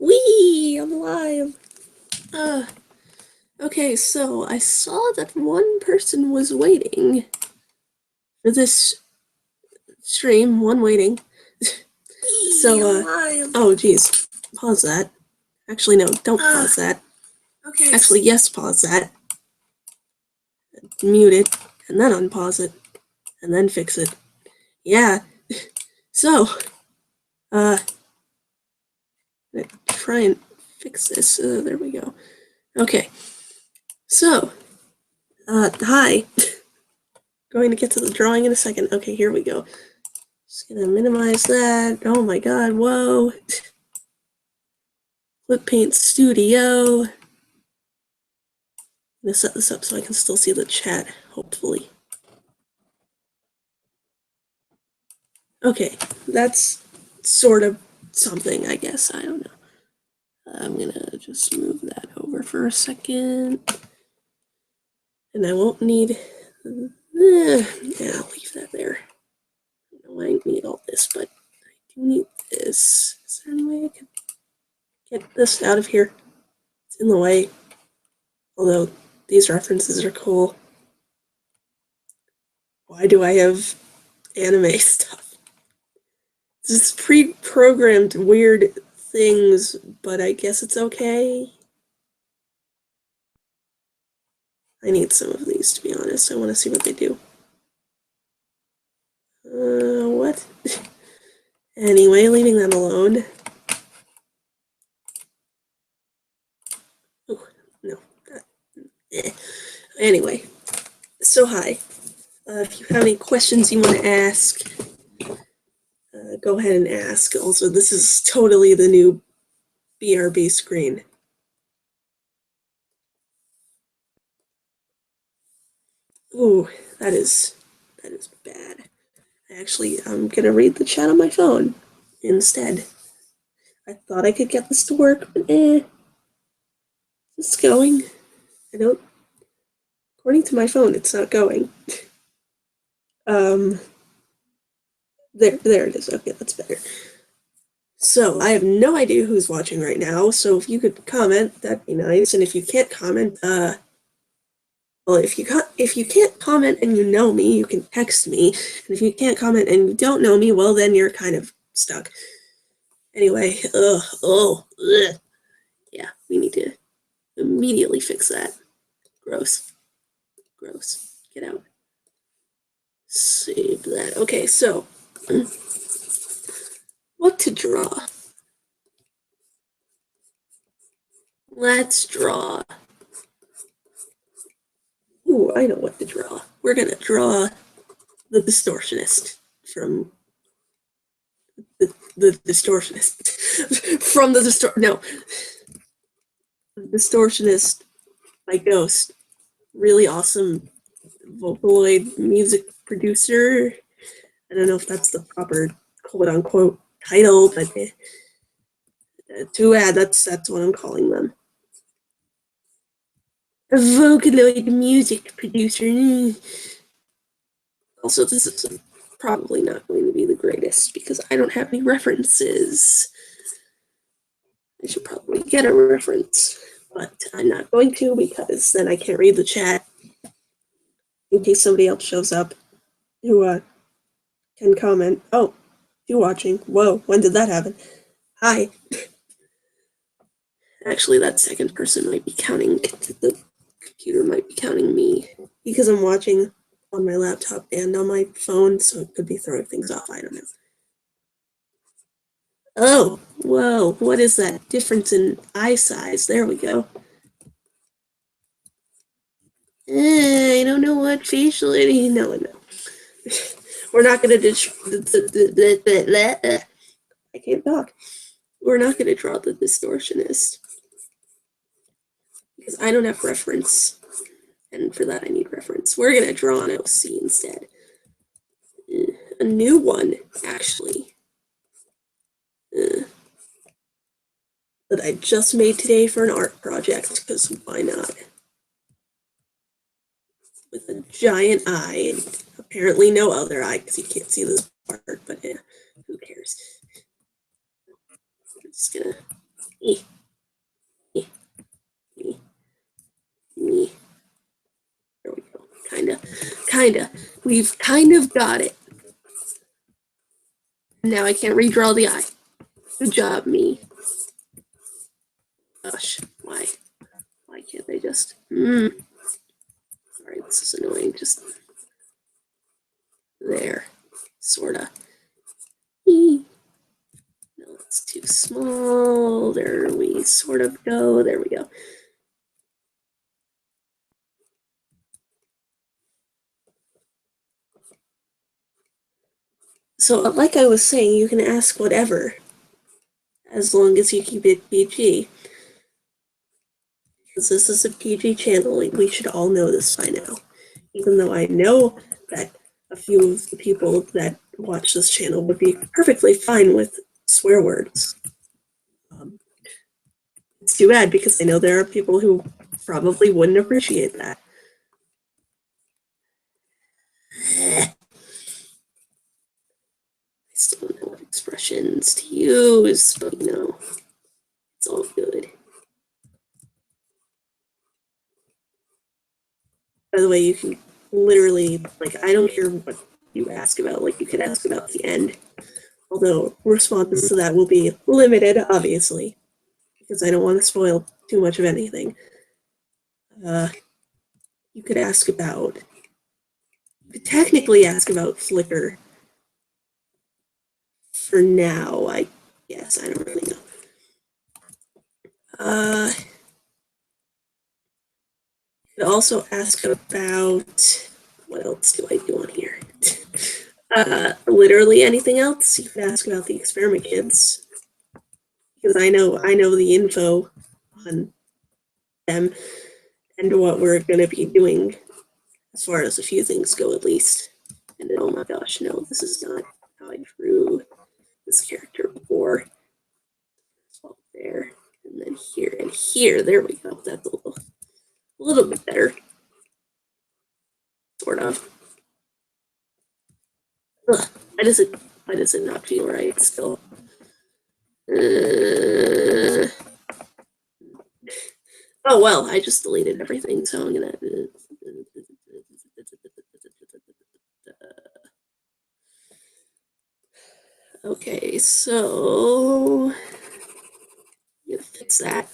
Whee! I'm live! Okay, so I saw that one person was waiting for this stream, one waiting. So, oh geez, pause that. Actually, no, don't pause that. Okay. Actually, yes, pause that. Mute it, and then unpause it, and then fix it. Yeah. So, try and fix this. There we go. Okay. So, hi. Going to get to the drawing in a second. Okay, here we go. Just gonna minimize that. Oh my god, whoa. Flip Paint Studio. I'm gonna set this up so I can still see the chat, hopefully. Okay, that's sort of something, I guess. I don't know. I'm gonna just move that over for a second. And I won't need... yeah, I'll leave that there. I don't know why I need all this, but I do need this. Is there any way I can get this out of here? It's in the way. Although, these references are cool. Why do I have anime stuff? This is pre-programmed weird things, but I guess it's okay. I need some of these, to be honest. I want to see what they do. What? Anyway, leaving that alone. Oh, no. Anyway, so hi. If you have any questions you want to ask, go ahead and ask. Also, this is totally the new BRB screen. Ooh, that is bad. Actually, I'm gonna read the chat on my phone instead. I thought I could get this to work, but it's going. According to my phone, it's not going. There it is. Okay, that's better. So, I have no idea who's watching right now, so if you could comment, that'd be nice. And if you can't comment, well, if you can't comment and you know me, you can text me. And if you can't comment and you don't know me, well, then you're kind of stuck. Anyway, yeah, we need to immediately fix that. Gross. Get out. Save that. Okay, so what to draw? Let's draw. Ooh, I know what to draw. We're gonna draw the distortionist from the distortionist from the distortionist by Ghost. Really awesome Vocaloid music producer. I don't know if that's the proper quote-unquote title, but too bad, that's what I'm calling them. A Vocaloid music producer. Also, this is probably not going to be the greatest because I don't have any references. I should probably get a reference, but I'm not going to because then I can't read the chat in case somebody else shows up who can comment. Oh, you watching? Whoa, when did that happen? Hi. Actually, that second person might be counting, the computer might be counting me because I'm watching on my laptop and on my phone, so it could be throwing things off. I don't know. Oh, whoa, what is that difference in eye size? There we go. I don't know what facial any. No. We're not gonna I can't talk. We're not gonna draw the distortionist because I don't have reference, and for that I need reference. We're gonna draw an OC instead. A new one, actually. That I just made today for an art project, because why not? With a giant eye, and apparently no other eye, because you can't see this part, but yeah, who cares? I'm just gonna... Kinda. We've kind of got it. Now I can't redraw the eye. Good job, me. Gosh, why? Why can't they just... Sorry, this is annoying. Just... There. Sorta. No, it's too small. There we sort of go. There we go. So, like I was saying, you can ask whatever, as long as you keep it PG. Because this is a PG channel, we should all know this by now. Even though I know that a few of the people that watch this channel would be perfectly fine with swear words. It's too bad because I know there are people who probably wouldn't appreciate that. I still don't know what expressions to use, but you know, it's all good. By the way, you can literally, like, I don't care what you ask about, like, you could ask about the end. Although responses to that will be limited, obviously, because I don't want to spoil too much of anything. You could ask about, you could technically ask about Flickr for now, I guess. I don't really know. You could also ask about, what else do I do on here? Literally anything else. You could ask about the experiment kids, because I know the info on them and what we're going to be doing, as far as a few things go, at least. And oh my gosh, no, this is not how I drew this character before. So there, and then here, and here. There we go. That's a little bit better, sort of. Ugh, why does it not feel right still? Oh well, I just deleted everything, so I'm gonna. Okay, so I'm gonna fix that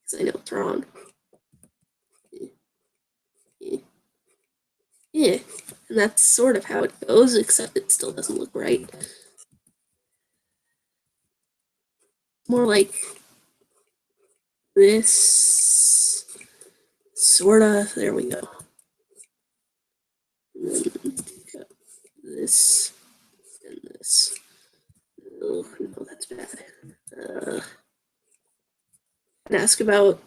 because I know it's wrong. Yeah, and that's sort of how it goes, except it still doesn't look right. More like this, sorta. There we go. And then this and this. Oh no, that's bad. And ask about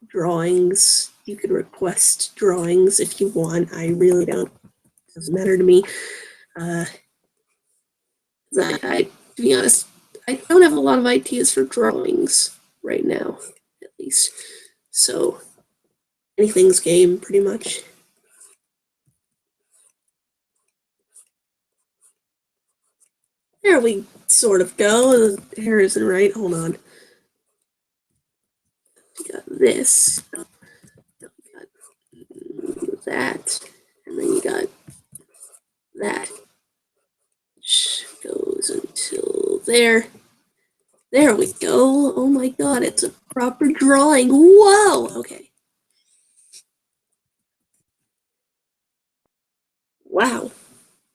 drawings. You could request drawings if you want. I really don't. It doesn't matter to me. To be honest, I don't have a lot of ideas for drawings right now, at least. So anything's game, pretty much. There we sort of go. The hair isn't right. Hold on. We got this. We got that. And then you got that. Which goes until there. There we go. Oh my god, it's a proper drawing. Whoa! Okay. Wow.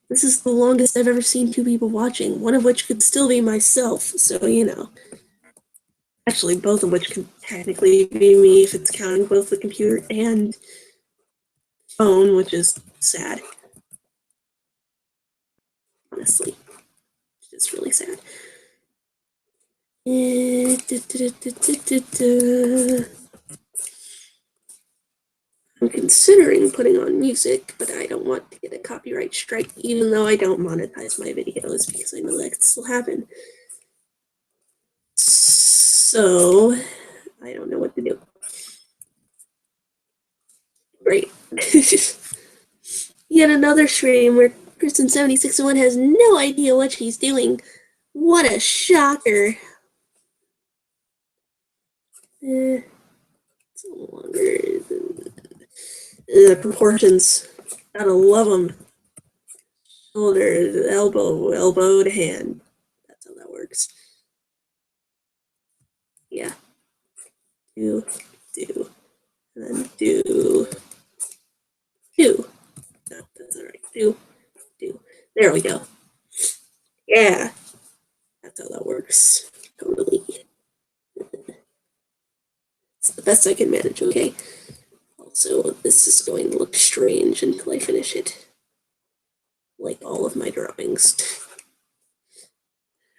This is the longest I've ever seen two people watching, one of which could still be myself, so you know. Actually, both of which could technically be me if it's counting both the computer and phone, which is sad. Honestly. It's really sad. I'm considering putting on music, but I don't want to get a copyright strike, even though I don't monetize my videos, because I know that could still happen. So, I don't know what to do. Great. Yet another stream where person 7601 has no idea what she's doing. What a shocker. It's longer than the proportions. Gotta love them. Shoulder, elbow, elbow to hand. That's how that works. Yeah. Do, and then do. No, that's all right. Do. There we go. Yeah. That's how that works. Totally. It's the best I can manage, okay? Also, this is going to look strange until I finish it. Like all of my drawings.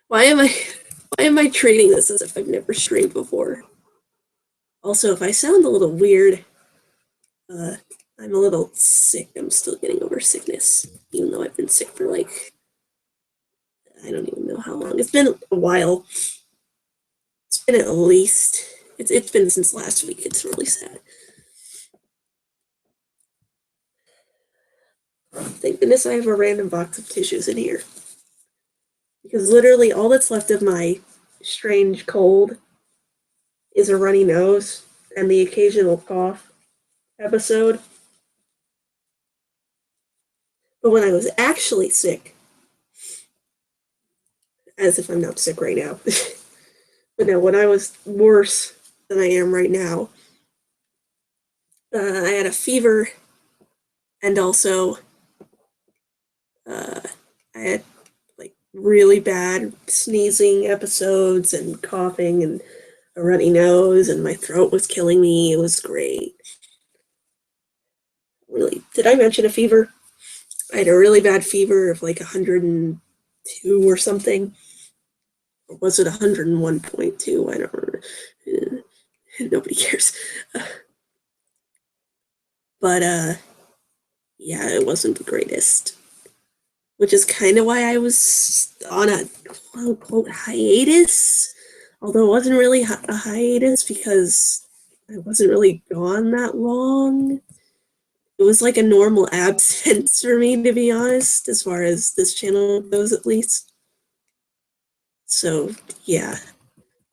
Why am I treating this as if I've never streamed before? Also, if I sound a little weird, I'm a little sick. I'm still getting over sickness, even though I've been sick for like, I don't even know how long. It's been a while. It's been at least, it's been since last week. It's really sad. Thank goodness I have a random box of tissues in here. Because literally all that's left of my strange cold is a runny nose and the occasional cough episode. But when I was actually sick, as if I'm not sick right now, but no, when I was worse than I am right now, I had a fever and also I had like really bad sneezing episodes and coughing and a runny nose, and my throat was killing me. It was great. Really, did I mention a fever? I had a really bad fever of like 102 or something. Or was it 101.2? I don't remember. Nobody cares. But yeah, it wasn't the greatest. Which is kind of why I was on a quote unquote hiatus. Although it wasn't really a hiatus because I wasn't really gone that long. It was like a normal absence for me, to be honest, as far as this channel goes, at least. So, yeah.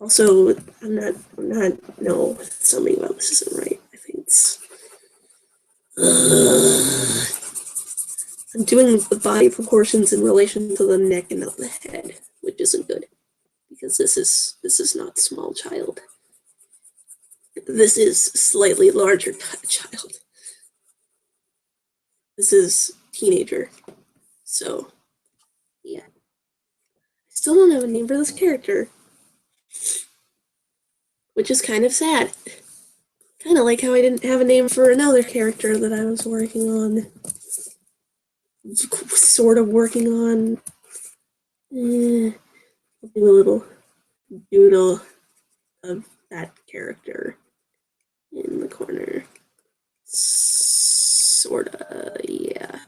Also, no, something about this isn't right. I think it's. I'm doing the body proportions in relation to the neck and not the head, which isn't good. Because this is not small child. This is slightly larger child. This is teenager. So, yeah. I still don't have a name for this character. Which is kind of sad. Kind of like how I didn't have a name for another character that I was working on. Sort of working on. I'll do a little doodle of that character in the corner. Sorta, yeah.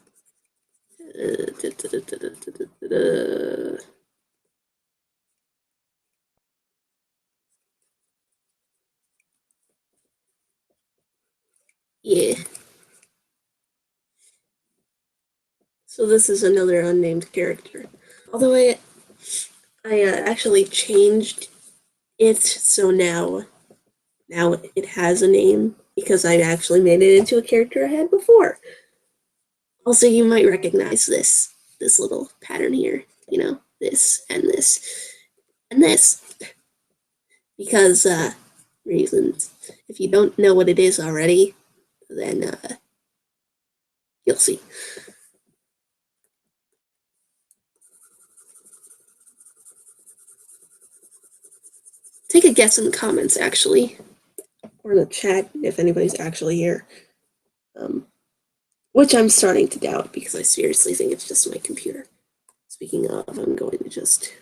Yeah. So this is another unnamed character. Although I actually changed it so now it has a name because I actually made it into a character I had before. Also, you might recognize this little pattern here. You know, this and this and this. Because reasons. If you don't know what it is already, then you'll see. Take a guess in the comments, actually, or in the chat if anybody's actually here. Which I'm starting to doubt because I seriously think it's just my computer. Speaking of, I'm going to just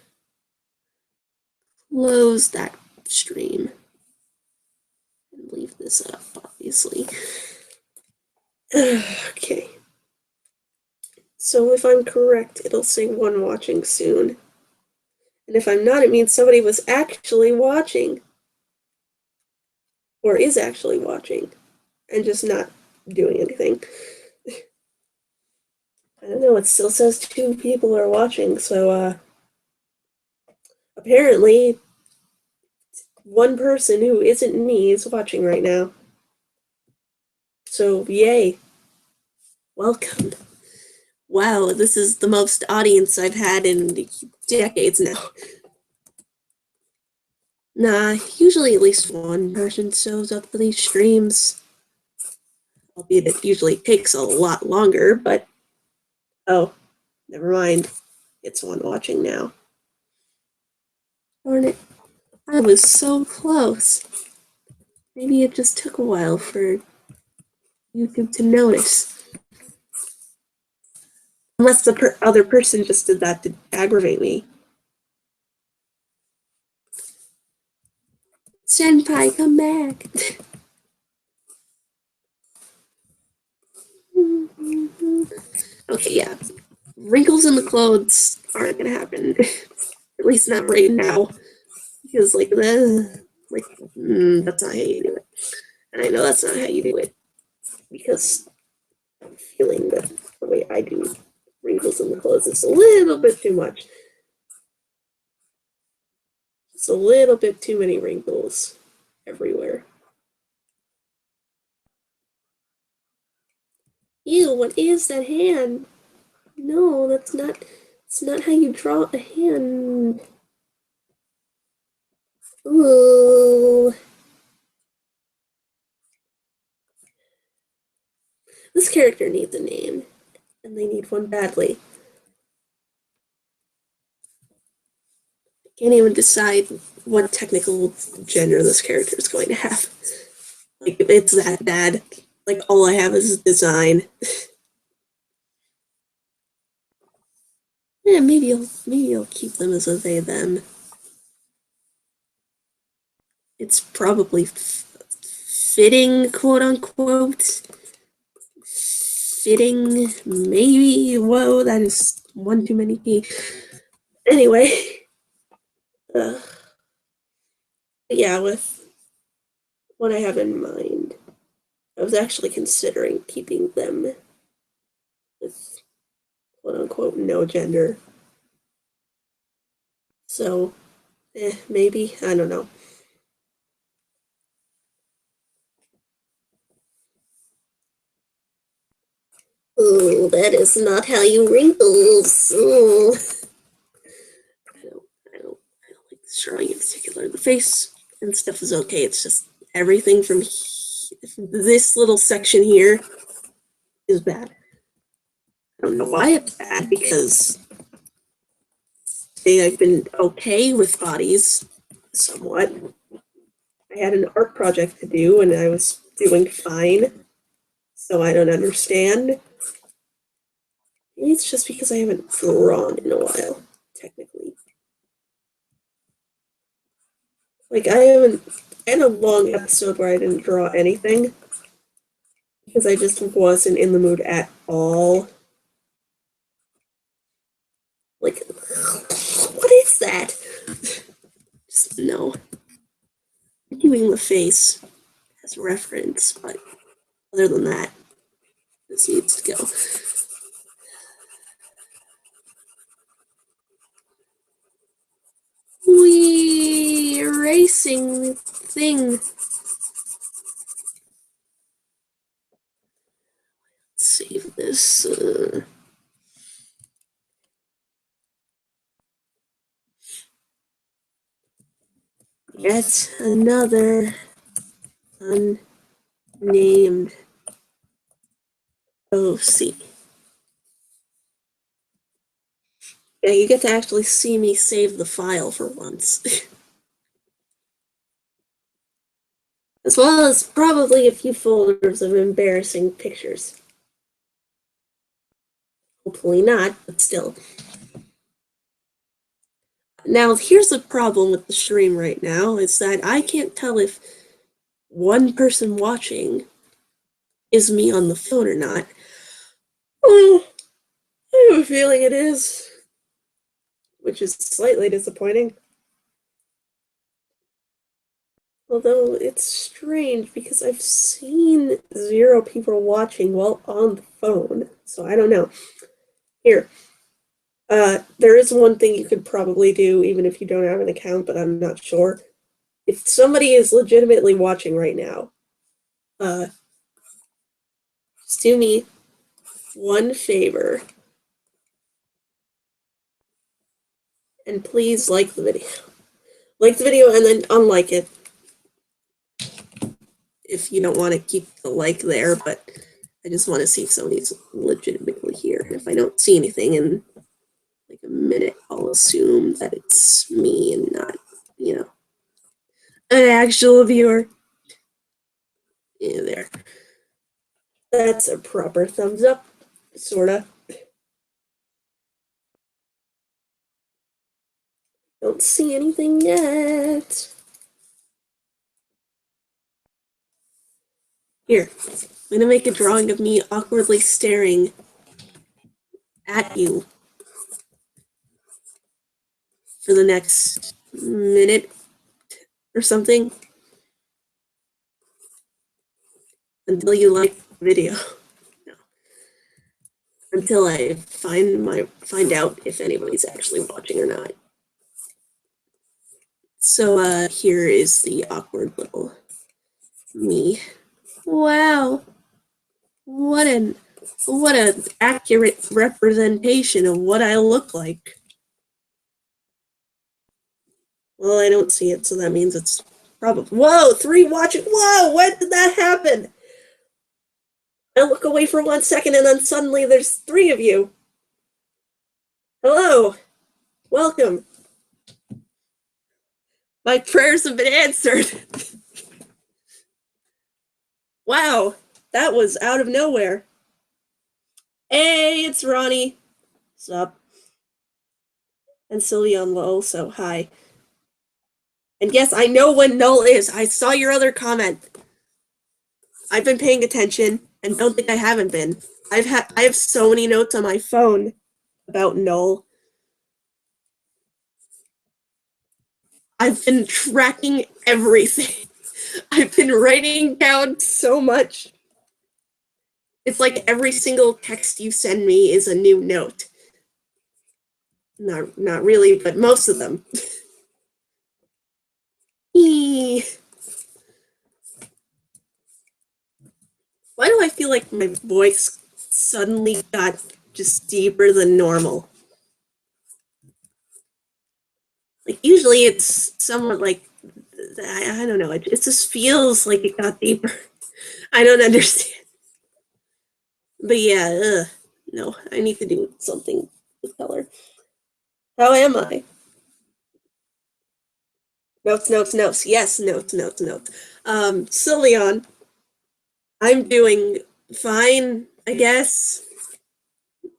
close that stream and leave this up, obviously. Okay. So if I'm correct, it'll say one watching soon. And if I'm not, it means somebody was actually watching. Or is actually watching. And just not doing anything. I don't know, it still says 2 people are watching, so apparently 1 person who isn't me is watching right now. So yay. Welcome. Wow, this is the most audience I've had in decades now. Nah, usually at least one person shows up for these streams. Albeit it usually takes a lot longer, but oh, never mind. It's one watching now. Darn it. I was so close. Maybe it just took a while for YouTube to notice. Unless the other person just did that to aggravate me. Senpai, come back. Okay, yeah. Wrinkles in the clothes aren't gonna happen. At least not right now. Because, that's not how you do it. And I know that's not how you do it. Because I'm feeling that the way I do wrinkles in the clothes is a little bit too much. It's a little bit too many wrinkles everywhere. Ew, what is that hand? No, that's not how you draw a hand. Ooh. This character needs a name, and they need one badly. I can't even decide what technical gender this character is going to have. Like, it's that bad. Like, all I have is design. Yeah, maybe I'll keep them as a they them. It's probably fitting, quote unquote. Fitting, maybe. Whoa, that is one too many P. Anyway, yeah, with what I have in mind, I was actually considering keeping them with quote unquote no gender. So, maybe, I don't know. Oh, that is not how you wrinkles. Oh. I don't like this drawing in particular. The face and stuff is okay. It's just everything from this little section here is bad. I don't know why it's bad, because I've been okay with bodies somewhat. I had an art project to do and I was doing fine, so I don't understand. Maybe it's just because I haven't drawn in a while, technically. Like, I had a long episode where I didn't draw anything because I just wasn't in the mood at all. Like, what is that? Just no. I'm doing the face as a reference, but other than that, this needs to go. Wee, erasing thing. Let's save this. Yet another unnamed OC. Yeah, you get to actually see me save the file for once. As well as probably a few folders of embarrassing pictures. Hopefully not, but still. Now, here's the problem with the stream right now, is that I can't tell if one person watching is me on the phone or not. Oh, I have a feeling it is, which is slightly disappointing. Although it's strange because I've seen 0 people watching while on the phone, so I don't know. Here, there is one thing you could probably do even if you don't have an account, but I'm not sure. If somebody is legitimately watching right now, just do me one favor. And please like the video. Like the video and then unlike it. If you don't want to keep the like there, but I just want to see if somebody's legitimately here. If I don't see anything in like a minute, I'll assume that it's me and not, you know, an actual viewer. Yeah, there. That's a proper thumbs up, sorta. Don't see anything yet. Here, I'm gonna make a drawing of me awkwardly staring at you for the next minute or something until you like the video. No. Until I find out if anybody's actually watching or not. So here is the awkward little me. Wow. What an accurate representation of what I look like. Well, I don't see it, so that means it's probably... Whoa, 3 watching. Whoa, when did that happen? I look away for 1 second and then suddenly there's 3 of you. Hello. Welcome. My prayers have been answered. Wow, that was out of nowhere. Hey, it's Ronnie. What's up? And Sylvia on low, so hi. And yes, I know when null is. I saw your other comment. I've been paying attention, and don't think I haven't been. I have so many notes on my phone about null. I've been tracking everything. I've been writing down so much. It's like every single text you send me is a new note. Not really, but most of them. Why do I feel like my voice suddenly got just deeper than normal? Like usually it's somewhat like, I don't know, it just feels like it got deeper. I don't understand. But yeah, no, I need to do something with color. How am I? Notes. Yes, notes. Leon, I'm doing fine, I guess.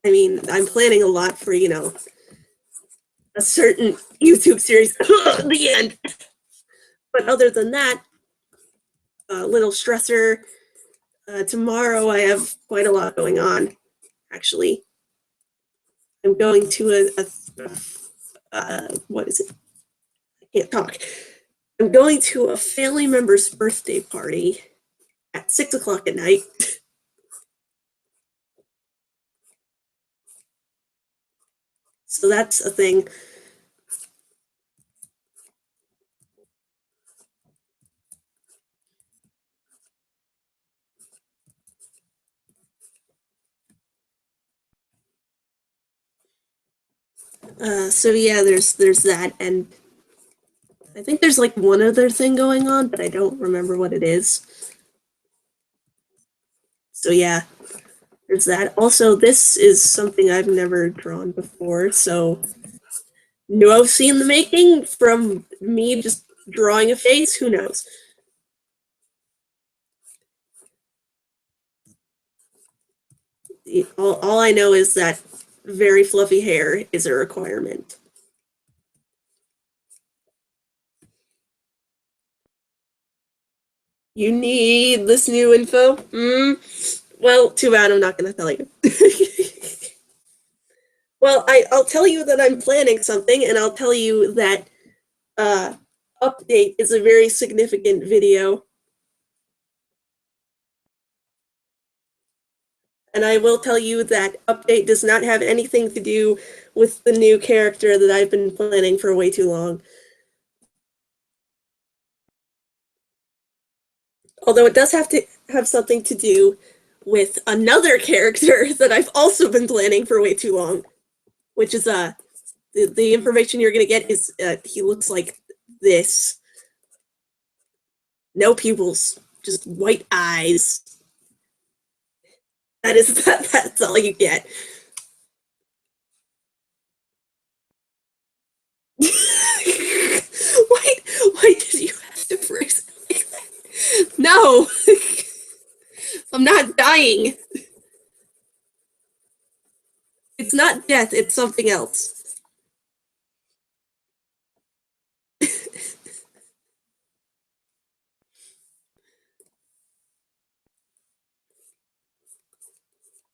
I mean, I'm planning a lot for, you know, a certain YouTube series at the end. But other than that, a little stressor. Tomorrow I have quite a lot going on, actually. I'm going to what is it? I can't talk. I'm going to a family member's birthday party at 6 o'clock at night. So that's a thing. So yeah, there's that, and I think there's like one other thing going on, but I don't remember what it is. So yeah, there's that. Also, this is something I've never drawn before, so no OC in the making from me just drawing a face, who knows? All I know is that very fluffy hair is a requirement. You need this new info? Well, too bad I'm not going to tell you. Well, I'll tell you that I'm planning something, and I'll tell you that update is a very significant video. And I will tell you that update does not have anything to do with the new character that I've been planning for way too long. Although it does have to have something to do with another character that I've also been planning for way too long, which is the information you're gonna get is he looks like this. No pupils, just white eyes. That's all you get. why did you have to phrase it like that? No. I'm not dying. It's not death, it's something else.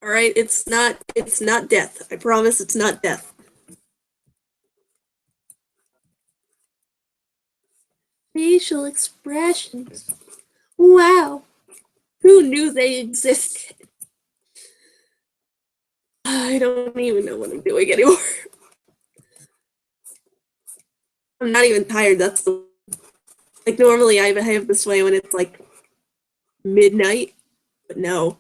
All right, it's not death. I promise it's not death. Facial expressions. Wow. Who knew they existed? I don't even know what I'm doing anymore. I'm not even tired. That's the like normally I behave this way when it's like midnight, but no.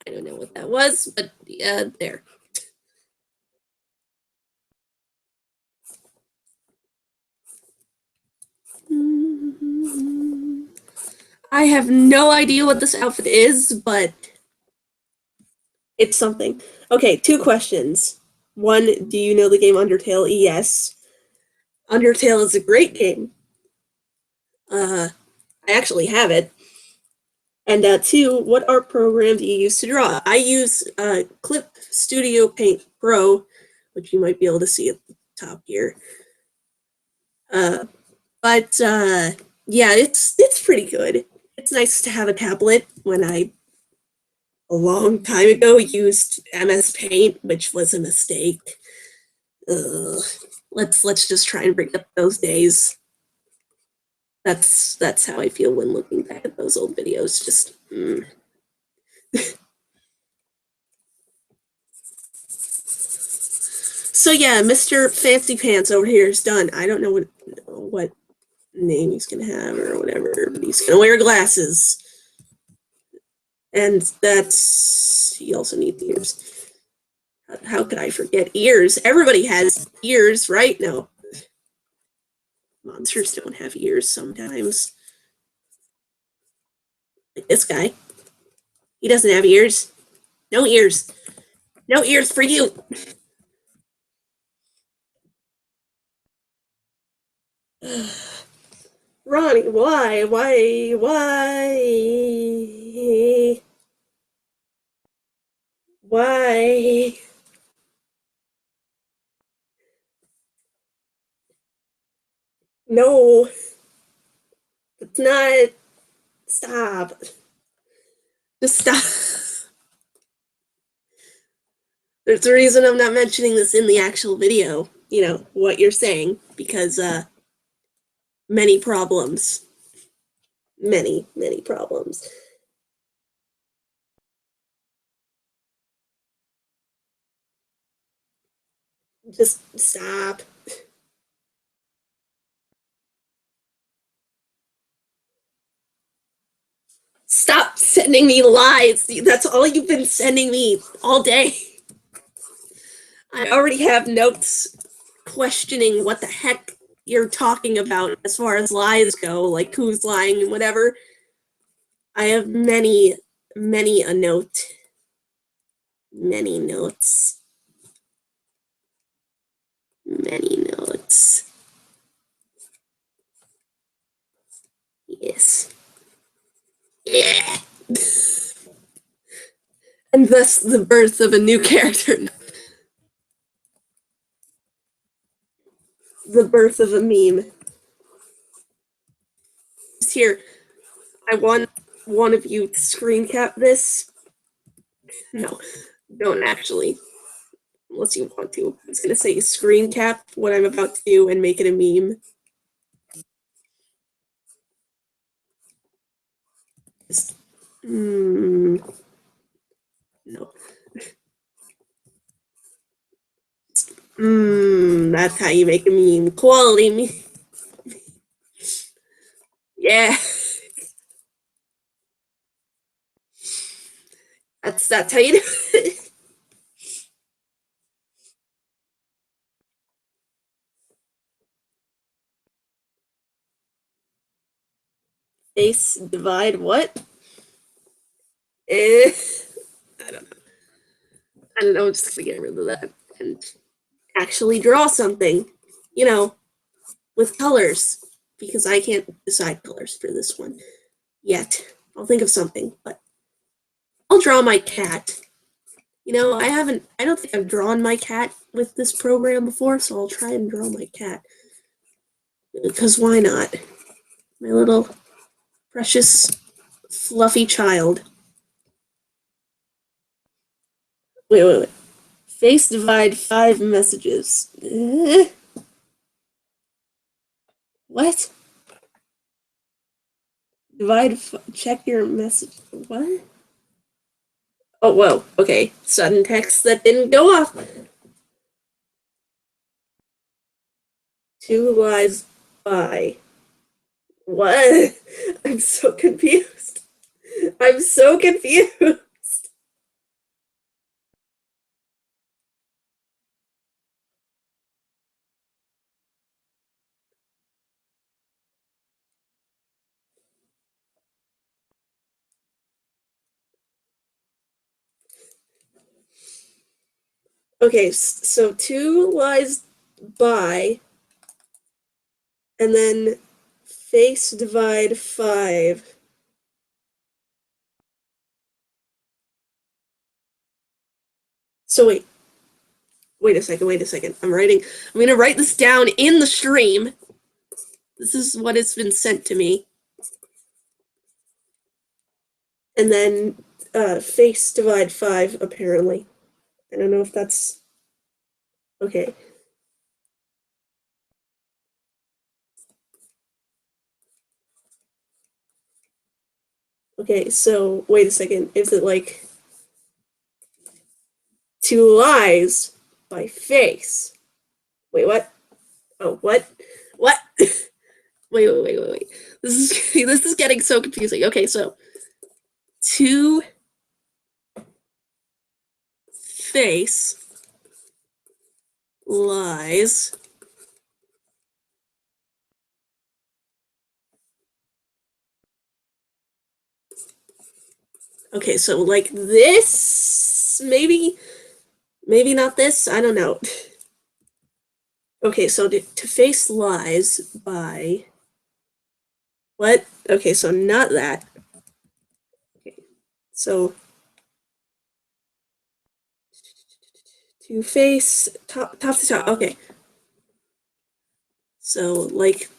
I don't know what that was, but there. I have no idea what this outfit is, but it's something. Okay, 2 questions. One, do you know the game Undertale? Yes. Undertale is a great game. I actually have it. And 2, what art program do you use to draw? I use Clip Studio Paint Pro, which you might be able to see at the top here. But yeah, it's pretty good. It's nice to have a tablet when I a long time ago used MS Paint, which was a mistake. Ugh. Let's just try and bring up those days. That's how I feel when looking back at those old videos. Just So yeah, Mr. Fancy Pants over here is done. I don't know what name he's gonna have or whatever, but he's gonna wear glasses. And that's he also needs ears. How could I forget ears? Everybody has ears, right? No. Monsters don't have ears sometimes. Like this guy. He doesn't have ears. No ears. No ears for you. Ronnie, why? Why? No. It's not. Stop. Just stop. There's a reason I'm not mentioning this in the actual video, you know, what you're saying, because many problems. Many problems. Just stop. Stop sending me lies. That's all you've been sending me all day. I already have notes questioning what the heck you're talking about as far as lies go, like who's lying and whatever. I have many a note. Many notes. Many notes. Yes. Yeah. And thus the birth of a new character. The birth of a meme. Here, I want one of you to screen cap this. No, don't actually. unless you want to. I was gonna say screen cap what I'm about to do and make it a meme. No. That's how you make a meme. Quality meme. Yeah. That's how you do it. Face divide what? Eh, I don't know. I don't know. I'm just gonna get rid of that and actually draw something. You know, with colors because I can't decide colors for this one yet. I'll think of something, but I'll draw my cat. You know, I don't think I've drawn my cat with this program before, so I'll try and draw my cat. Because why not? My little precious fluffy child. Wait. Face divide 5 messages. What? Check your message. What? Oh, whoa. Okay. Sudden text that didn't go off. 2 lives by. What? I'm so confused. I'm so confused. Okay, so 2 lies by, and then face divide 5. So wait a second. I'm gonna write this down in the stream. This is what has been sent to me. And then face divide 5, apparently. I don't know if that's okay. Okay, so wait a second. Is it like 2 lies by face? Wait, what? Oh, what? What? wait. This is getting so confusing. Okay, so 2 face lies. Okay, so like this, maybe not this. I don't know. Okay, so to face lies by what? Okay, so not that. Okay, so to face top to top. Okay, so like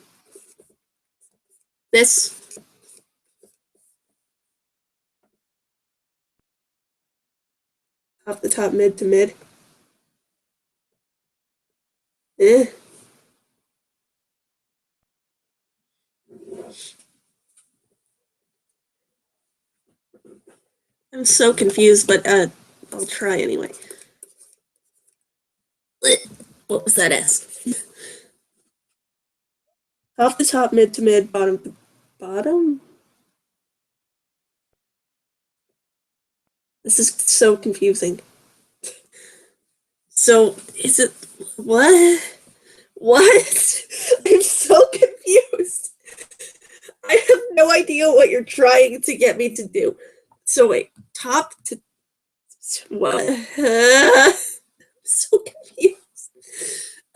this. Top to top, mid to mid. Eh. I'm so confused, but I'll try anyway. What was that S? Top to top, mid to mid, bottom to bottom. This is so confusing. So is it what? What? I'm so confused. I have no idea what you're trying to get me to do. So wait, top to what? I'm so confused.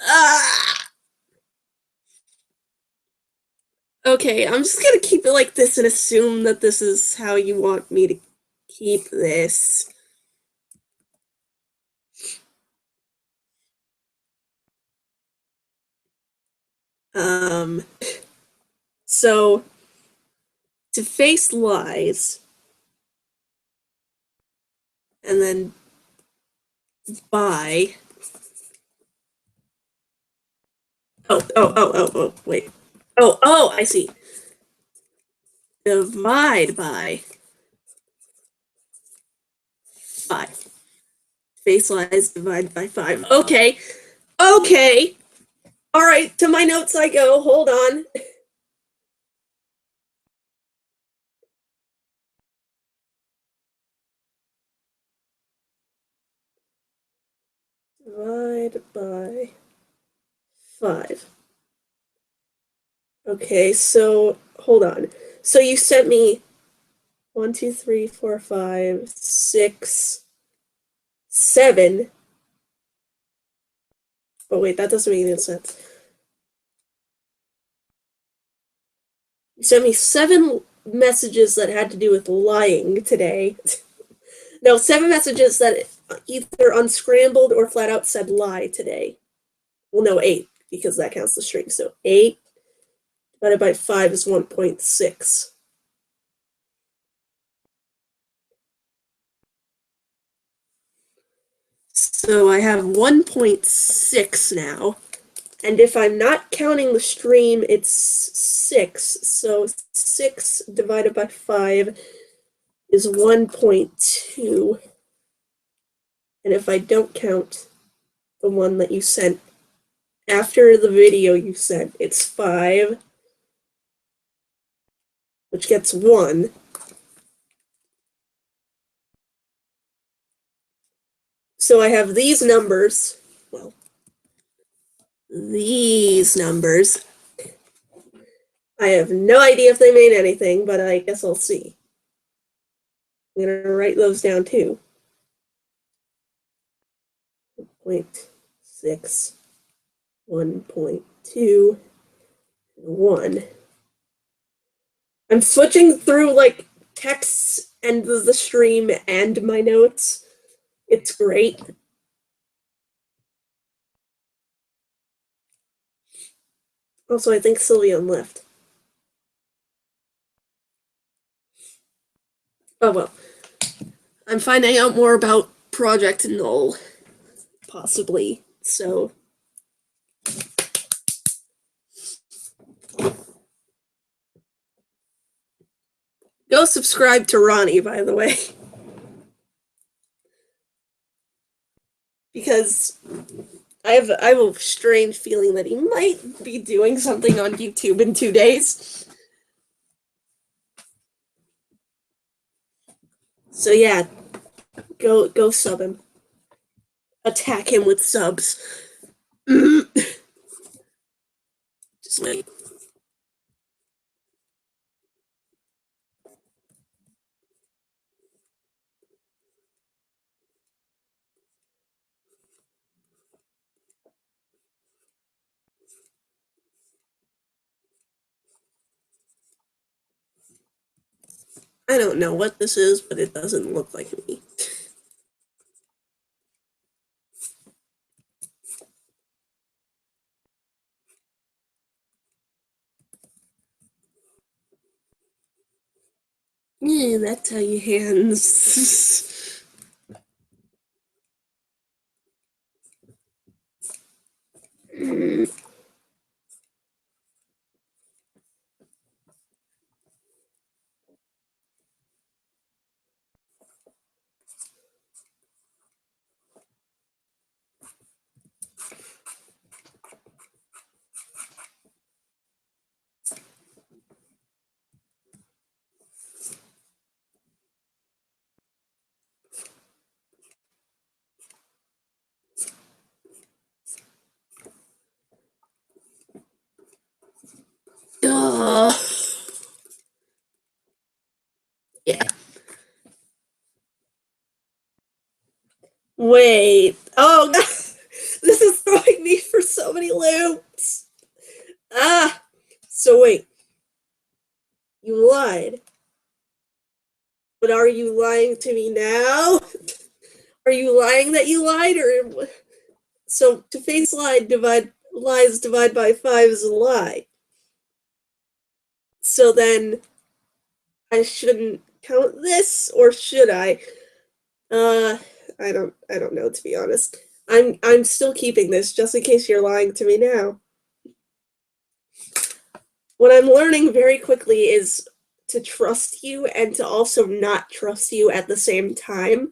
Ah. Okay, I'm just gonna keep it like this and assume that this is how you want me to keep this. Um, so to face lies, and then by wait. I see. Divide by 5. Face lies divide by 5. Okay. Okay. All right, to my notes I go. Hold on. Divide by 5. Okay, so hold on. So you sent me 1, 2, 3, 4, 5, 6, 7. Oh wait, that doesn't make any sense. You sent me 7 messages that had to do with lying today. No, 7 messages that either unscrambled or flat out said lie today. Well, no, 8, because that counts the string. So 8 divided by 5 is 1.6. So I have 1.6 now. And if I'm not counting the stream, it's 6. So 6 divided by 5 is 1.2. And if I don't count the one that you sent after the video you sent, it's 5, which gets 1. So I have these numbers. Well, these numbers. I have no idea if they mean anything, but I guess I'll see. I'm going to write those down too. 0.6, 1.2, 1. I'm switching through like texts and the stream and my notes. It's great. Also, I think Sylvia left. Oh well. I'm finding out more about Project Null, possibly. So go subscribe to Ronnie, by the way. Because I have a strange feeling that he might be doing something on YouTube in 2 days. So yeah, go sub him. Attack him with subs. Just wait. I don't know what this is, but it doesn't look like me. Yeah, that's how you hands. Yeah. Wait. Oh, no. This is throwing me for so many loops. Ah. So wait. You lied. But are you lying to me now? Are you lying that you lied, or so to face lies divide by 5 is a lie. So then I shouldn't count this, or should I? I don't know, to be honest. I'm still keeping this just in case you're lying to me now. What I'm learning very quickly is to trust you and to also not trust you at the same time,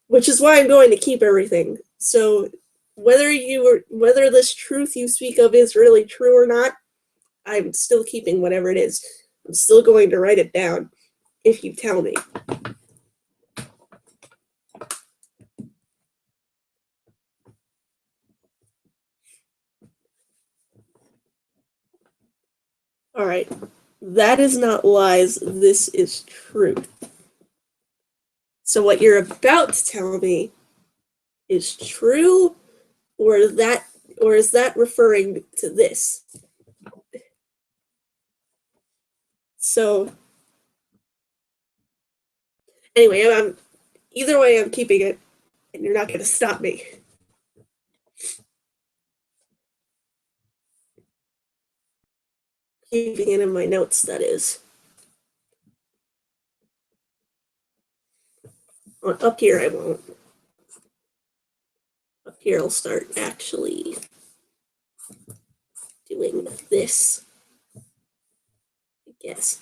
which is why I'm going to keep everything. So whether this truth you speak of is really true or not, I'm still keeping whatever it is. I'm still going to write it down if you tell me. All right. That is not lies. This is truth. So what you're about to tell me is true, or is that referring to this? So anyway, either way I'm keeping it, and you're not going to stop me. Keeping it in my notes, that is. Up here I won't. Up here I'll start actually doing this, I guess.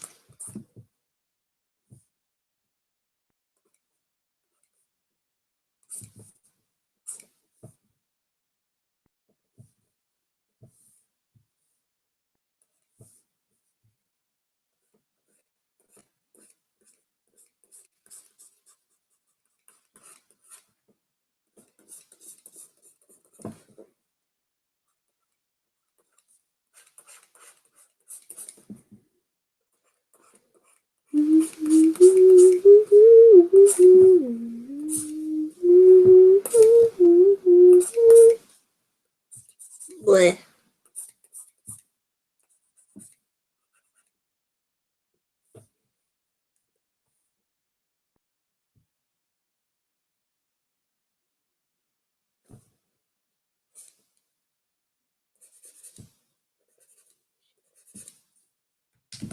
Bleh.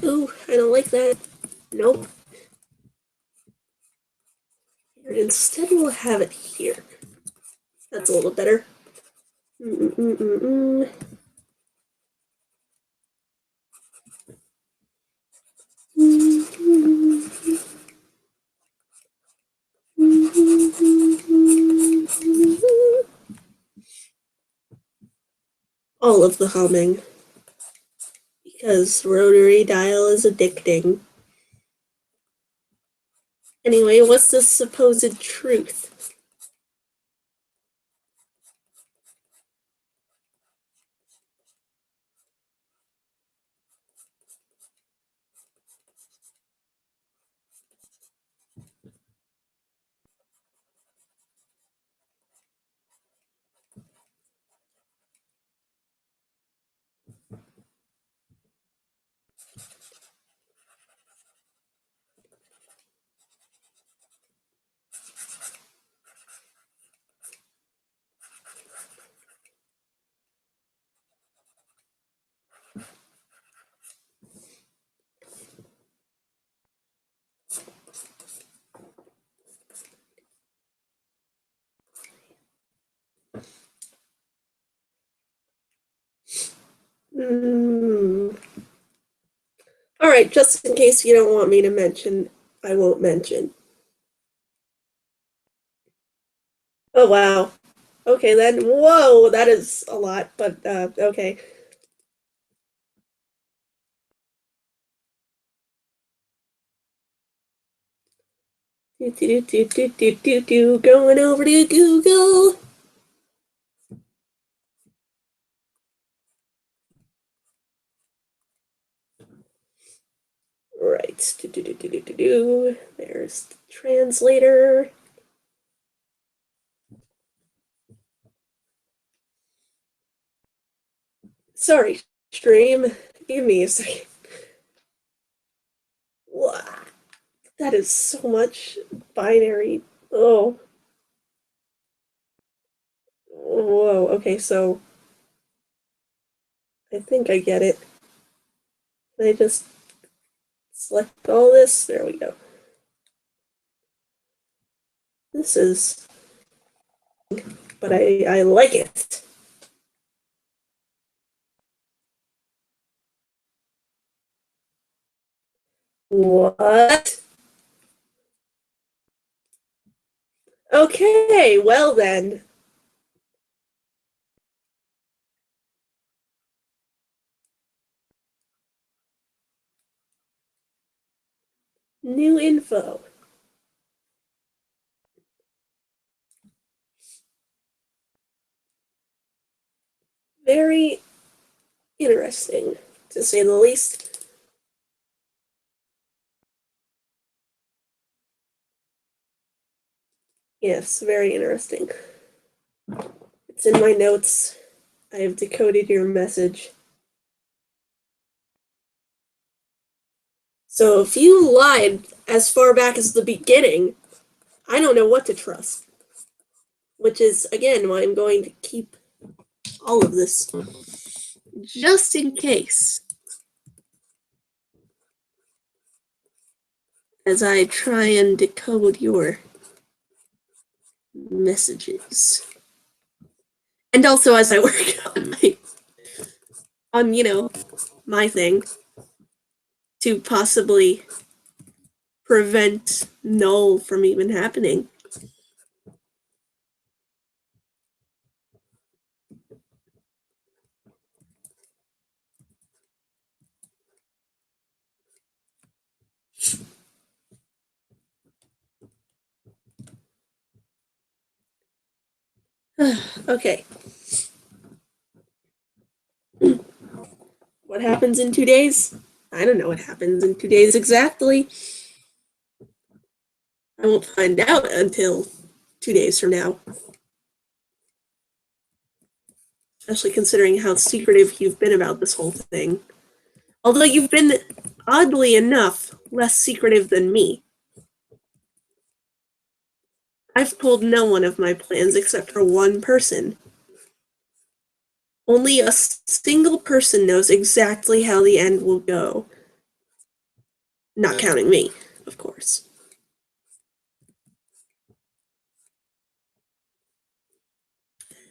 Ooh, I don't like that. Nope. Instead, we'll have it here. That's a little better. All of the humming. Because rotary dial is addicting. Anyway, what's the supposed truth? Alright, just in case you don't want me to mention, I won't mention. Oh, wow. Okay, then. Whoa, that is a lot, but, okay. Going over to Google. Right. There's the translator. Sorry, stream. Give me a second. Wow. That is so much binary. Oh. Whoa. Okay, so I think I get it. Can I just select all this? There we go. This is but I like it. What? Okay, well then. New info. Very interesting, to say the least. Yes, very interesting. It's in my notes. I have decoded your message. So if you lied as far back as the beginning, I don't know what to trust. Which is, again, why I'm going to keep all of this just in case. As I try and decode your messages. And also as I work on my thing to possibly prevent null from even happening. Okay. What happens in 2 days? I don't know what happens in 2 days exactly. I won't find out until 2 days from now. Especially considering how secretive you've been about this whole thing. Although you've been, oddly enough, less secretive than me. I've told no one of my plans except for one person. Only a single person knows exactly how the end will go. Not counting me, of course.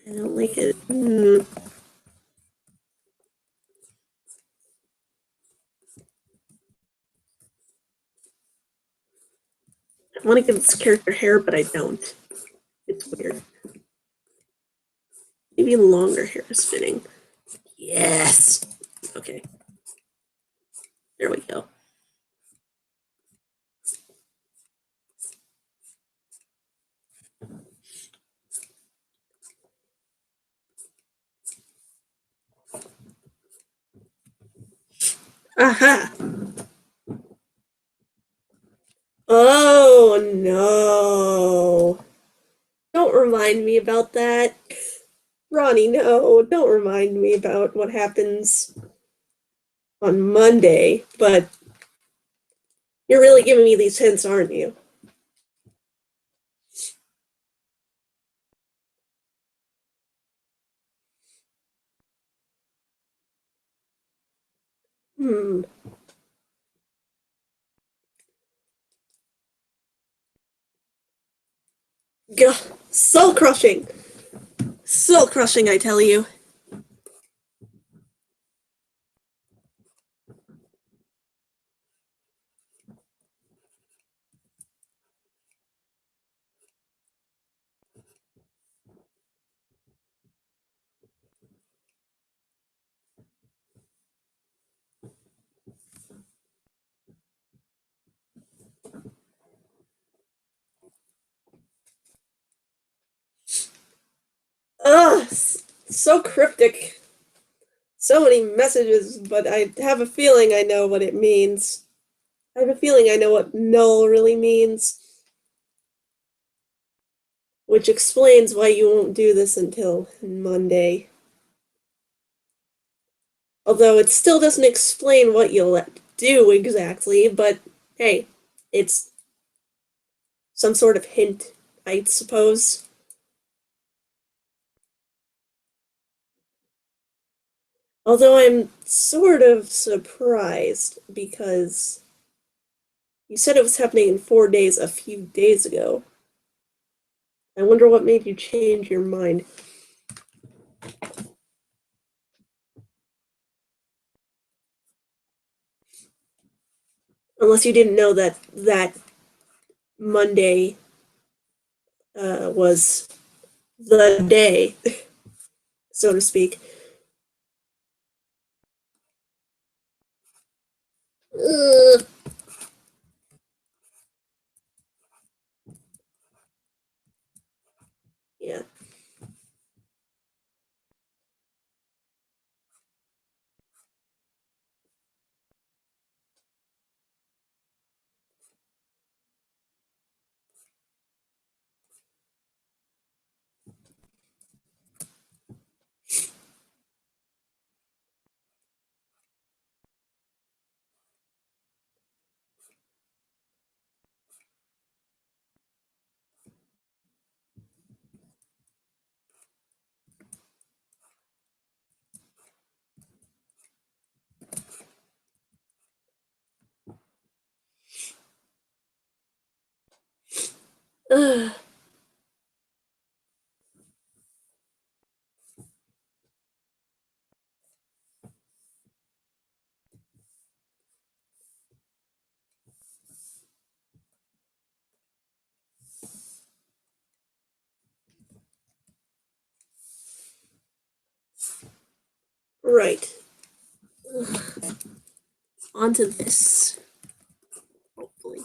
I don't like it. I want to give this character hair, but I don't. It's weird. Maybe longer hair is fitting. Yes! Okay. There we go. Aha! Oh no! Don't remind me about that. Ronnie, no, don't remind me about what happens on Monday, but you're really giving me these hints, aren't you? Hmm. Gah, soul crushing! Soul crushing, I tell you. Ugh, so cryptic. So many messages, but I have a feeling I know what it means. I have a feeling I know what null really means. Which explains why you won't do this until Monday. Although it still doesn't explain what you'll do exactly, but hey, it's some sort of hint, I suppose. Although I'm sort of surprised because you said it was happening in 4 days a few days ago. I wonder what made you change your mind. Unless you didn't know that Monday was the day, so to speak. Ugh. Yeah. Ugh. Right. Ugh. On to this. Hopefully.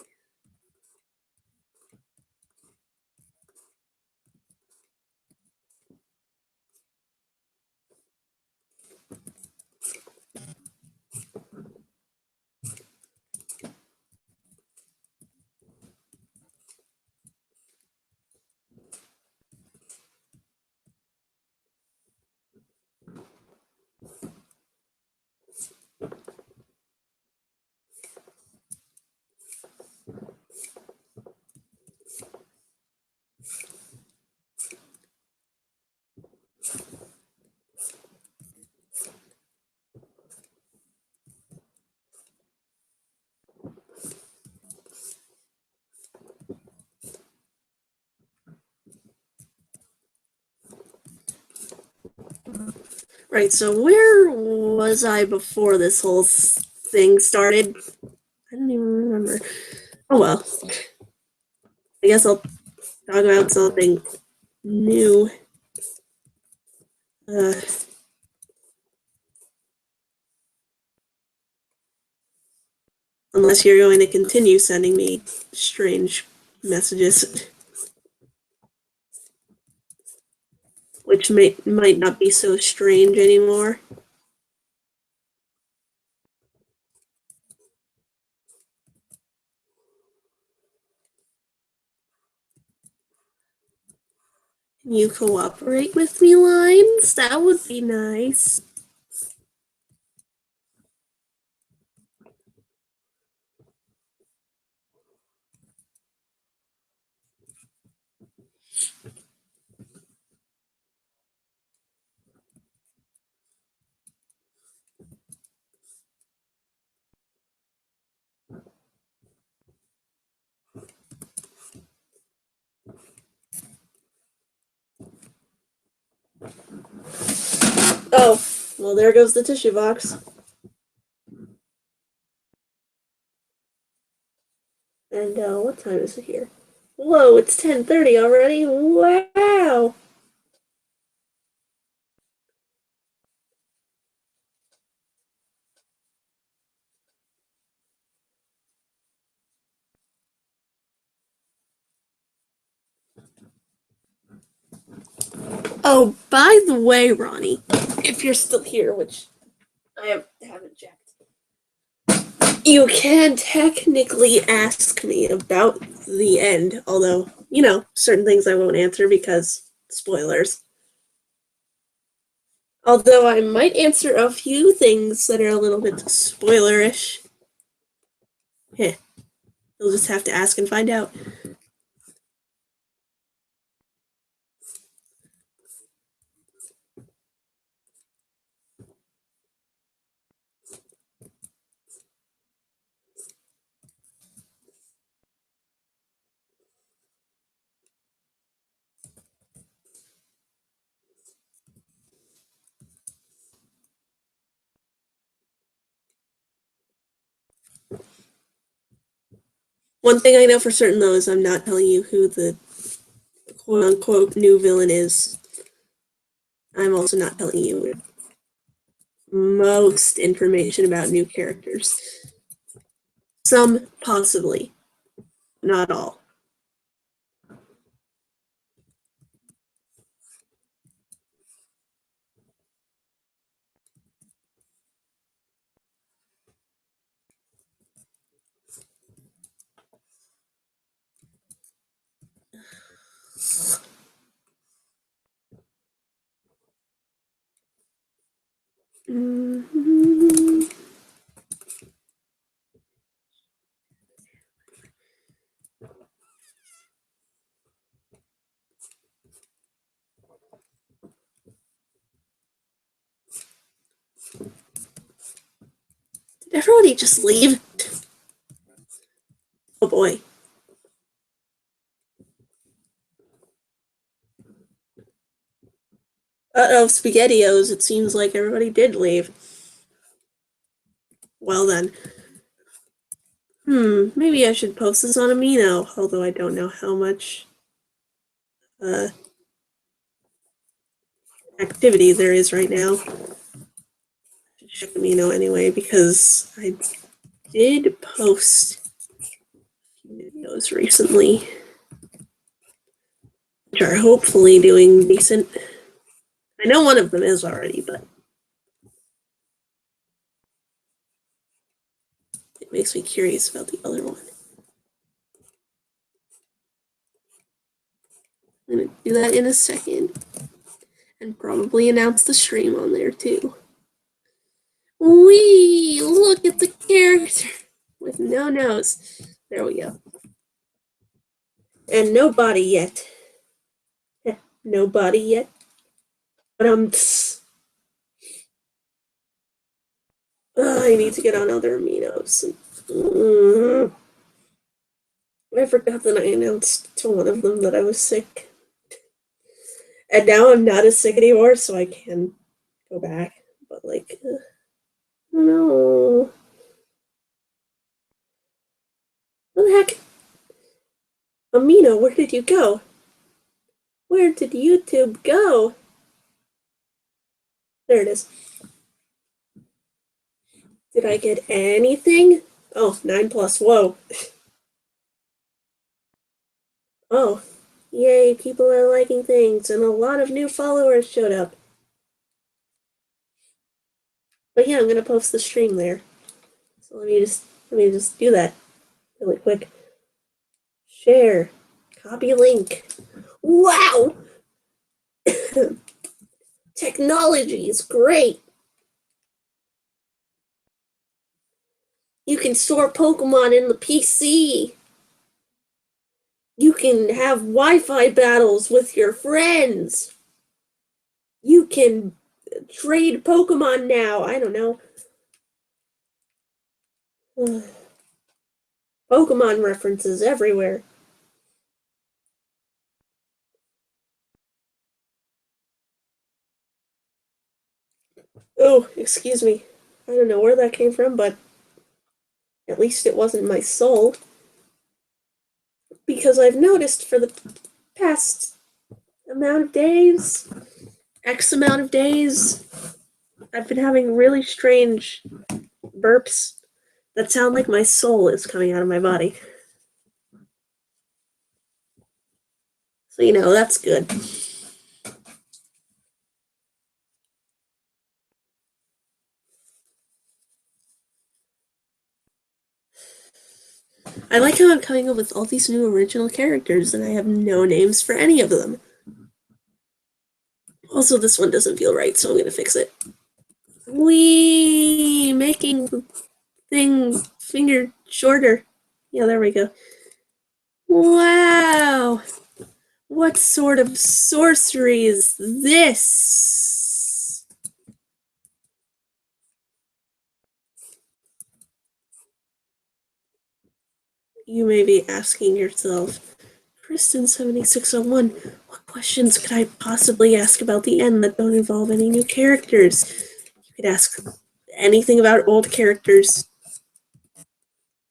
Right, so where was I before this whole thing started? I don't even remember. Oh well. I guess I'll talk about something new. Uh, unless you're going to continue sending me strange messages, which might not be so strange anymore. Can you cooperate with me, Lines? That would be nice. Oh, well, there goes the tissue box. And what time is it here? Whoa, it's 10:30 already. Wow. Oh, by the way, Ronnie, if you're still here, which haven't checked, you can technically ask me about the end, although, certain things I won't answer because spoilers. Although I might answer a few things that are a little bit spoilerish. Heh, you'll just have to ask and find out. One thing I know for certain, though, is I'm not telling you who the quote-unquote new villain is. I'm also not telling you most information about new characters. Some, possibly. Not all. Mm-hmm. Did everybody just leave? Oh boy. Uh-oh, SpaghettiOs. It seems like everybody did leave. Well then. Maybe I should post this on Amino, although I don't know how much activity there is right now. I should check Amino anyway, because I did post videos recently, which are hopefully doing decent. I know one of them is already, but it makes me curious about the other one. I'm going to do that in a second, and probably announce the stream on there too. Wee! Look at the character with no nose. There we go. And no body yet. No body yet. But I need to get on other aminos. I forgot that I announced to one of them that I was sick. And now I'm not as sick anymore, so I can go back. But, like, no. What the heck? Amino, where did you go? Where did YouTube go? There it is. Did I get anything? Oh, 9+. Whoa. Oh. Yay, people are liking things, and a lot of new followers showed up. But yeah, I'm gonna post the stream there. So let me just do that really quick. Share. Copy link. Wow! Technology is great. You can store Pokemon in the PC. You can have Wi-Fi battles with your friends. You can trade Pokemon now. I don't know. Pokemon references everywhere. Oh, excuse me. I don't know where that came from, but at least it wasn't my soul. Because I've noticed for the past amount of days, X amount of days, I've been having really strange burps that sound like my soul is coming out of my body. So, you know, that's good. I like how I'm coming up with all these new original characters and I have no names for any of them. Also, this one doesn't feel right, so I'm gonna fix it. Wee! Making the thing finger shorter. Yeah, there we go. Wow! What sort of sorcery is this? You may be asking yourself, Kristen7601, what questions could I possibly ask about the end that don't involve any new characters? You could ask anything about old characters.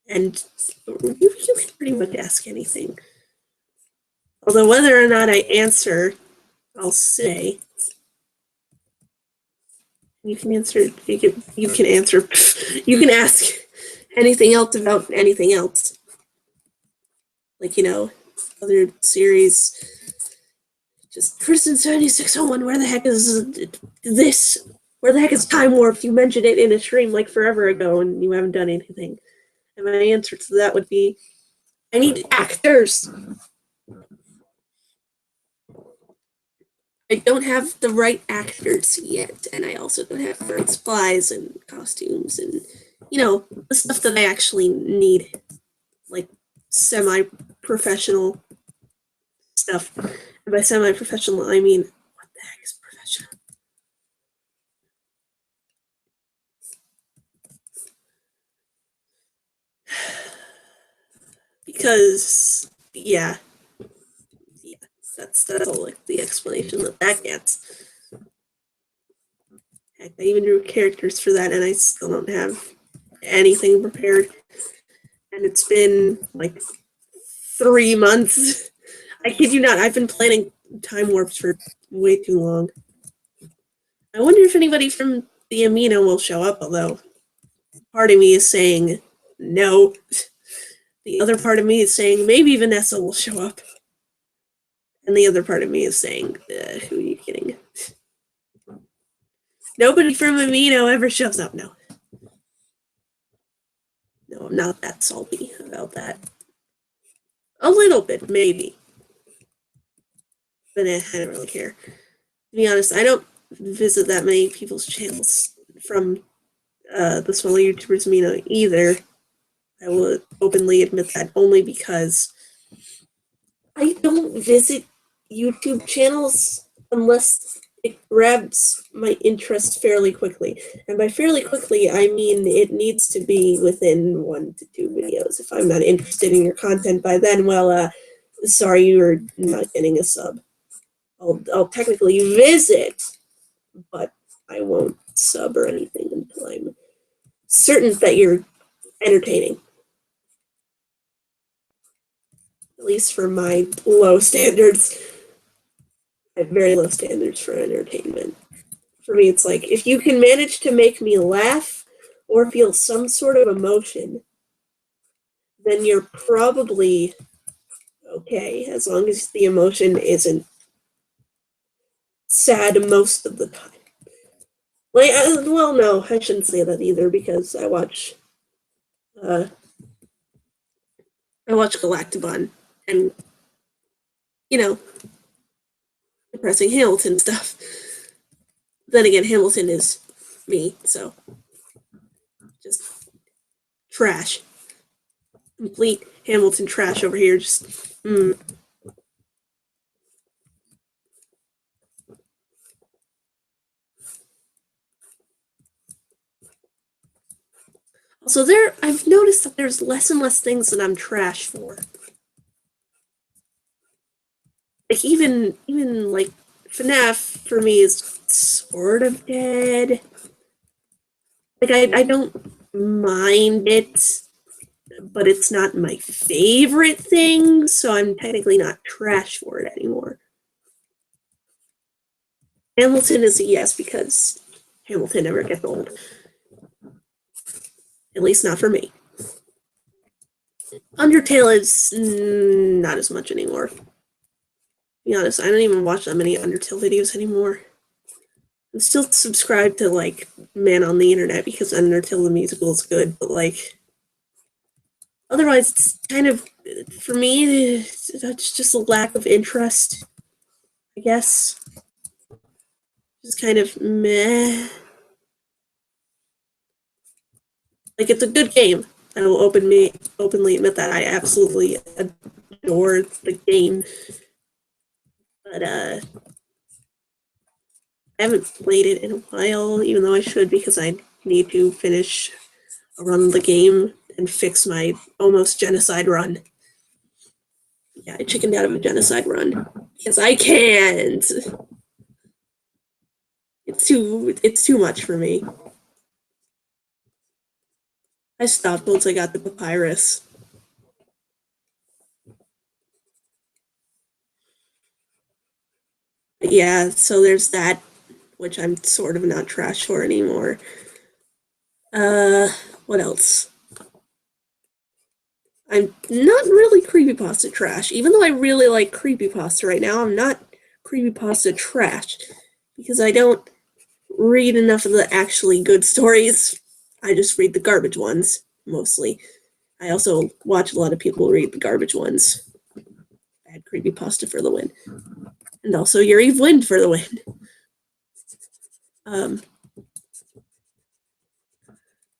And you can pretty much ask anything. Although whether or not I answer, I'll say you can answer. You can answer. You can ask anything else about anything else. Like, other series. Just Kristen 7601. Where the heck is this? Where the heck is Time Warp? You mentioned it in a stream like forever ago, and you haven't done anything. And my answer to that would be, I need actors. I don't have the right actors yet, and I also don't have the right supplies and costumes and, the stuff that I actually need, like semi-professional stuff. And by semi-professional, I mean, what the heck is professional? Because, yeah, that's all like the explanation that gets. Heck, I even drew characters for that, and I still don't have anything prepared. And it's been like 3 months. I kid you not, I've been planning Time Warps for way too long. I wonder if anybody from the Amino will show up, although part of me is saying no. The other part of me is saying maybe Vanessa will show up. And the other part of me is saying, who are you kidding? Nobody from Amino ever shows up, no. No, I'm not that salty about that. A little bit, maybe. But I don't really care. To be honest, I don't visit that many people's channels from the smaller YouTubers Amino either. I will openly admit that, only because I don't visit YouTube channels unless it grabs my interest fairly quickly. And by fairly quickly, I mean it needs to be within 1 to 2 videos. If I'm not interested in your content by then, well, sorry, you're not getting a sub. I'll technically visit, but I won't sub or anything until I'm certain that you're entertaining. At least for my low standards. I have very low standards for entertainment. For me, it's like, if you can manage to make me laugh or feel some sort of emotion, then you're probably okay, as long as the emotion isn't sad most of the time. Like, well, no, I shouldn't say that either, because I watch Galactabon, and, depressing Hamilton stuff. Then again, Hamilton is me, so just trash. Complete Hamilton trash over here, just, Also, I've noticed that there's less and less things that I'm trash for. Like, even like, FNAF, for me, is sort of dead. Like, I don't mind it, but it's not my favorite thing, so I'm technically not trash for it anymore. Hamilton is a yes, because Hamilton never gets old. At least not for me. Undertale is not as much anymore. To be honest, I don't even watch that many Undertale videos anymore. I'm still subscribed to, like, Man on the Internet, because Undertale the musical is good, but, like, otherwise it's kind of, for me, it's just a lack of interest, I guess. Just kind of meh. Like, it's a good game. I will openly admit that. I absolutely adore the game. But, I haven't played it in a while, even though I should, because I need to finish a run of the game and fix my almost genocide run. Yeah, I chickened out of a genocide run. Because I can't! It's too much for me. I stopped once I got the papyrus. But yeah, so there's that, which I'm sort of not trash for anymore. What else? I'm not really creepypasta trash. Even though I really like creepypasta right now, I'm not creepypasta trash because I don't read enough of the actually good stories. I just read the garbage ones mostly. I also watch a lot of people read the garbage ones. Bad creepypasta for the win. And also Yuri Wind for the win.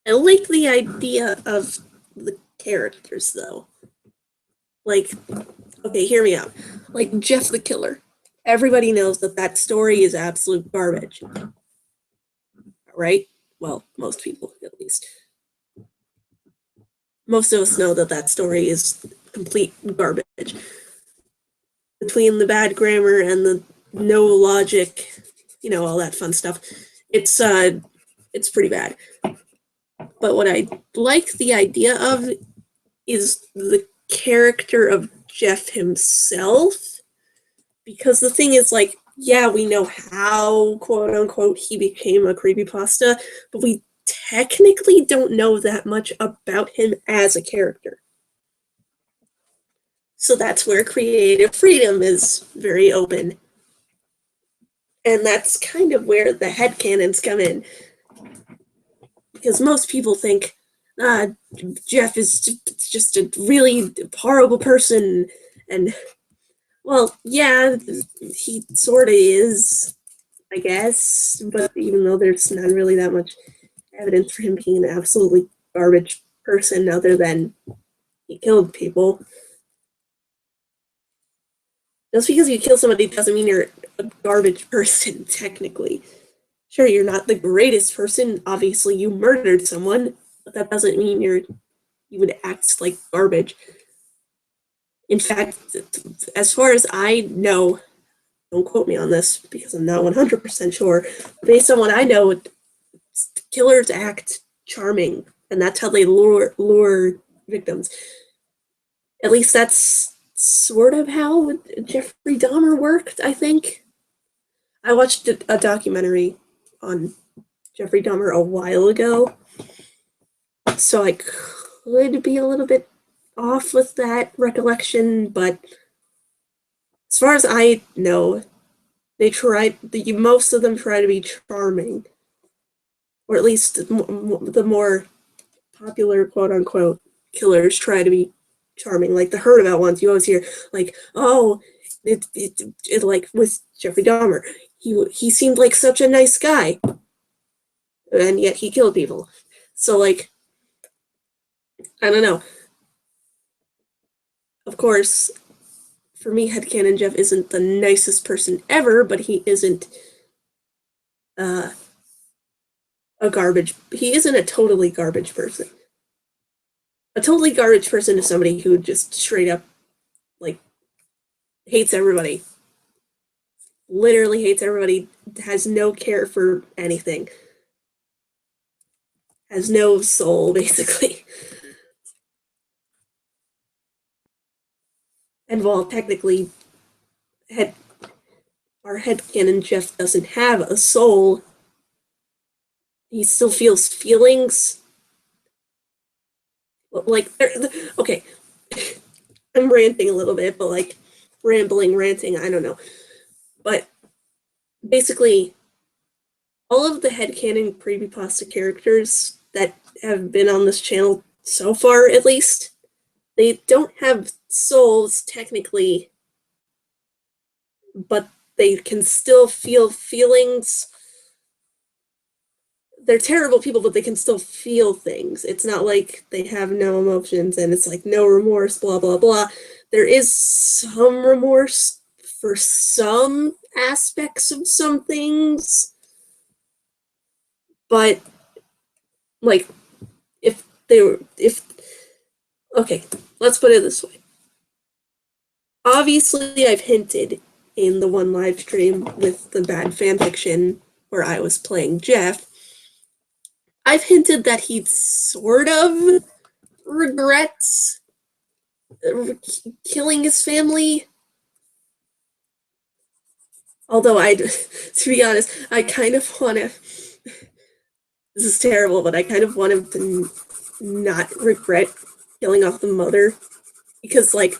I like the idea of the characters though. Like, okay, hear me out. Like Jeff the Killer. Everybody knows that that story is absolute garbage. Right? Well, most people at least. Most of us know that that story is complete garbage. Between the bad grammar and the no logic, you know, all that fun stuff, it's pretty bad. But what I like the idea of is the character of Jeff himself. Because the thing is, like, yeah, we know how, quote unquote, he became a creepypasta, but we technically don't know that much about him as a character. So that's where creative freedom is very open. And that's kind of where the headcanons come in. Because most people think, Jeff is just a really horrible person. And, well, yeah, he sort of is, I guess. But even though there's not really that much evidence for him being an absolutely garbage person other than he killed people. Just because you kill somebody doesn't mean you're a garbage person, technically. Sure, you're not the greatest person. Obviously, you murdered someone, but that doesn't mean you would act like garbage. In fact, as far as I know, don't quote me on this because I'm not 100% sure. Based on what I know, killers act charming, and that's how they lure victims. At least that's sort of how Jeffrey Dahmer worked, I think. I watched a documentary on Jeffrey Dahmer a while ago, so I could be a little bit off with that recollection, but as far as I know, most of them try to be charming, or at least the more popular quote unquote killers try to be charming. Like the Heard About ones, you always hear like, oh, it like with Jeffrey Dahmer, he seemed like such a nice guy, and yet he killed people. So like, I don't know. Of course, for me, headcanon Jeff isn't the nicest person ever, but he isn't a garbage. He isn't a totally garbage person. A totally garbage person is somebody who just straight up like hates everybody. Literally hates everybody, has no care for anything. Has no soul, basically. And while technically our headcanon Jeff doesn't have a soul, he still feels feelings. Like, okay, I'm ranting a little bit, but like ranting, I don't know. But basically, all of the headcanon creepypasta characters that have been on this channel so far, at least, they don't have souls technically, but they can still feel feelings. They're terrible people, but they can still feel things. It's not like they have no emotions and it's like no remorse, blah, blah, blah. There is some remorse for some aspects of some things, but like okay, let's put it this way. Obviously, I've hinted in the one live stream with the bad fanfiction where I was playing Jeff. I've hinted that he sort of regrets killing his family. Although to be honest, I kind of want to. This is terrible, but I kind of want him to not regret killing off the mother, because like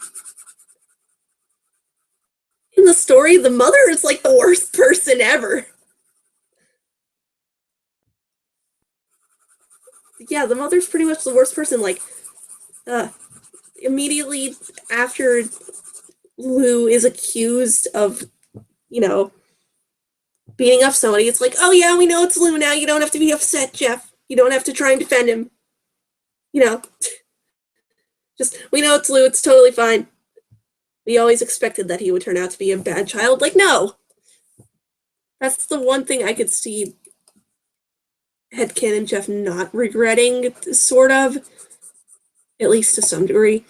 in the story, the mother is like the worst person ever. Yeah, the mother's pretty much the worst person. Like, immediately after Lou is accused of, you know, beating up somebody, it's like, oh yeah, we know it's Lou now. You don't have to be upset, Jeff. You don't have to try and defend him. You know, just, we know it's Lou. It's totally fine. We always expected that he would turn out to be a bad child. Like, no. That's the one thing I could see headcanon Jeff not regretting, sort of. At least to some degree.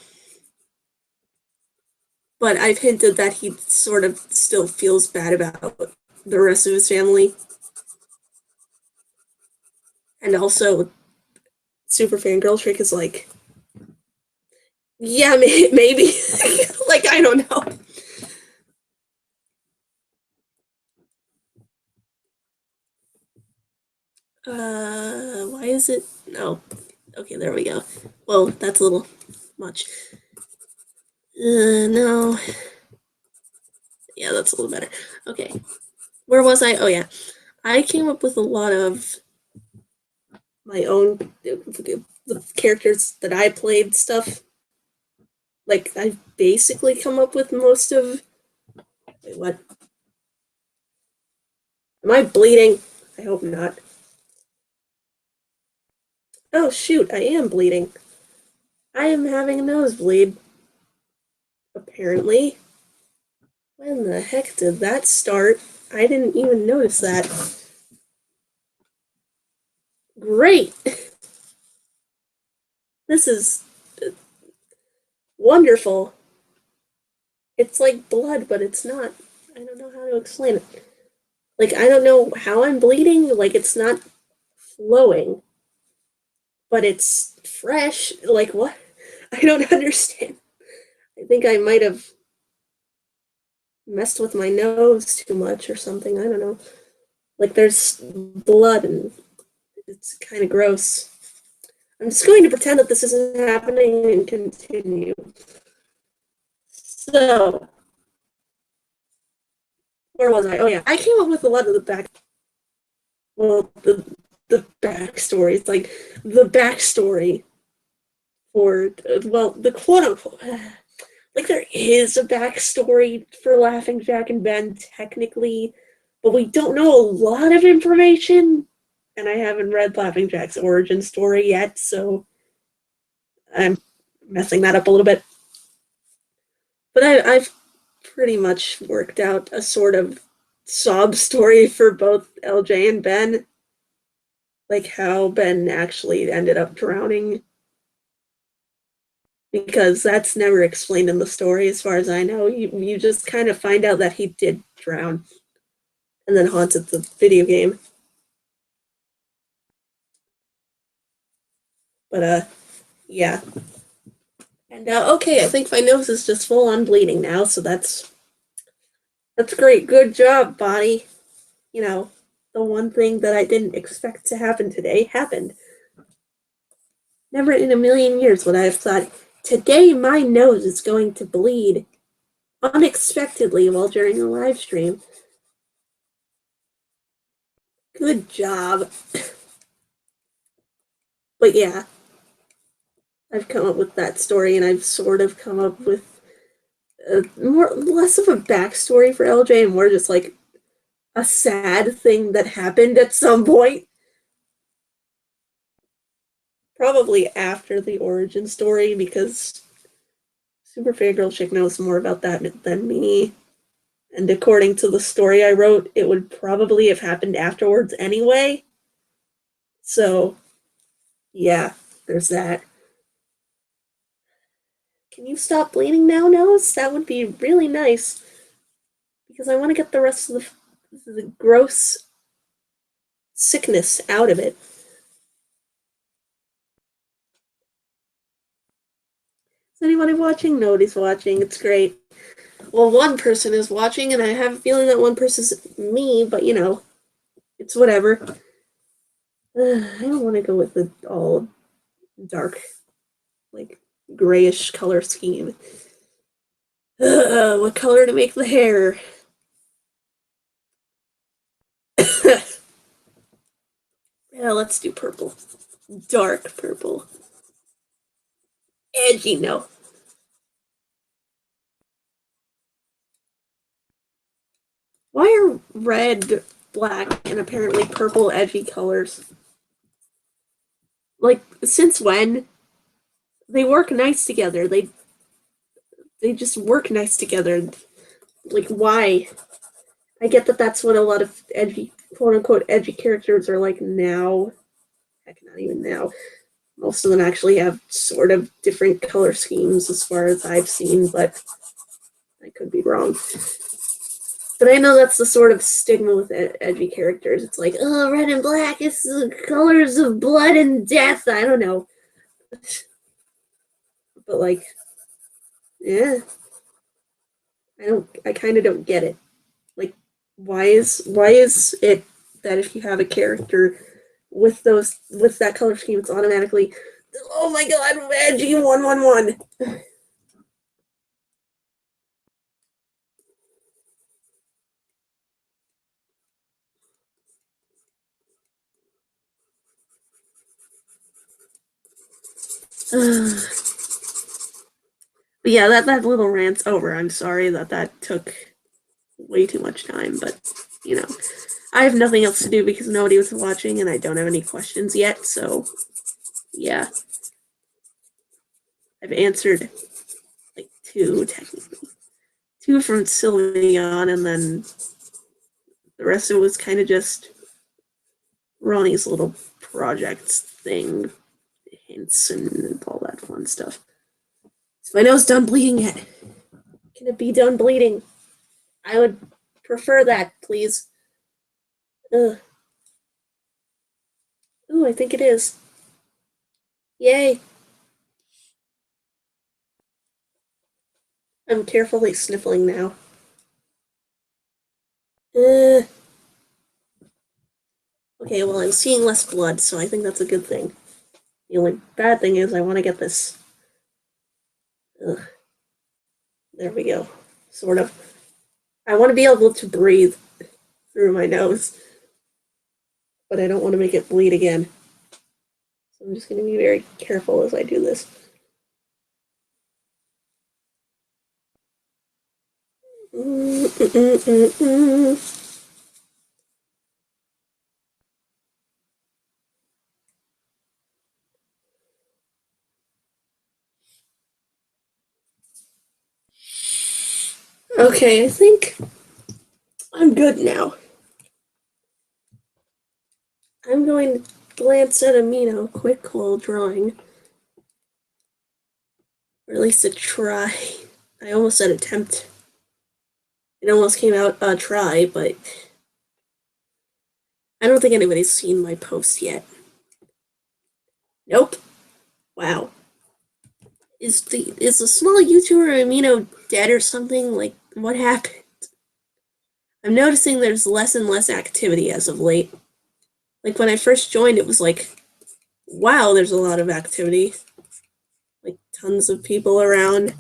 But I've hinted that he sort of still feels bad about the rest of his family. And also, Super Fangirl Trick is like, yeah, maybe. Like, I don't know. Why is it? No. Okay, there we go. Well, that's a little much. No. Yeah, that's a little better. Okay. Where was I? Oh, yeah. I came up with a lot of my own the characters that I played stuff. Like, I've basically come up with most of. Wait, what? Am I bleeding? I hope not. Oh, shoot, I am bleeding. I am having a nosebleed. Apparently. When the heck did that start? I didn't even notice that. Great! This is wonderful. It's like blood, but it's not. I don't know how to explain it. Like, I don't know how I'm bleeding. Like, it's not flowing, but it's fresh. Like, what? I don't understand. I think I might have messed with my nose too much or something. I don't know. Like, there's blood and it's kind of gross. I'm just going to pretend that this isn't happening and continue. So, where was I? Oh yeah, I came up with a lot of the the backstory. It's like the backstory for, well, the quote unquote, like there is a backstory for Laughing Jack and Ben technically, but we don't know a lot of information, and I haven't read Laughing Jack's origin story yet, so I'm messing that up a little bit. But I've pretty much worked out a sort of sob story for both LJ and Ben. Like how Ben actually ended up drowning. Because that's never explained in the story, as far as I know. You just kind of find out that he did drown and then haunted the video game. But, yeah. And, okay, I think my nose is just full on bleeding now, so that's great. Good job, body. You know, the one thing that I didn't expect to happen today happened. Never in a million years would I have thought, today my nose is going to bleed unexpectedly while during a live stream. Good job. But yeah, I've come up with that story, and I've sort of come up with less of a backstory for LJ and more just like a sad thing that happened at some point. Probably after the origin story, because Super Fangirl Chick knows more about that than me. And according to the story I wrote, it would probably have happened afterwards anyway. So, yeah, there's that. Can you stop bleeding now, Nose? That would be really nice. Because I want to get the rest of the gross sickness out of it. Is anybody watching? Nobody's watching. It's great. Well, one person is watching, and I have a feeling that one person's me, but you know, it's whatever. I don't want to go with the all dark, like grayish color scheme. What color to make the hair? Yeah, let's do purple. Dark purple. Edgy, no. Why are red, black, and apparently purple edgy colors? Like, since when? They work nice together. They just work nice together. Like, why? I get that that's what a lot of edgy, quote unquote, edgy characters are like now. Heck, not even now. Most of them actually have sort of different color schemes as far as I've seen, but I could be wrong. But I know that's the sort of stigma with edgy characters. It's like, oh, red and black, it's the colors of blood and death. I don't know. But like, yeah. I kind of don't get it. Like, why is it that if you have a character with that color scheme, it's automatically, oh my god, edgy 111. But yeah, that little rant's over. I'm sorry that took way too much time, but you know, I have nothing else to do because nobody was watching and I don't have any questions yet, so yeah. I've answered like two, technically. Two from Sylveon, and then the rest of it was kind of just Ronnie's little projects thing, hints and all that fun stuff. Is my nose done bleeding yet? Can it be done bleeding? I would prefer that, please. Ugh. Ooh, I think it is. Yay. I'm carefully sniffling now. Okay, well, I'm seeing less blood, so I think that's a good thing. The only bad thing is I want to get this. Ugh. There we go. Sort of. I want to be able to breathe through my nose, but I don't want to make it bleed again. So I'm just going to be very careful as I do this. Okay, I think I'm good now. I'm going to glance at Amino, quick while drawing. Or at least a try. I almost said attempt. It almost came out try, but I don't think anybody's seen my post yet. Nope. Wow. Is the small YouTuber Amino dead or something? Like, what happened? I'm noticing there's less and less activity as of late. Like, when I first joined, it was like, wow, there's a lot of activity. Like, tons of people around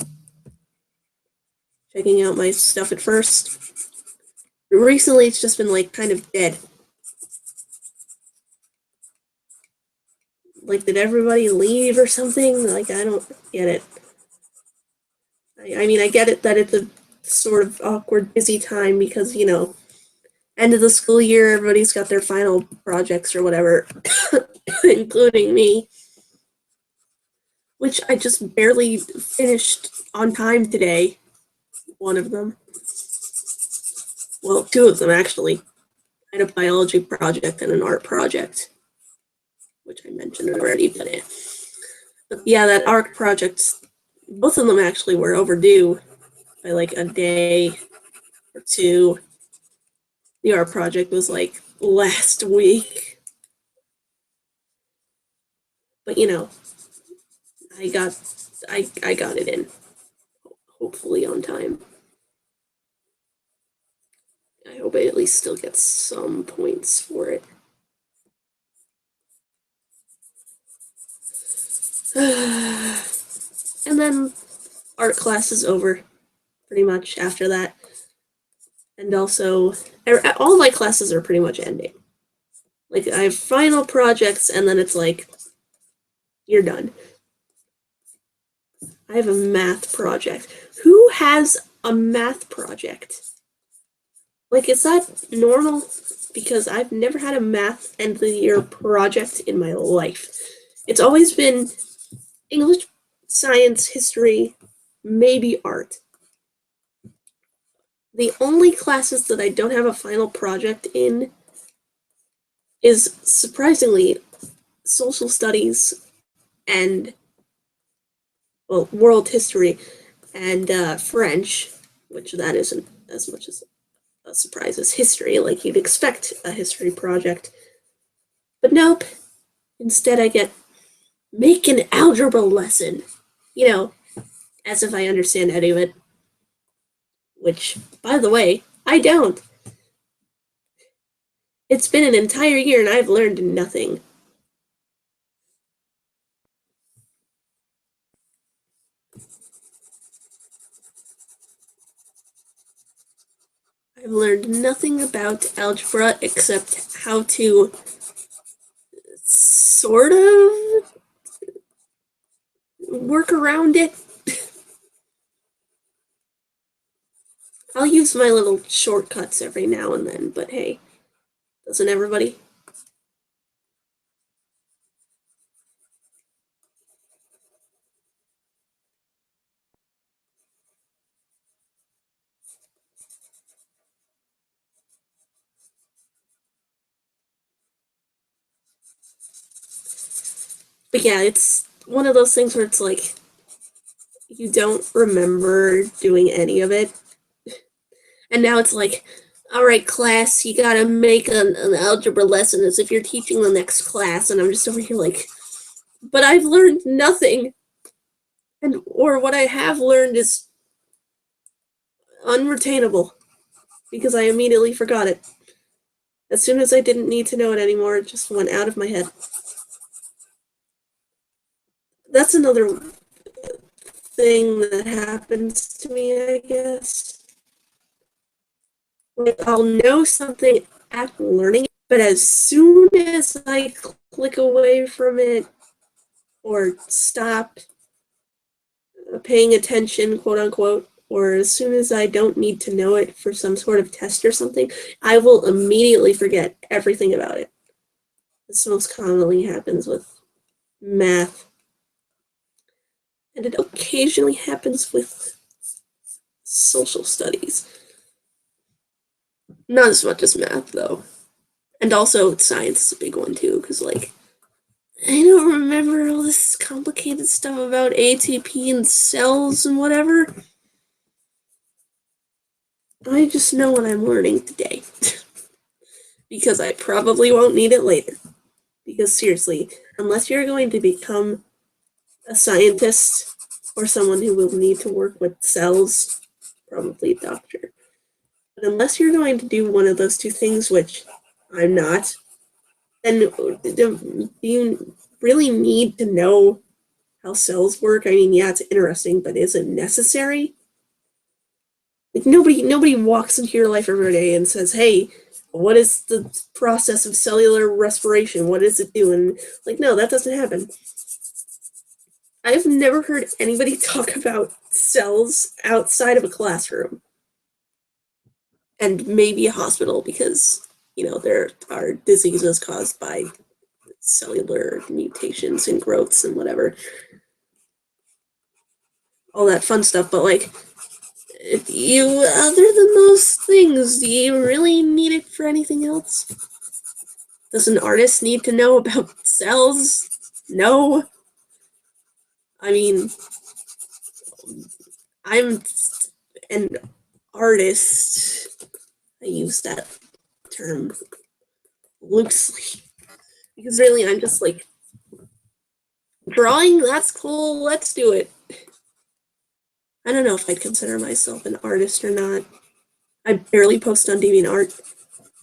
checking out my stuff at first. But recently, it's just been, like, kind of dead. Like, did everybody leave or something? Like, I don't get it. I mean, I get it that it's a sort of awkward, busy time because, you know, end of the school year, everybody's got their final projects or whatever, including me, which I just barely finished on time today. One of them. Well, two of them, actually. I had a biology project and an art project, which I mentioned already, but yeah, that art project, both of them actually were overdue by like a day or two. The art project was like last week. But you know, I got it in, hopefully on time. I hope I at least still get some points for it. And then art class is over pretty much after that. And also, all my classes are pretty much ending. Like, I have final projects, and then it's like, you're done. I have a math project. Who has a math project? Like, is that normal? Because I've never had a math end of the year project in my life. It's always been English, science, history, maybe art. The only classes that I don't have a final project in is, surprisingly, social studies and, well, world history and French, which that isn't as much as a surprise as history, like you'd expect a history project. But nope. Instead, I get make an algebra lesson. You know, as if I understand any of it. Which, by the way, I don't. It's been an entire year and I've learned nothing. I've learned nothing about algebra except how to sort of work around it. I'll use my little shortcuts every now and then, but hey, doesn't everybody? But yeah, it's one of those things where it's like, you don't remember doing any of it. And now it's like, all right, class, you gotta make an algebra lesson as if you're teaching the next class. And I'm just over here like, but I've learned nothing. And, or what I have learned is unretainable because I immediately forgot it. As soon as I didn't need to know it anymore, it just went out of my head. That's another thing that happens to me, I guess. Like, I'll know something after learning it, but as soon as I click away from it or stop paying attention, quote unquote, or as soon as I don't need to know it for some sort of test or something, I will immediately forget everything about it. This most commonly happens with math. And it occasionally happens with social studies. Not as much as math, though. And also, science is a big one, too, because, like, I don't remember all this complicated stuff about ATP and cells and whatever. I just know what I'm learning today. Because I probably won't need it later. Because seriously, unless you're going to become a scientist or someone who will need to work with cells, probably a doctor. But unless you're going to do one of those two things, which I'm not, then do you really need to know how cells work? I mean, yeah, it's interesting, but is it necessary? Like nobody walks into your life every day and says, "Hey, what is the process of cellular respiration? What does it do?" And like, no, that doesn't happen. I've never heard anybody talk about cells outside of a classroom. And maybe a hospital because, there are diseases caused by cellular mutations and growths and whatever. All that fun stuff, but like, if you, other than those things, do you really need it for anything else? Does an artist need to know about cells? No. I mean, I'm an artist. I use that term loosely. Because really, I'm just like Drawing, that's cool, let's do it. I don't know if I'd consider myself an artist or not. I barely post on DeviantArt.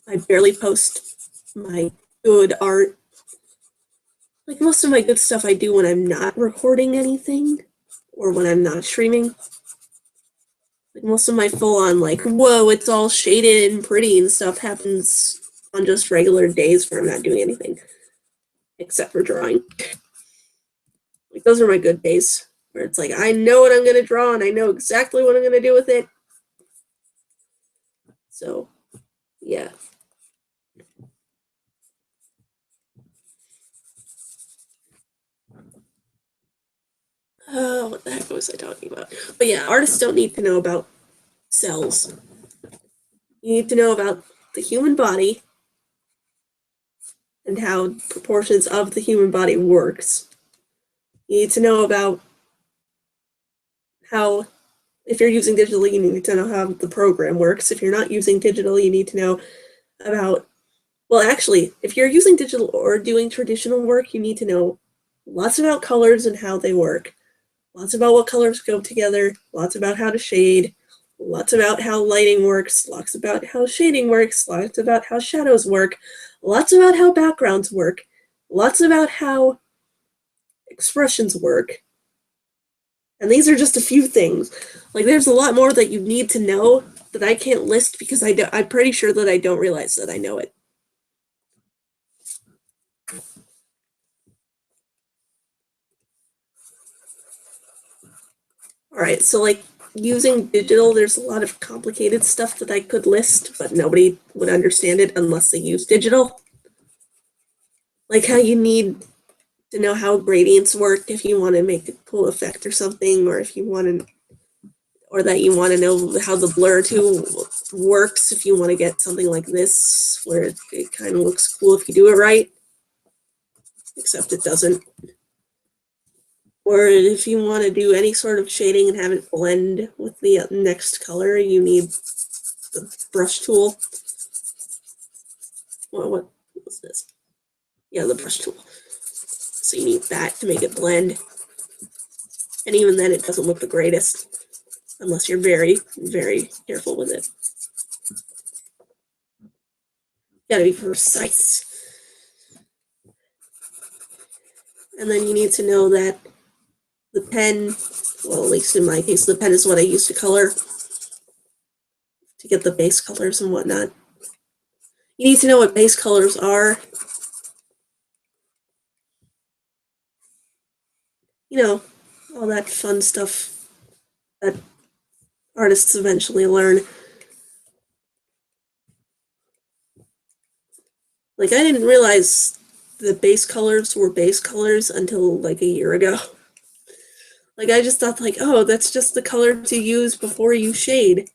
I barely post my good art. Like, most of my good stuff I do when I'm not recording anything or when I'm not streaming. Like, most of my full-on, like, whoa, it's all shaded and pretty and stuff happens on just regular days where I'm not doing anything except for drawing. Like, those are my good days where it's like, I know what I'm going to draw and I know exactly what I'm going to do with it. So, yeah. What the heck was I talking about? But yeah, artists don't need to know about cells. You need to know about the human body and how proportions of the human body works. You need to know about how, if you're using digital, you need to know how the program works. If you're not using digital, you need to know about, well, actually, if you're using digital or doing traditional work, you need to know lots about colors and how they work. Lots about what colors go together, lots about how to shade, lots about how lighting works, lots about how shading works, lots about how shadows work, lots about how backgrounds work, lots about how expressions work. And these are just a few things. Like, there's a lot more that you need to know that I can't list because I'm pretty sure that I don't realize that I know it. All right, so like using digital, there's a lot of complicated stuff that I could list, but nobody would understand it unless they use digital. Like how you need to know how gradients work if you want to make a cool effect or something, or if you want to, or that you want to know how the blur tool works if you want to get something like this, where it kind of looks cool if you do it right, except it doesn't. Or if you want to do any sort of shading and have it blend with the next color, you need the brush tool. What was this? Yeah, the brush tool. So you need that to make it blend. And even then, it doesn't look the greatest unless you're very, very careful with it. You gotta be precise. And then you need to know that the pen, well, at least in my case, the pen is what I use to color, to get the base colors and whatnot. You need to know what base colors are. You know, all that fun stuff that artists eventually learn. Like, I didn't realize the base colors were base colors until like a year ago. Like, I just thought like, oh, that's just the color to use before you shade.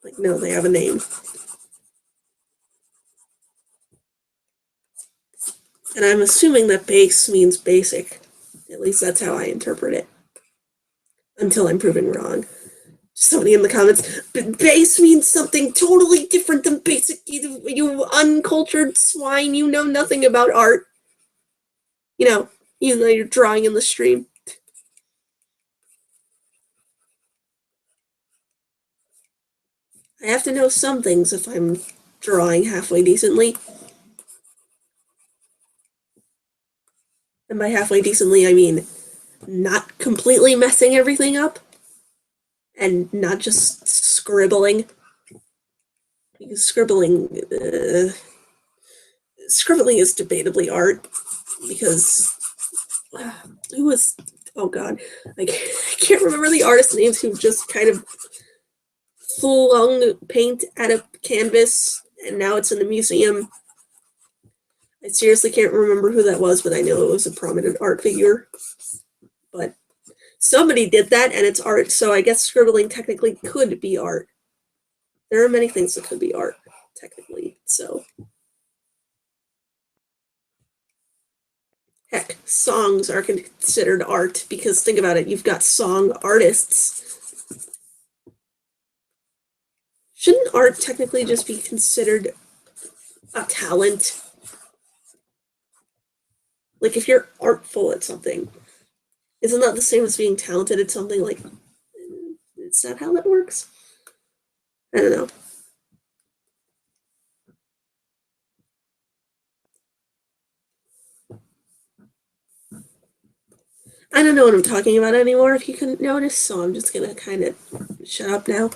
Like, no, they have a name. And I'm assuming that base means basic. At least that's how I interpret it. Until I'm proven wrong. Somebody in the comments, base means something totally different than basic. You uncultured swine, you know nothing about art. You know, even though you're drawing in the stream. I have to know some things if I'm drawing halfway decently. And by halfway decently, I mean not completely messing everything up and not just scribbling. Because scribbling is debatably art because who was, oh god, I can't remember the artist names who just kind of flung paint at a canvas and now it's in a museum. I seriously can't remember who that was, but I know it was a prominent art figure. But somebody did that and it's art, so I guess scribbling technically could be art. There are many things that could be art, technically, so. Heck, songs are considered art because think about it, you've got song artists. Shouldn't art technically just be considered a talent? Like if you're artful at something, isn't that the same as being talented at something? Like, is that how that works? I don't know. I don't know what I'm talking about anymore, if you couldn't notice, so I'm just gonna kind of shut up now.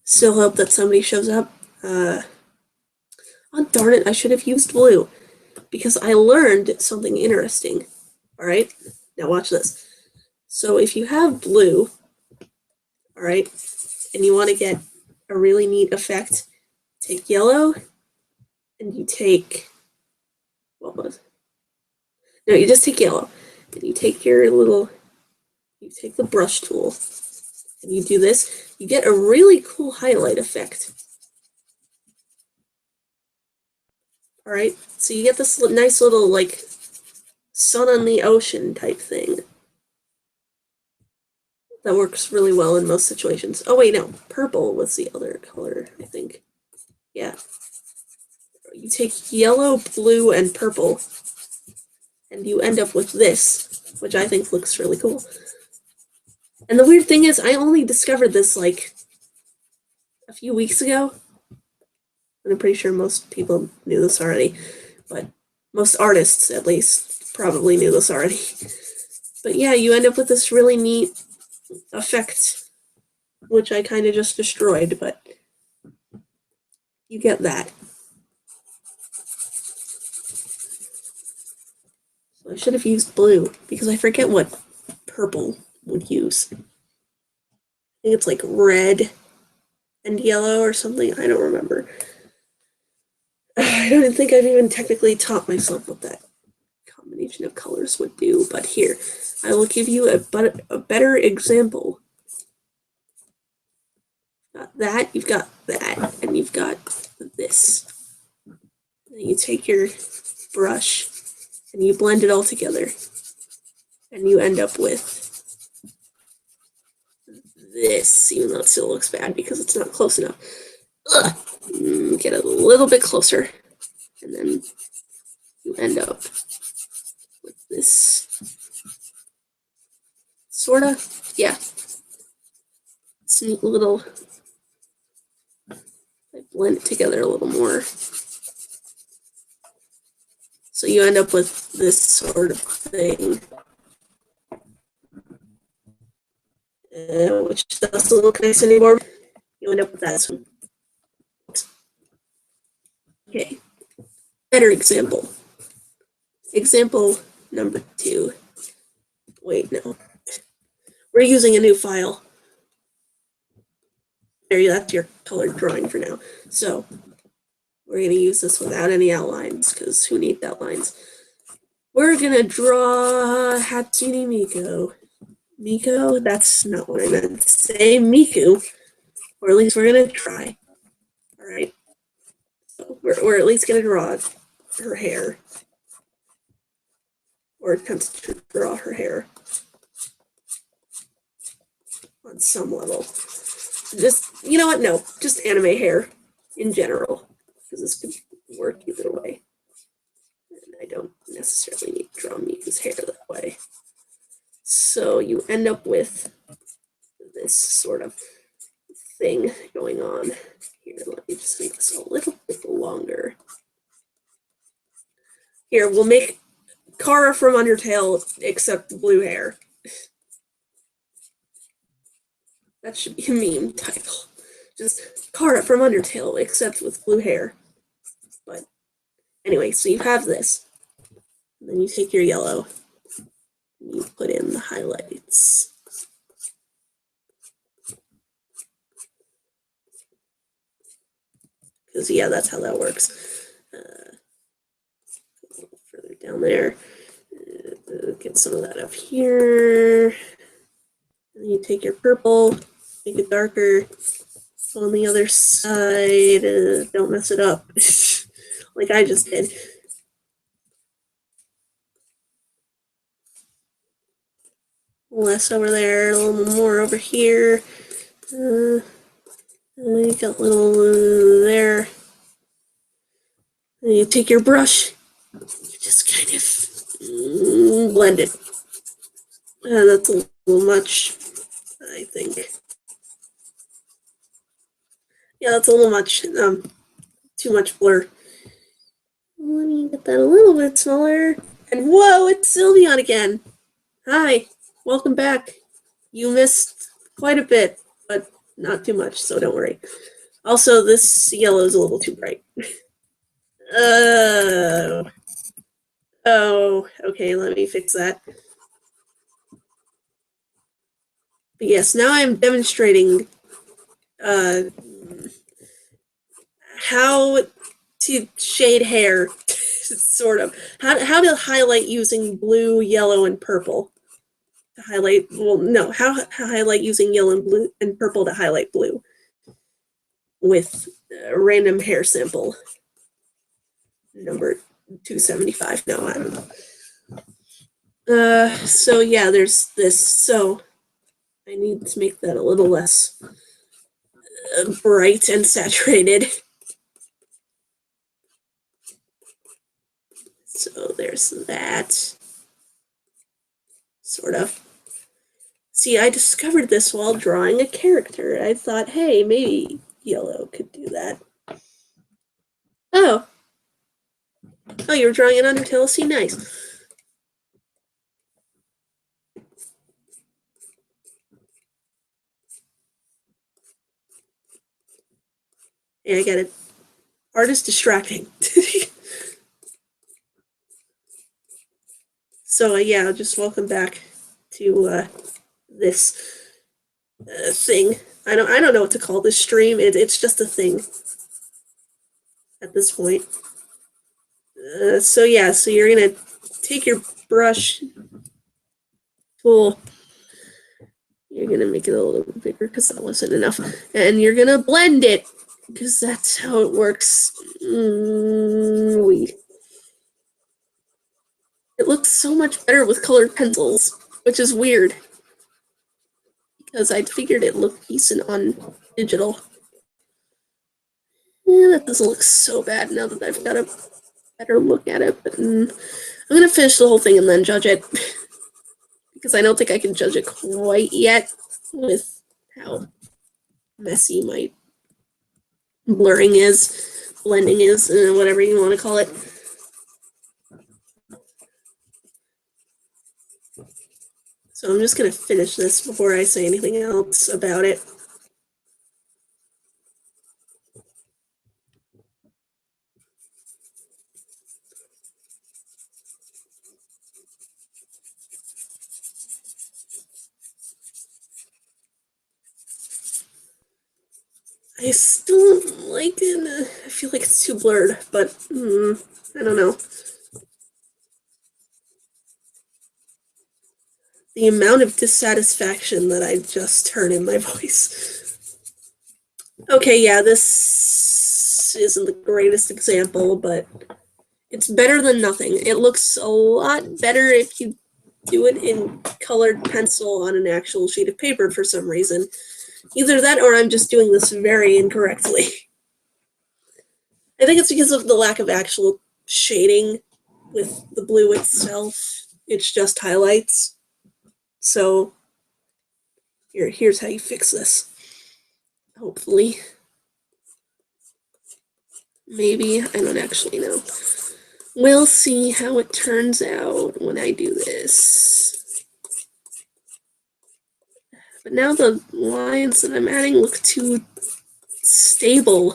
Still hope that somebody shows up. Oh, darn it, I should have used blue, because I learned something interesting. Alright, now watch this. So if you have blue, alright, and you want to get a really neat effect, take yellow, and you take, what was it? No, you just take yellow, and you take your little, you take the brush tool, and you do this, you get a really cool highlight effect. Alright, so you get this nice little, like, sun on the ocean type thing. That works really well in most situations. Oh wait, no, purple was the other color, I think. Yeah. You take yellow, blue, and purple, and you end up with this, which I think looks really cool. And the weird thing is, I only discovered this, like, a few weeks ago. And I'm pretty sure most people knew this already, but most artists, at least, probably knew this already. But yeah, you end up with this really neat effect, which I kind of just destroyed, but you get that. So I should have used blue, because I forget what purple would use. I think it's like red and yellow or something. I don't remember. I don't even think I've even technically taught myself what that combination of colors would do, but here, I will give you a better example. Got that, you've got that, and you've got this. And you take your brush and you blend it all together, and you end up with this, even though it still looks bad because it's not close enough. Ugh. Get a little bit closer, and then you end up with this. Sorta, yeah. It's neat little. I blend it together a little more. So you end up with this sort of thing, which doesn't look nice anymore. You end up with that. Okay, better example. Example number 2. Wait, no. We're using a new file. There, that's your colored drawing for now. So we're going to use this without any outlines, because who needs outlines? We're going to draw Hatsune Miku. Miko? That's not what I meant to say. Miku. Or at least we're going to try. Alright. So we're at least going to draw her hair. Or attempt to draw her hair. On some level. Just, you know what? No. Just anime hair. In general. Because this could work either way. And I don't necessarily need to draw Miku's hair that way. So you end up with this sort of thing going on here. Let me just make this a little bit longer. Here, we'll make Kara from Undertale except blue hair. That should be a meme title. Just Kara from Undertale except with blue hair. But anyway, so you have this. And then you take your yellow and you put in the highlights. Because, yeah, that's how that works. A little further down there. Get some of that up here. And then you take your purple, make it darker. On the other side, don't mess it up. Like I just did. Less over there, a little more over here. You got a little there. And you take your brush, you just kind of blend it. That's a little much, I think. Yeah, that's a little much. Too much blur. Let me get that a little bit smaller. And whoa, it's Sylveon again. Hi, welcome back. You missed quite a bit, but not too much, so don't worry. Also, this yellow is a little too bright. Oh, okay, let me fix that. But yes, now I'm demonstrating how to shade hair, sort of. How to highlight using blue, yellow, and purple. To highlight, well, no, how highlight using yellow and blue and purple to highlight blue with a random hair sample. Number 275. No, I don't know. So yeah, there's this. So I need to make that a little less bright and saturated. So there's that. Sort of. See, I discovered this while drawing a character. I thought, hey, maybe yellow could do that. Oh. Oh, you were drawing an Undertale. See, nice. Yeah, I get it. Art is distracting. So yeah, just welcome back to this thing. I don't know what to call this stream. It's just a thing at this point. So yeah, so you're gonna take your brush tool. You're gonna make it a little bit bigger because that wasn't enough, and you're gonna blend it because that's how it works. It looks so much better with colored pencils, which is weird because I figured it looked decent on digital. Yeah, that doesn't look so bad now that I've got a better look at it, but I'm gonna finish the whole thing and then judge it because I don't think I can judge it quite yet with how messy my blurring is, blending is, whatever you want to call it. So I'm just gonna finish this before I say anything else about it. I still don't like it. I feel like it's too blurred, but I don't know. The amount of dissatisfaction that I just heard in my voice. Okay, yeah, this isn't the greatest example, but it's better than nothing. It looks a lot better if you do it in colored pencil on an actual sheet of paper for some reason. Either that or I'm just doing this very incorrectly. I think it's because of the lack of actual shading with the blue itself. It's just highlights. So here's how you fix this. Hopefully. Maybe. I don't actually know. We'll see how it turns out when I do this. But now the lines that I'm adding look too stable.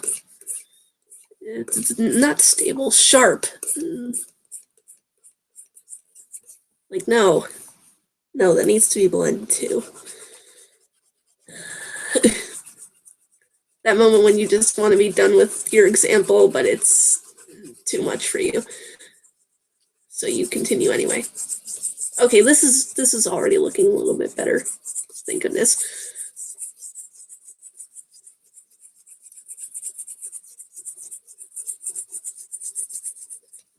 It's not stable, sharp. Like, no. No, that needs to be blended too. That moment when you just want to be done with your example, but it's too much for you. So you continue anyway. Okay, this is already looking a little bit better. Thank goodness.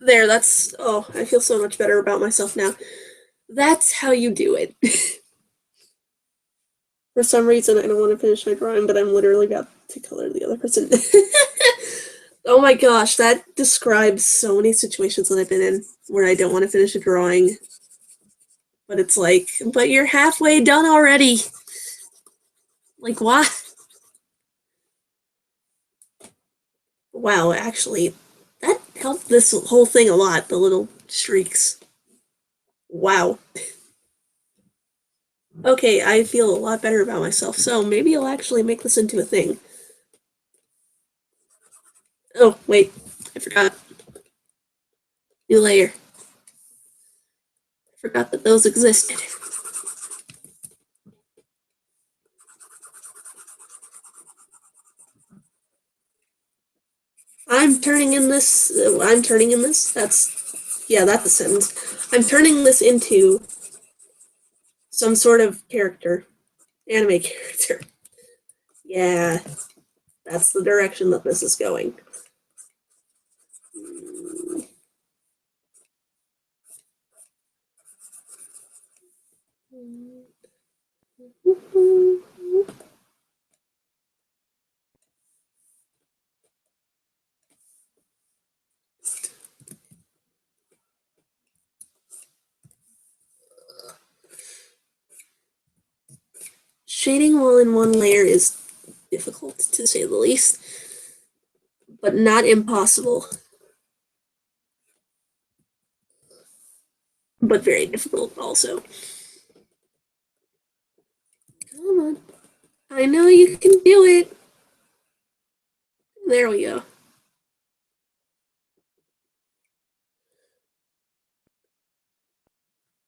There, that's, oh, I feel so much better about myself now. That's how you do it. For some reason, I don't want to finish my drawing, but I'm literally about to color the other person. Oh my gosh, that describes so many situations that I've been in where I don't want to finish a drawing. But it's like, but you're halfway done already. Like, what? Wow, actually, that helped this whole thing a lot, the little streaks. Wow. Okay, I feel a lot better about myself, so maybe I'll actually make this into a thing. Oh, wait, I forgot. New layer. I forgot that those existed. I'm turning in this, yeah, that's the sentence. I'm turning this into some sort of character, anime character. Yeah, that's the direction that this is going. Shading while in one layer is difficult, to say the least, but not impossible. But very difficult also. Come on. I know you can do it. There we go.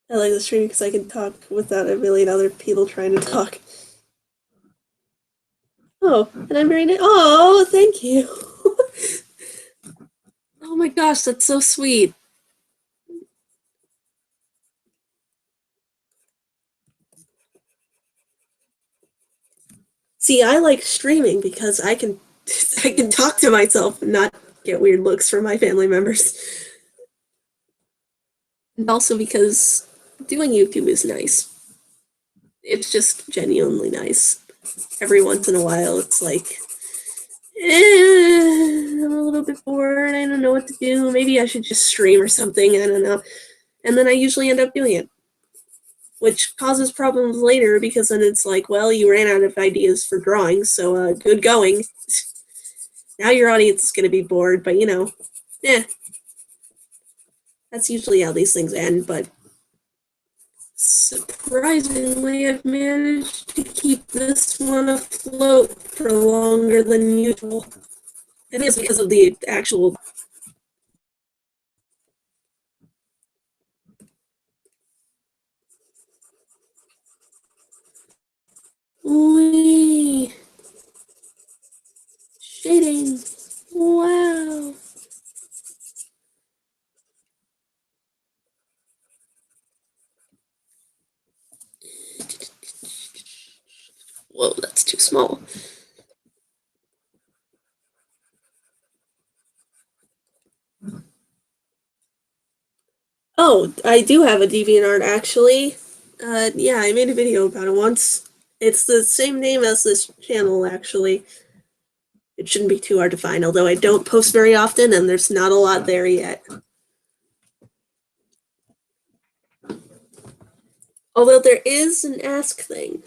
I like the stream because I can talk without a million other people trying to talk. Oh, and I'm very nice. Oh, thank you. Oh my gosh, that's so sweet. See, I like streaming because I can I can talk to myself and not get weird looks from my family members. And also because doing YouTube is nice. It's just genuinely nice. Every once in a while, it's like, I'm a little bit bored. I don't know what to do. Maybe I should just stream or something. I don't know. And then I usually end up doing it, which causes problems later because then it's like, well, you ran out of ideas for drawings, so good going. Now your audience is going to be bored, but that's usually how these things end. But surprisingly, I've managed to keep this one afloat for longer than usual. I think it's because of the actual. Wee. Shading. Wow. Whoa, that's too small. Oh, I do have a DeviantArt actually. Yeah, I made a video about it once. It's the same name as this channel actually. It shouldn't be too hard to find, although I don't post very often and there's not a lot there yet. Although there is an ask thing,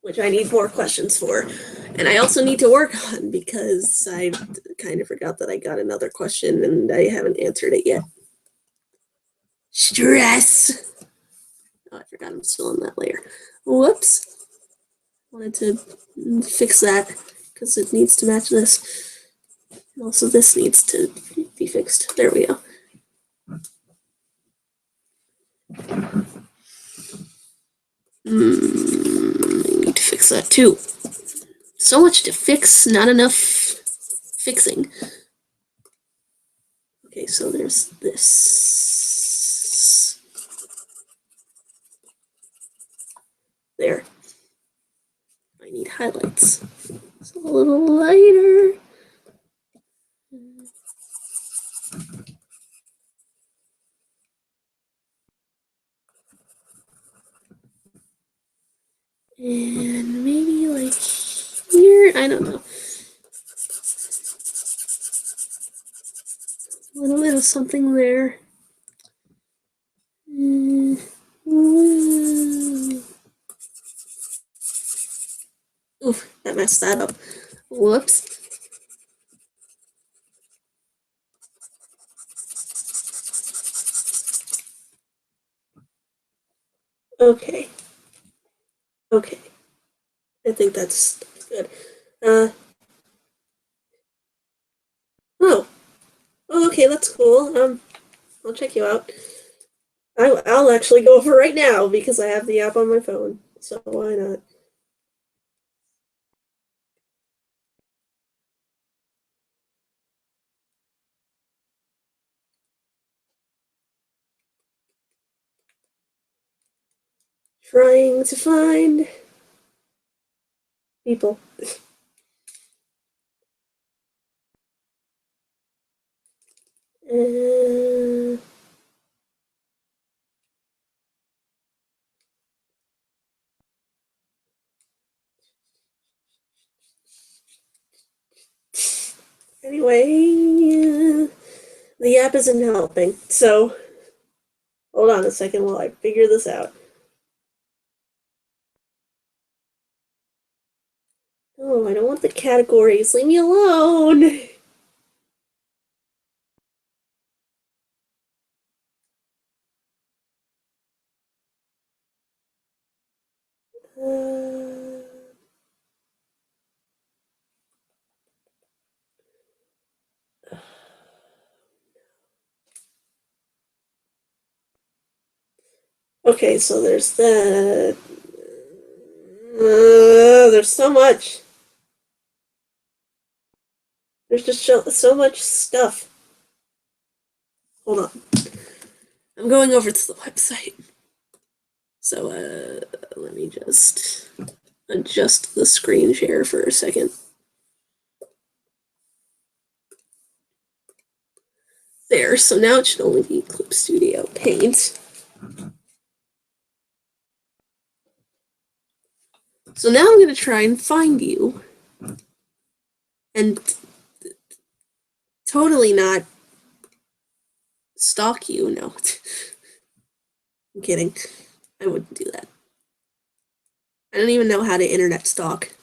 which I need more questions for. And I also need to work on because I kind of forgot that I got another question and I haven't answered it yet. Stress! Oh, I forgot I'm still in that layer. Whoops. Wanted to fix that because it needs to match this. And also this needs to be fixed. There we go. I need to fix that too. So much to fix, not enough fixing. Okay, so there's this. There. I need highlights. It's a little lighter. And maybe like here, I don't know. something there. Mm. Oof, that messed that up. Whoops. Okay. Okay. I think that's good. Oh. Oh, okay, that's cool. I'll check you out. I'll actually go over right now because I have the app on my phone. So why not? Trying to find people. Uh, anyway, the app isn't helping. So hold on a second while I figure this out. Oh, I don't want the categories. Leave me alone. Uh, okay, so there's that. There's so much. There's just so much stuff. Hold on. I'm going over to the website. So, let me just adjust the screen share for a second. There, so now it should only be Clip Studio Paint. So now I'm going to try and find you. And totally not stalk you, no. I'm kidding. I wouldn't do that. I don't even know how to internet stalk.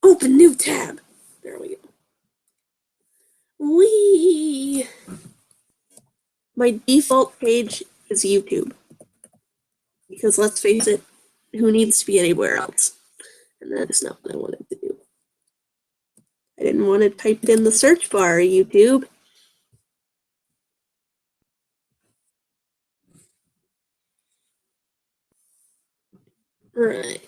Open new tab. There we go. Whee! My default page is YouTube. Because let's face it, who needs to be anywhere else? And that is not what I wanted to do. I didn't want to type it in the search bar, YouTube. Right.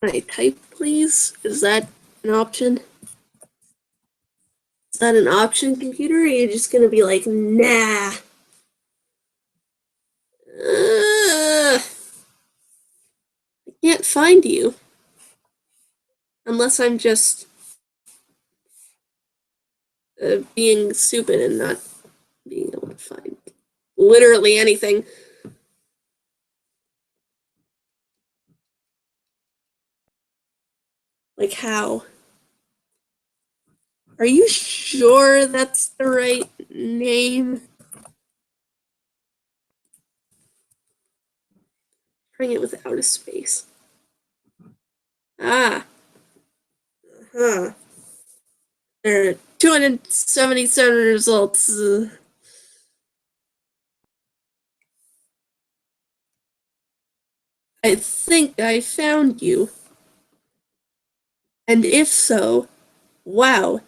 Can I type, please? Is that an option? Is that an option, computer? Or are you just gonna be like, nah? I can't find you. Unless I'm just being stupid and not being able to find literally anything. Like, how? Are you sure that's the right name? Trying it without a space. Ah. Huh. There are 277 results. I think I found you. And if so, wow.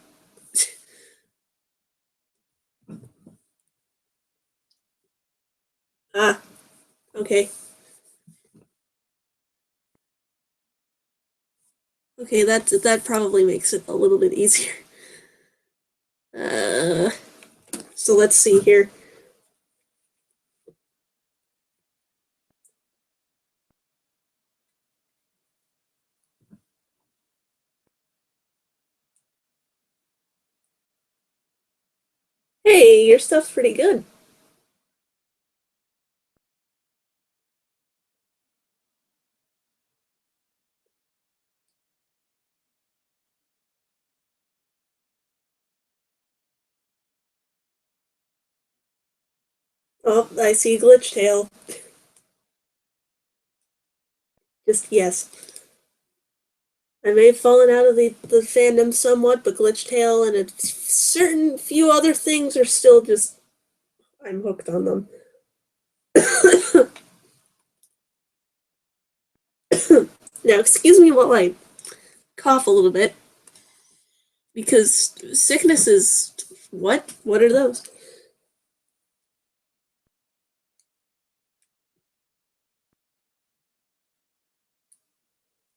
Ah, okay. Okay, that probably makes it a little bit easier. Uh, so let's see here. Hey, your stuff's pretty good. Oh, I see Glitch Tail. Just yes. I may have fallen out of the fandom somewhat, but Glitch Tail and a certain few other things are still just I'm hooked on them. Now, excuse me while I cough a little bit, because sickness is what? What are those?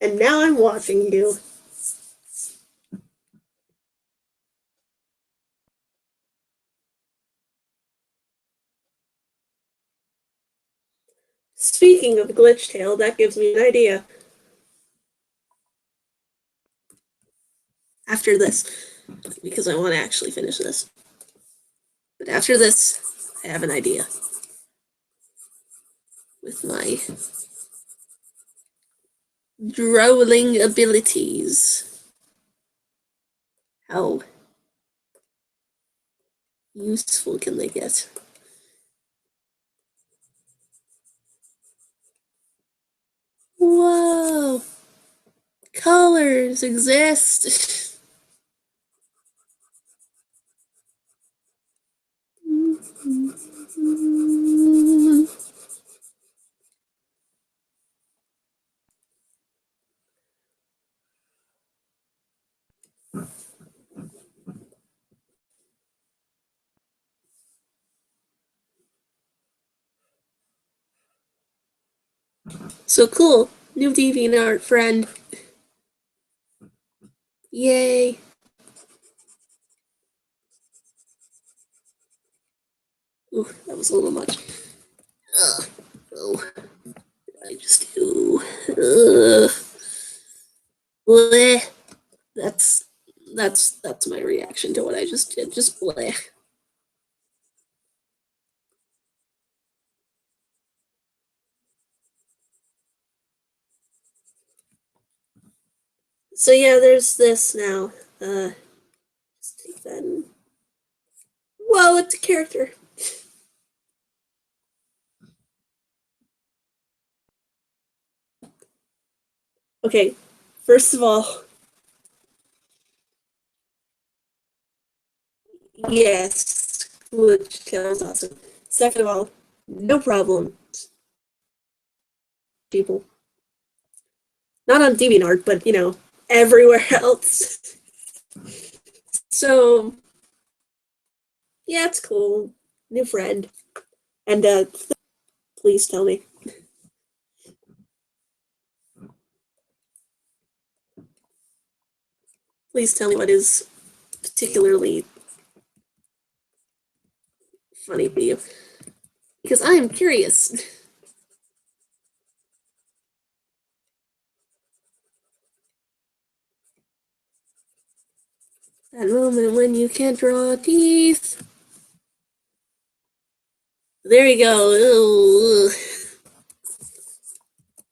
And now I'm watching you. Speaking of Glitch Tail, that gives me an idea. After this, because I want to actually finish this. But after this, I have an idea with my drawing abilities. How useful can they get? Whoa! Colors exist! So cool! New DeviantArt friend. Yay! Ooh, that was a little much. Ugh. Oh, I just do. Ugh. Bleh. That's that's my reaction to what I just did. Just bleh. So yeah, there's this now. Let's take that. Whoa, it's a character. Okay, first of all, yes, which sounds awesome. Second of all, no problem, people. Not on DeviantArt, but everywhere else. So yeah, it's cool. New friend, and please tell me. Please tell me what is particularly funny for you, because I am curious. That moment when you can't draw teeth. There you go. Ew.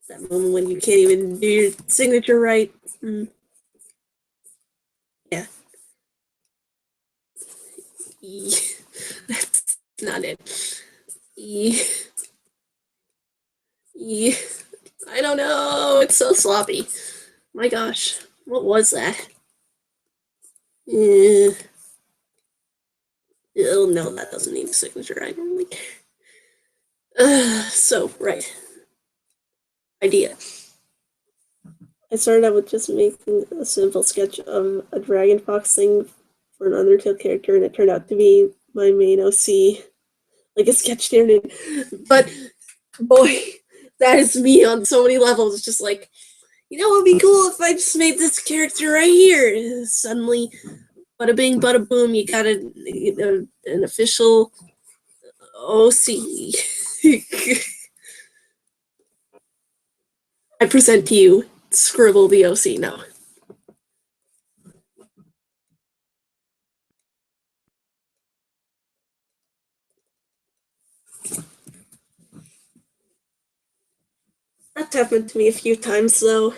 That moment when you can't even do your signature right. Mm. Yeah. That's not it. I don't know. It's so sloppy. My gosh. What was that? Eh. Oh, no, that doesn't need a signature. I don't really care. So, right. Idea. I started out with just making a simple sketch of a dragon fox thing for an Undertale character, and it turned out to be my main OC, like a sketch standard. But boy, that is me on so many levels. It's just like, what would be cool if I just made this character right here? Suddenly, bada bing, bada boom, you got an official OC. I present to you Scribble the OC. No. That's happened to me a few times though,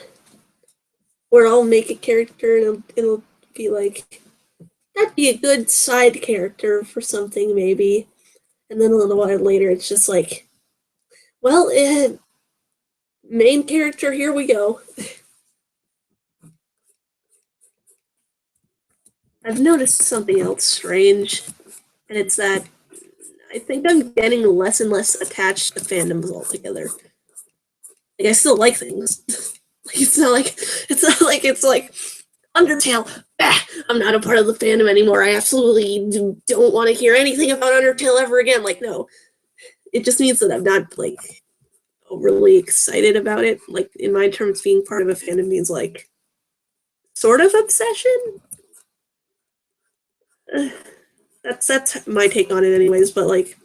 where I'll make a character and it'll be like, that'd be a good side character for something maybe. And then a little while later, it's just like, well, main character, here we go. I've noticed something else strange, and it's that I think I'm getting less and less attached to fandoms altogether. Like I still like things. It's like Undertale. Bah, I'm not a part of the fandom anymore. I absolutely don't want to hear anything about Undertale ever again. Like no, it just means that I'm not like overly excited about it. Like in my terms, being part of a fandom means like sort of obsession. That's my take on it, anyways. But like,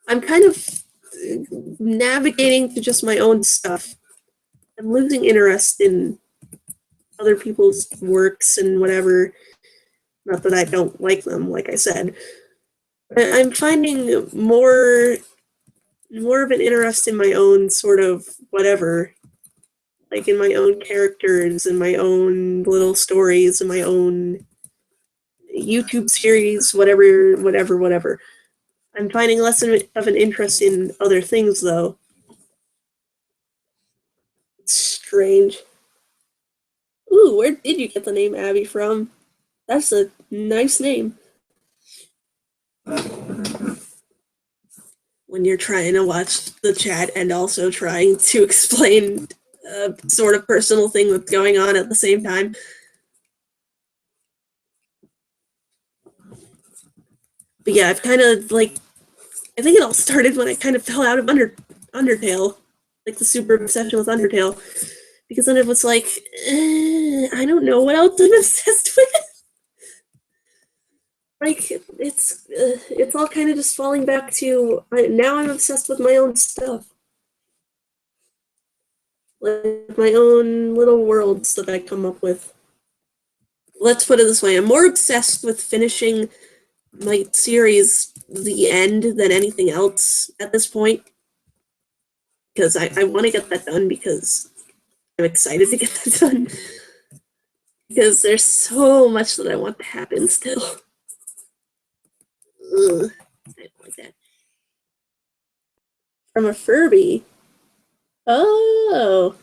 I'm kind of navigating to just my own stuff. I'm losing interest in other people's works and whatever. Not that I don't like them, like I said. I'm finding more of an interest in my own sort of whatever, like in my own characters and my own little stories and my own YouTube series, whatever. I'm finding less of an interest in other things, though. It's strange. Ooh, where did you get the name Abby from? That's a nice name. When you're trying to watch the chat and also trying to explain a sort of personal thing that's going on at the same time. But yeah, I've kind of like, I think it all started when I kind of fell out of Undertale, like the super obsession with Undertale, because then it was like, I don't know what else I'm obsessed with. Like it's all kind of just falling back to now I'm obsessed with my own stuff, like my own little worlds that I come up with. Let's put it this way: I'm more obsessed with finishing my series the end than anything else at this point, because I want to get that done because I'm excited to get that done because there's so much that I want to happen still. Ugh, I don't like that. From a Furby. Oh,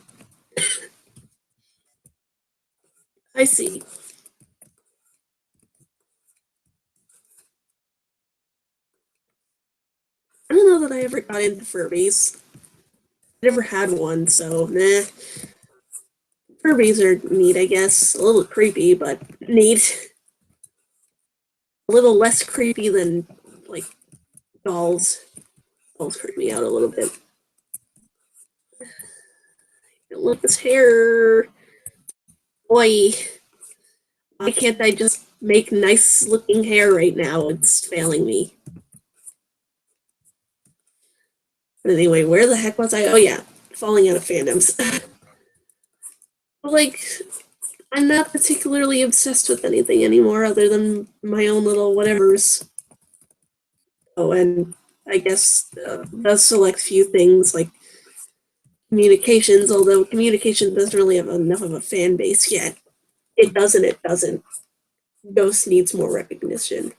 I see. I don't know that I ever got into Furbies. I never had one, so nah. Furbies are neat, I guess. A little creepy, but neat. A little less creepy than, like, dolls. Dolls creep me out a little bit. Look at this hair. Boy, why can't I just make nice looking hair right now? It's failing me. But anyway, where the heck was I? Oh yeah, falling out of fandoms. Like, I'm not particularly obsessed with anything anymore other than my own little whatevers. Oh, and I guess the select few things like communications, although communication doesn't really have enough of a fan base yet. It doesn't. Ghost needs more recognition.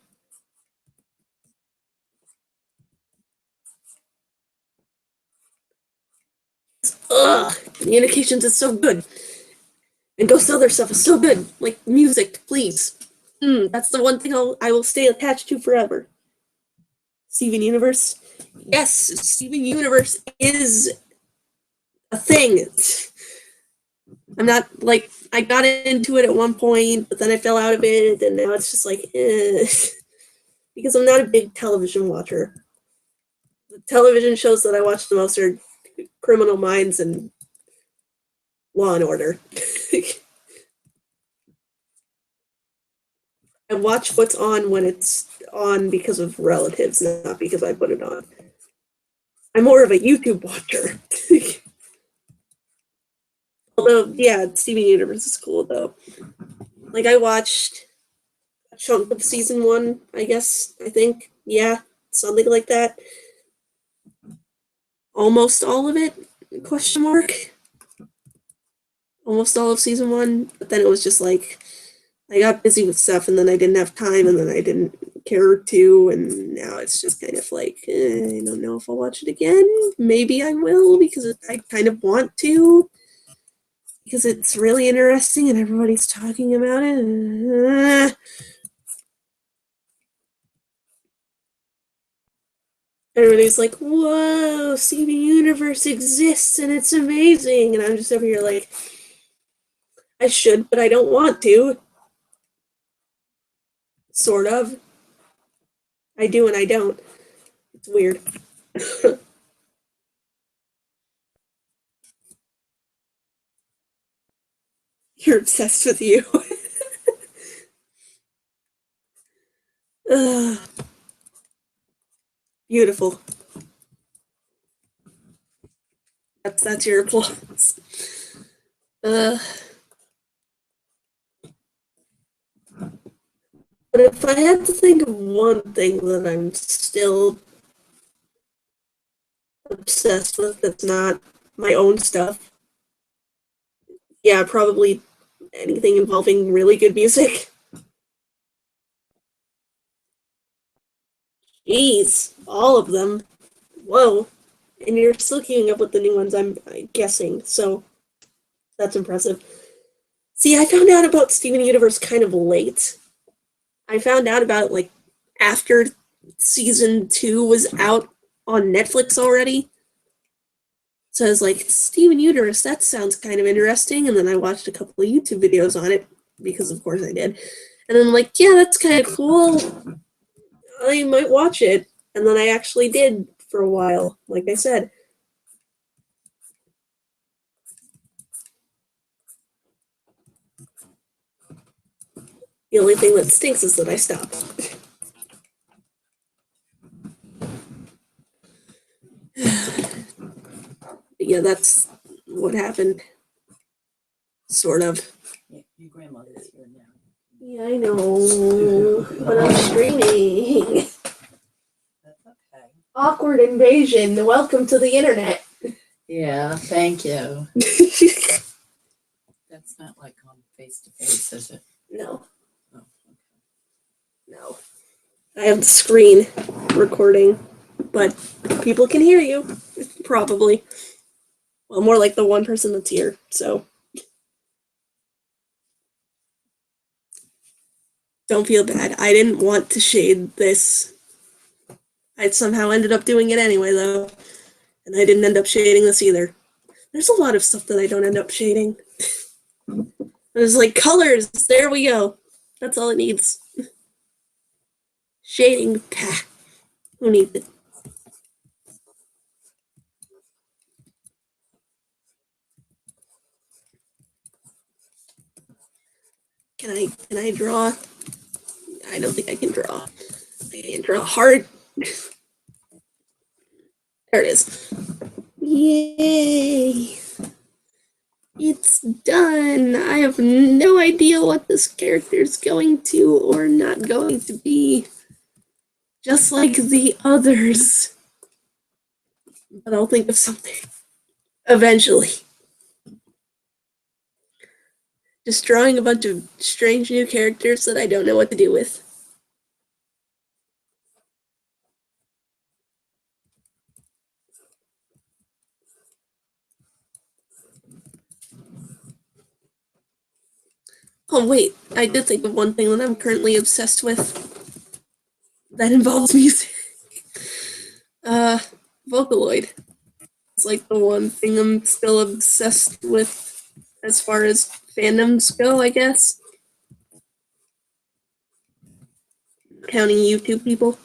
Ugh, communications is so good. And Ghost other stuff is so good. Like music, please. That's the one thing I will stay attached to forever. Steven Universe. Yes, Steven Universe is a thing. I'm not like I got into it at one point, but then I fell out of it, and now it's just like because I'm not a big television watcher. The television shows that I watch the most are Criminal Minds and Law and Order. I watch what's on when it's on because of relatives, not because I put it on. I'm more of a YouTube watcher. Although, yeah, Steven Universe is cool though. Like I watched a chunk of season 1, I guess, I think. Yeah, something like that. Almost all of it, question mark. Almost all of season 1, but then it was just like I got busy with stuff and then I didn't have time and then I didn't care to, and now it's just kind of like, I don't know if I'll watch it again. Maybe I will, because I kind of want to, because it's really interesting and everybody's talking about it. Everybody's like, whoa, Steven Universe exists and it's amazing. And I'm just over here like, I should, but I don't want to. Sort of. I do and I don't. It's weird. You're obsessed with you. Beautiful. That's your applause. But if I had to think of one thing that I'm still obsessed with that's not my own stuff, yeah, probably anything involving really good music. Jeez, all of them. Whoa. And you're still keeping up with the new ones, I'm guessing, so that's impressive. See, I found out about Steven Universe kind of late. I found out about it like after season 2 was out on Netflix already. So I was like, Steven Universe, that sounds kind of interesting. And then I watched a couple of YouTube videos on it, because of course I did. And then I'm like, yeah, that's kind of cool. I might watch it. And then I actually did for a while, like I said. The only thing that stinks is that I stopped. But yeah, that's what happened. Sort of. Yeah, your grandmother's here now. Yeah, I know. But I'm streaming. That's okay. Awkward invasion. Welcome to the internet. Yeah, thank you. That's not like on face to face, is it? No. Oh, okay. No. I have the screen recording, but people can hear you. Probably. Well, more like the one person that's here, so. Don't feel bad. I didn't want to shade this. I somehow ended up doing it anyway, though. And I didn't end up shading this either. There's a lot of stuff that I don't end up shading. There's like colors. There we go. That's all it needs. Shading. Pah. Who needs it? Can I draw? I don't think I can draw. I can draw hard. There it is. Yay! It's done! I have no idea what this character is going to or not going to be. Just like the others. But I'll think of something. Eventually. Just drawing a bunch of strange new characters that I don't know what to do with. Oh wait, I did think of one thing that I'm currently obsessed with that involves music. Vocaloid. It's like the one thing I'm still obsessed with as far as fandoms go, I guess. Counting YouTube people.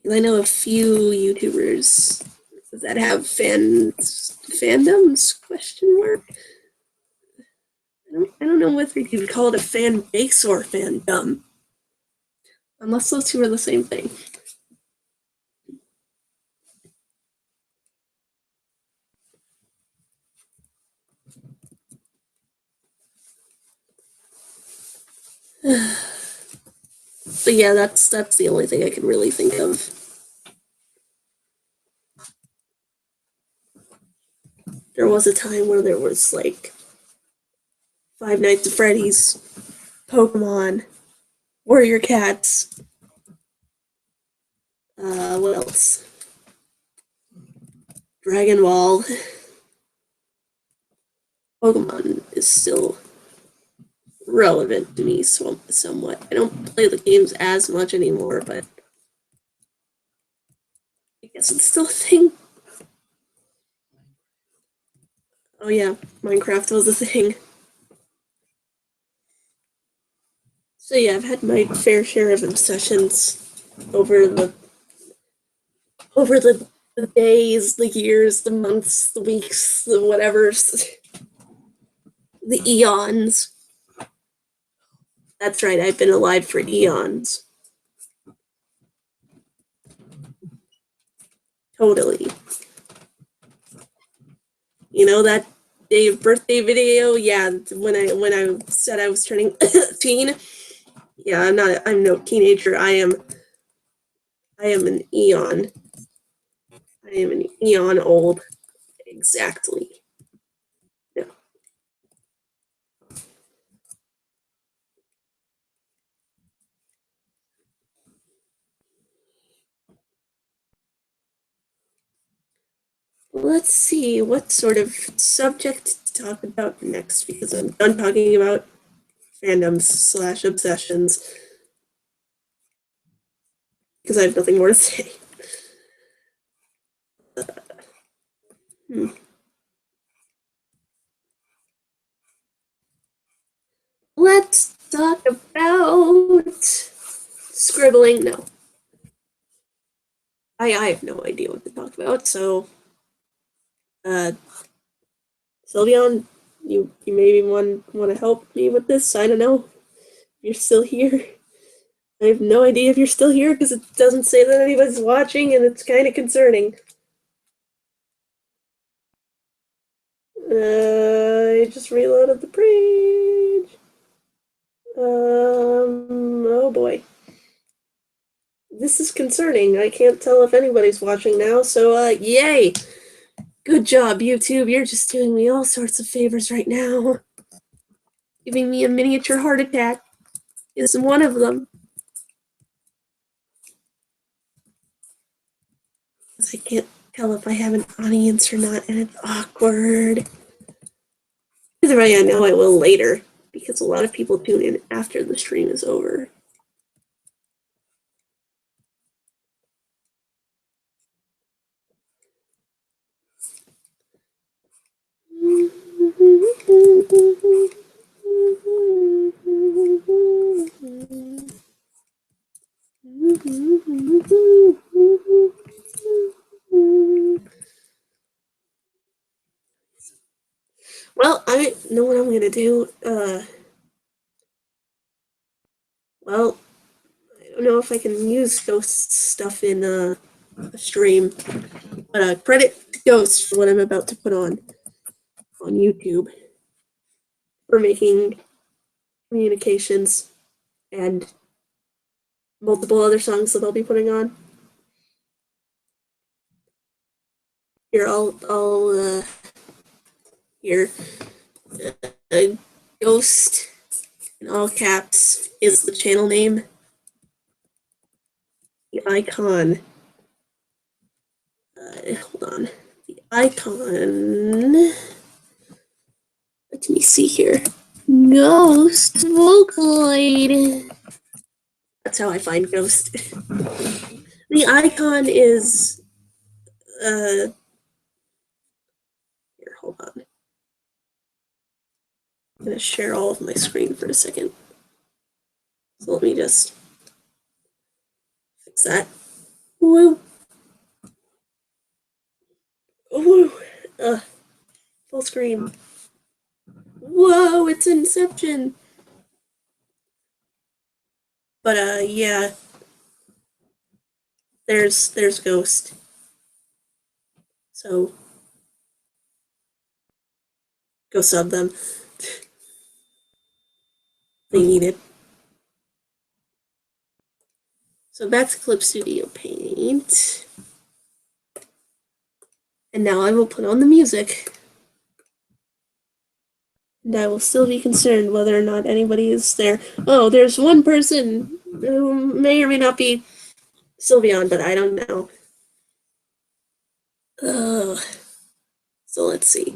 I know a few YouTubers that have fandoms, question mark? I don't know whether you could call it a fan base or fandom. Unless those two are the same thing. But yeah, that's the only thing I can really think of. There was a time where there was like Five Nights at Freddy's, Pokemon, Warrior Cats. What else? Dragon Ball. Pokemon is still relevant to me somewhat. I don't play the games as much anymore, but I guess it's still a thing. Oh yeah, Minecraft was a thing. So yeah, I've had my fair share of obsessions over the days, the years, the months, the weeks, the whatevers, the eons. That's right, I've been alive for eons. Totally. You know that Dave birthday video? Yeah, when I said I was turning teen. Yeah, I'm no teenager. I am an eon. I am an eon old. Exactly. Yeah. Let's see what sort of subject to talk about next, because I'm done talking about fandoms / obsessions, because I have nothing more to say. Hmm. Let's talk about scribbling. No. I have no idea what to talk about, so Sylveon, you maybe want to help me with this? I don't know. If you're still here. I have no idea if you're still here because it doesn't say that anybody's watching, and it's kind of concerning. I just reloaded the page. Oh boy. This is concerning. I can't tell if anybody's watching now, so yay! Good job, YouTube. You're just doing me all sorts of favors right now. Giving me a miniature heart attack is one of them. I can't tell if I have an audience or not, and it's awkward. Either way, I know I will later, because a lot of people tune in after the stream is over. Well, I know what I'm gonna do. Well, I don't know if I can use Ghost stuff in a stream, but credit to Ghost for what I'm about to put on YouTube for making communications and multiple other songs that I'll be putting on. Here, I'll here. Ghost in all caps is the channel name. The icon. Hold on. The icon. Let me see here. Ghost Vocaloid. That's how I find Ghost. The icon is. Here, hold on. I'm gonna share all of my screen for a second. So let me just fix that. Woo. Woo. Full screen. Whoa, it's Inception. But yeah. There's Ghost. So go sub them. They need it. So that's Clip Studio Paint. And now I will put on the music. And I will still be concerned whether or not anybody is there. Oh, there's one person who may or may not be Sylveon, but I don't know. So let's see.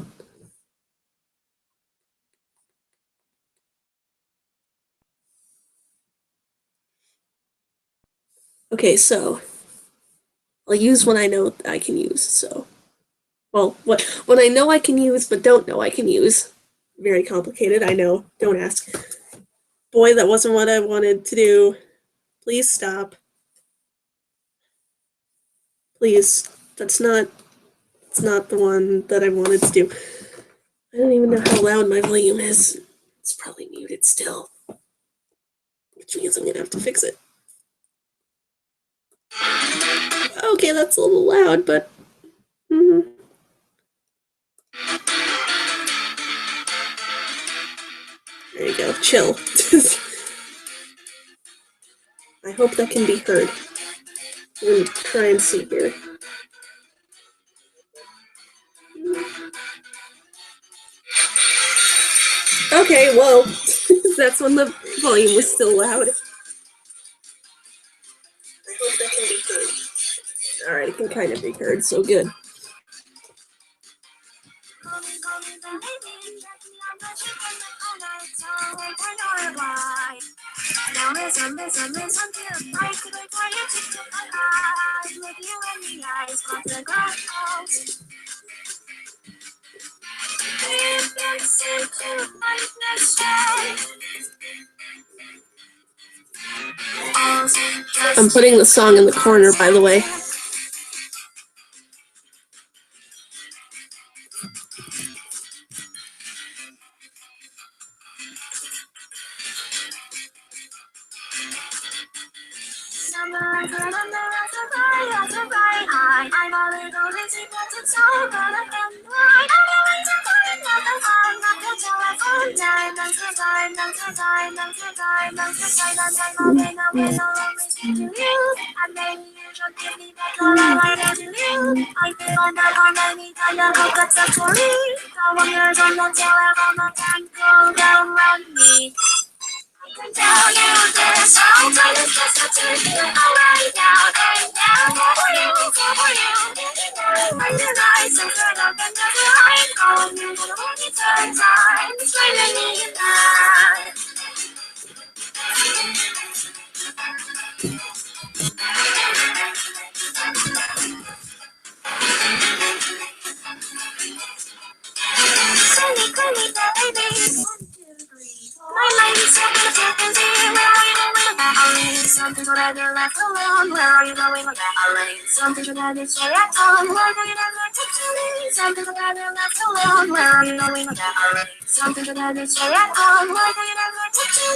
Okay, so I'll use when I know I can use. So, well, when I know I can use but don't know I can use. Very complicated, I know. Don't ask. Boy, that wasn't what I wanted to do. Please stop. Please, it's not the one that I wanted to do. I don't even know how loud my volume is. It's probably muted still, which means I'm gonna have to fix it. Okay, that's a little loud, but there you go. Chill. I hope that can be heard. I'm gonna try and see here. Okay, well, that's when the volume was still loud. I hope that can be heard. Alright, it can kind of be heard, so good. I'm putting the song in the corner, by the way. Something that you're left alone. Where are you going with that lane? Something that you stay at home. Where do you never take to me? Something that you're left alone. Where are you going with that lane? Something that you stay at home. Where do you never take to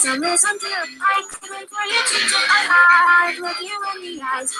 Listen to I could wait for you to do I look you in the eyes.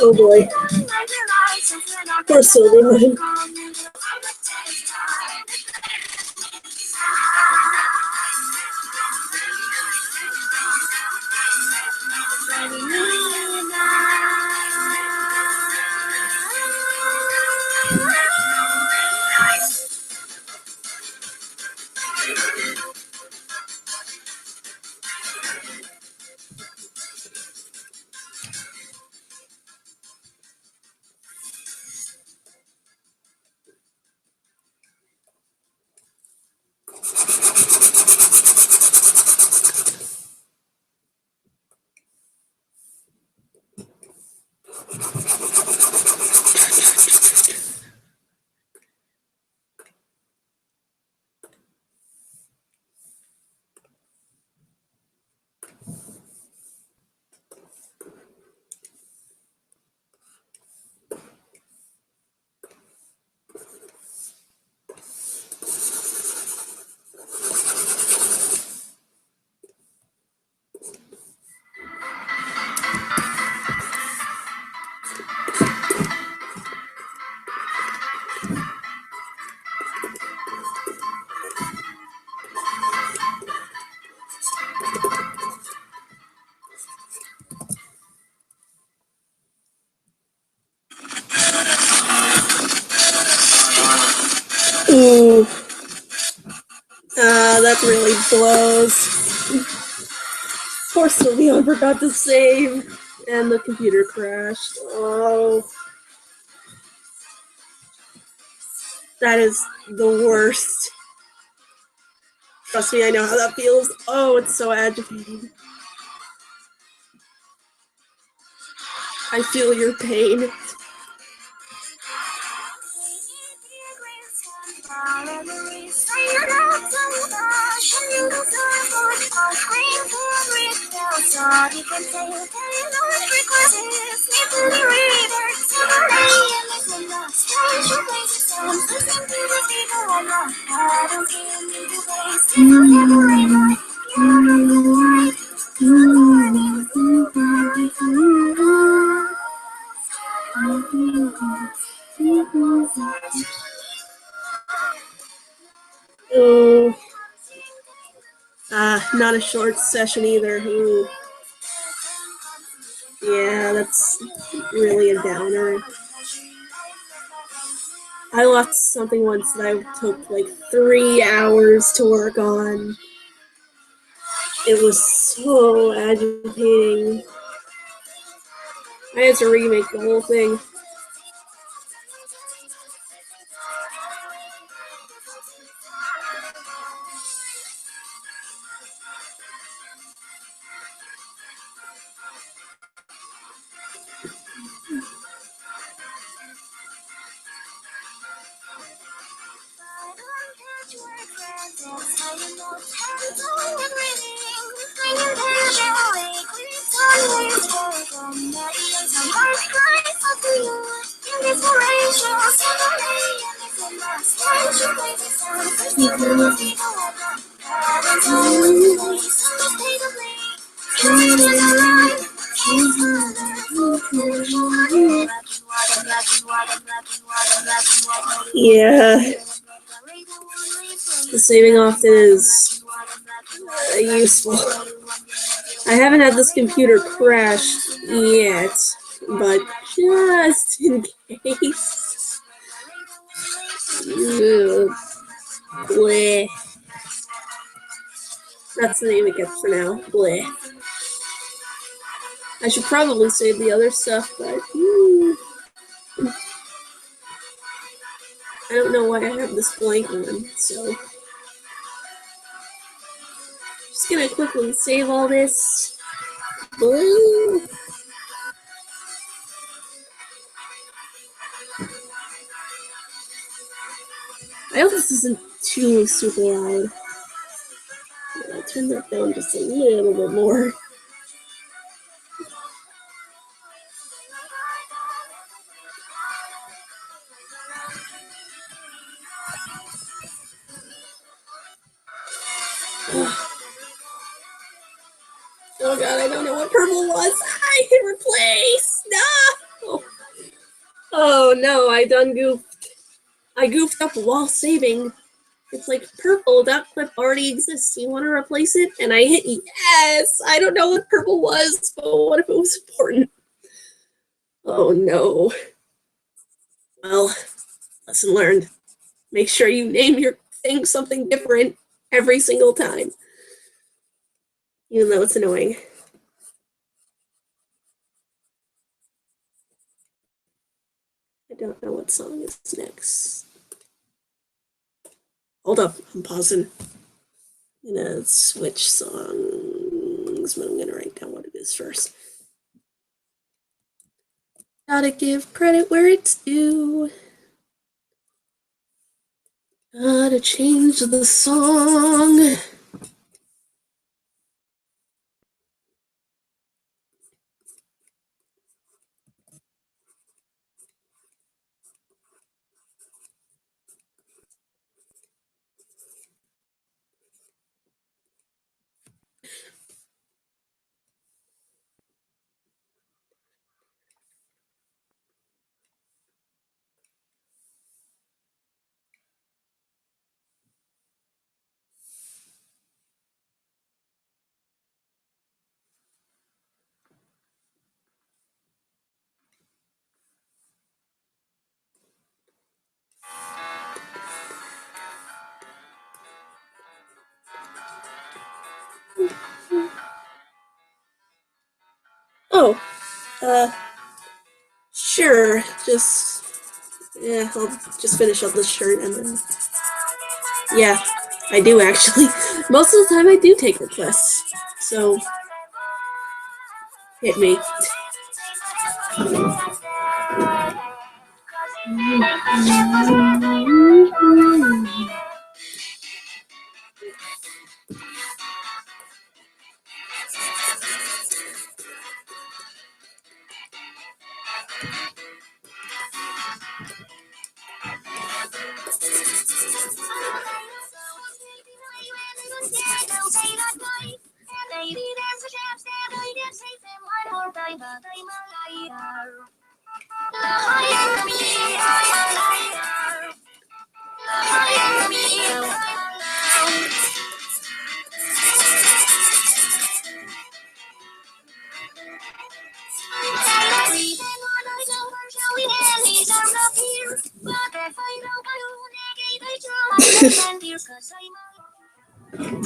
Oh boy. Poor Sylvie. Ooh. That really blows. Poor Sylvie forgot to save, and the computer crashed. Oh. That is the worst. Trust me, I know how that feels. Oh, it's so agitating. I feel your pain. Oh. Not a short session either. Ooh. Yeah, that's really a downer. I lost something once that I took like 3 hours to work on. It was so agitating. I had to remake the whole thing. Yeah, the saving often is useful. I haven't had this computer crash yet, but just in case. Ugh. Bleh. That's the name it gets for now. Bleh. I should probably save the other stuff, but I don't know why I have this blank one, so just gonna quickly save all this. Bleh. I hope this isn't too super loud. turn that down just a little bit more. Oh god, I don't know what purple was. I hit replace. No. Oh no, I done goofed. I goofed up while saving. It's like purple, that clip already exists. You want to replace it? And I hit yes. I don't know what purple was, but what if it was important? Oh no. Well, lesson learned. Make sure you name your thing something different every single time. Even though it's annoying. I don't know what song is next. Hold up, I'm pausing. I'm gonna switch songs, but I'm gonna write down what it is first. Gotta give credit where it's due. Gotta change the song. Oh, sure. Yeah, I'll just finish up this shirt and then. Yeah, I do actually. Most of the time I do take requests. So, hit me.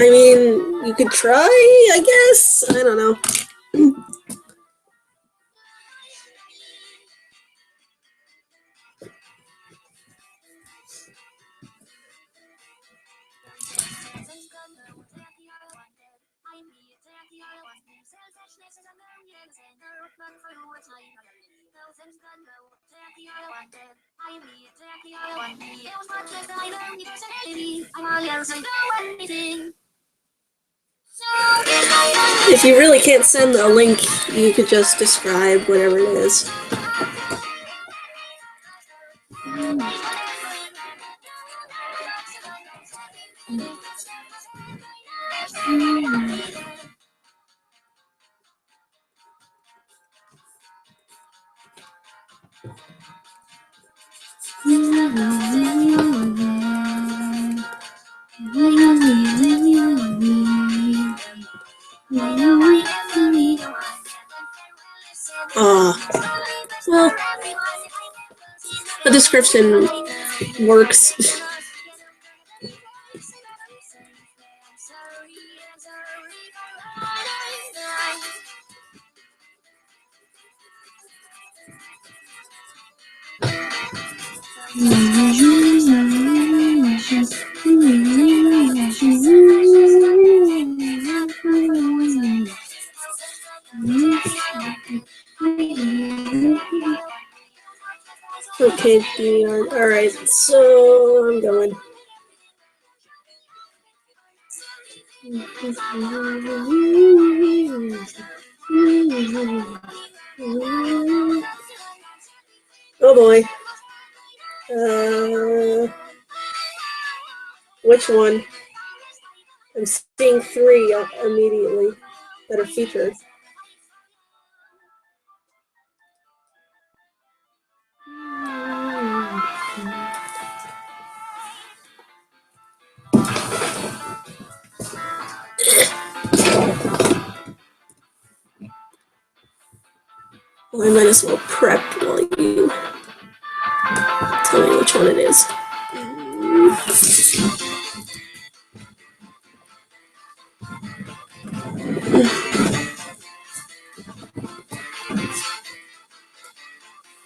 I mean, you could try, I guess. I don't know. If you really can't send a link, you could just describe whatever it is. Well, the description works. Okay, Dion. Alright, so I'm going. Oh boy. Which one? I'm seeing three immediately that are featured. Well, I might as well prep while you tell me which one it is.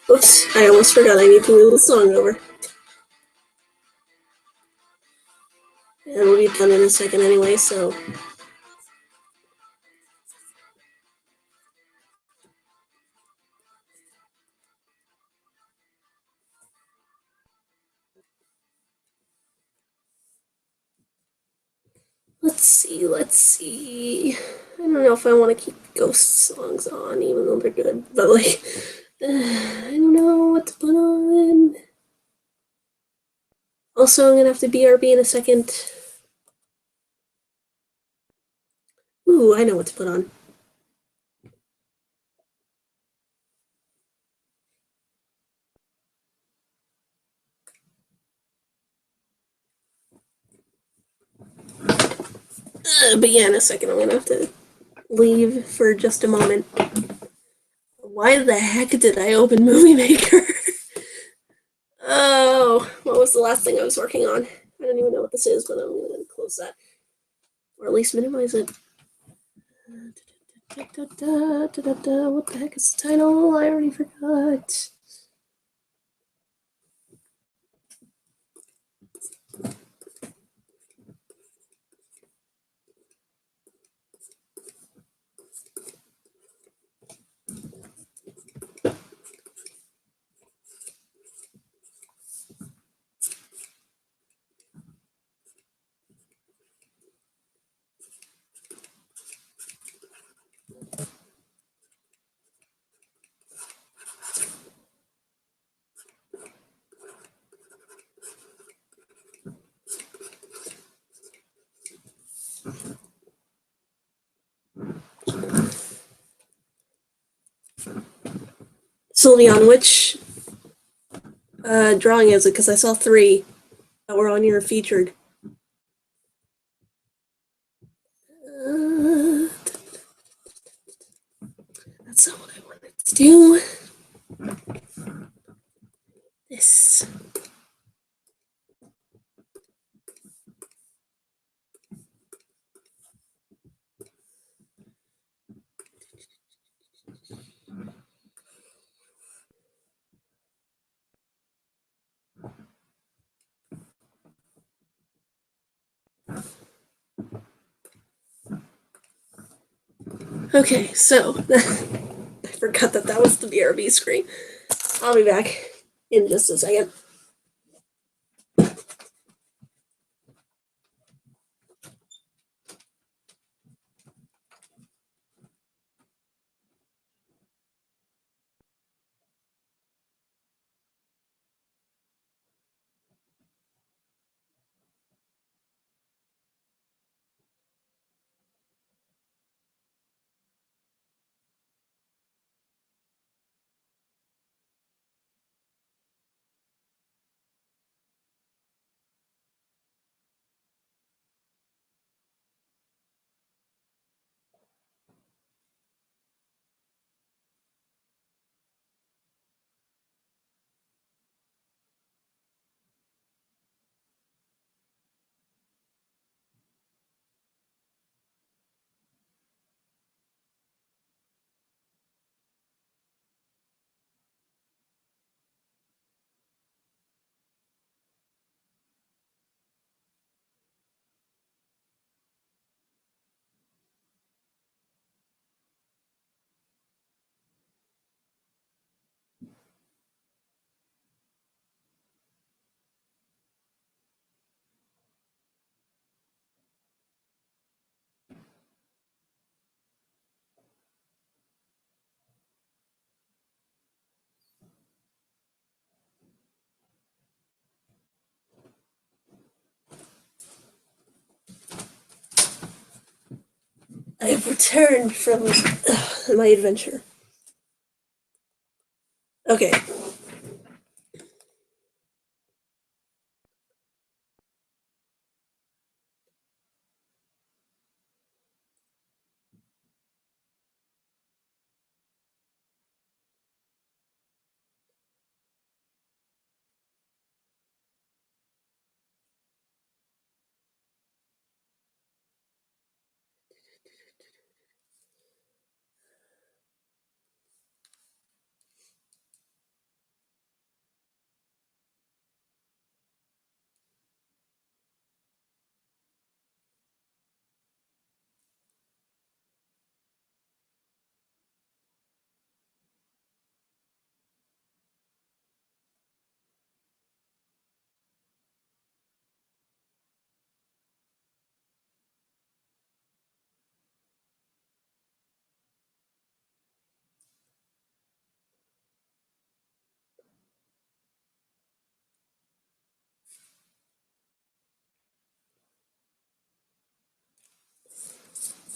Oops, I almost forgot I need to move the song over. And we'll be done in a second anyway, so. Let's see. I don't know if I want to keep ghost songs on, even though they're good, but like, I don't know what to put on. Also, I'm gonna have to BRB in a second. Ooh, I know what to put on. But yeah, in a second, I'm gonna have to leave for just a moment. Why the heck did I open Movie Maker? Oh, what was the last thing I was working on? I don't even know what this is, but I'm gonna close that. Or at least minimize it. What the heck is the title? I already forgot. Sylveon, which drawing is it? Because I saw three that were on your featured. That's not what I wanted to do. This. Okay, so I forgot that was the BRB screen. I'll be back in just a second. I've returned from my adventure. Okay.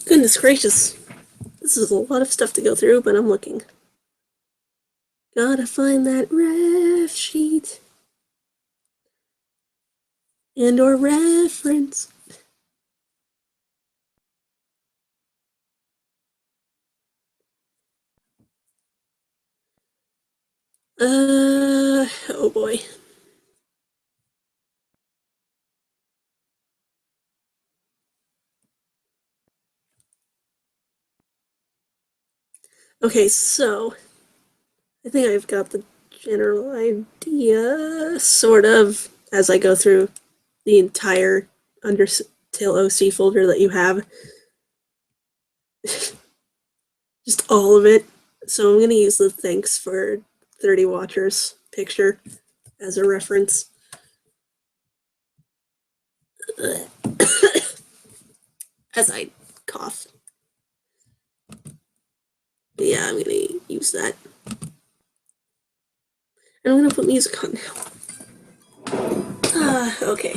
Goodness gracious. This is a lot of stuff to go through, but I'm looking. Gotta find that ref sheet. And or reference. Oh boy. Okay, so I think I've got the general idea, sort of, as I go through the entire Undertale OC folder that you have. Just all of it. So I'm going to use the thanks for 30 watchers picture as a reference. As I cough. But yeah, I'm going to use that. And I'm going to put music on now. Okay.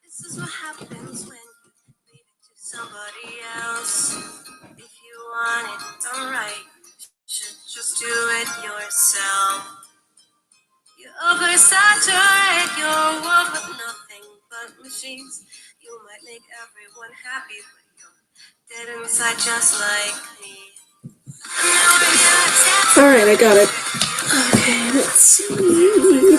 This is what happens when you leave it to somebody else. If you want it done right, you should just do it yourself. You oversaturate your world with nothing but machines. You might make everyone happy, but you're dead inside just like me. Alright, I got it. Okay, let's see.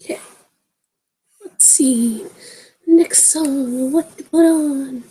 Okay, let's see. Next song, what to put on?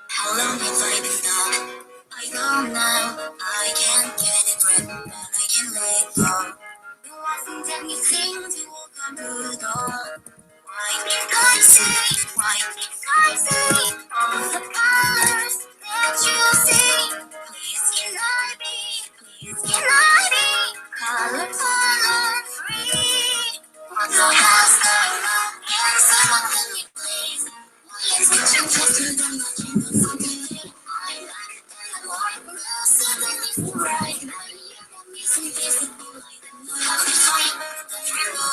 How long have I been numb? I don't know. I can't get it right, but I can let go. There wasn't anything to open the door. Why can't I see? Why can't I see all the colors that you see? Please can I be? Please can I be color free? Want to have love and someone let me please. Why is it just to the much of something I like? I want to suddenly right now. You want me some visible light and how to find the tremble.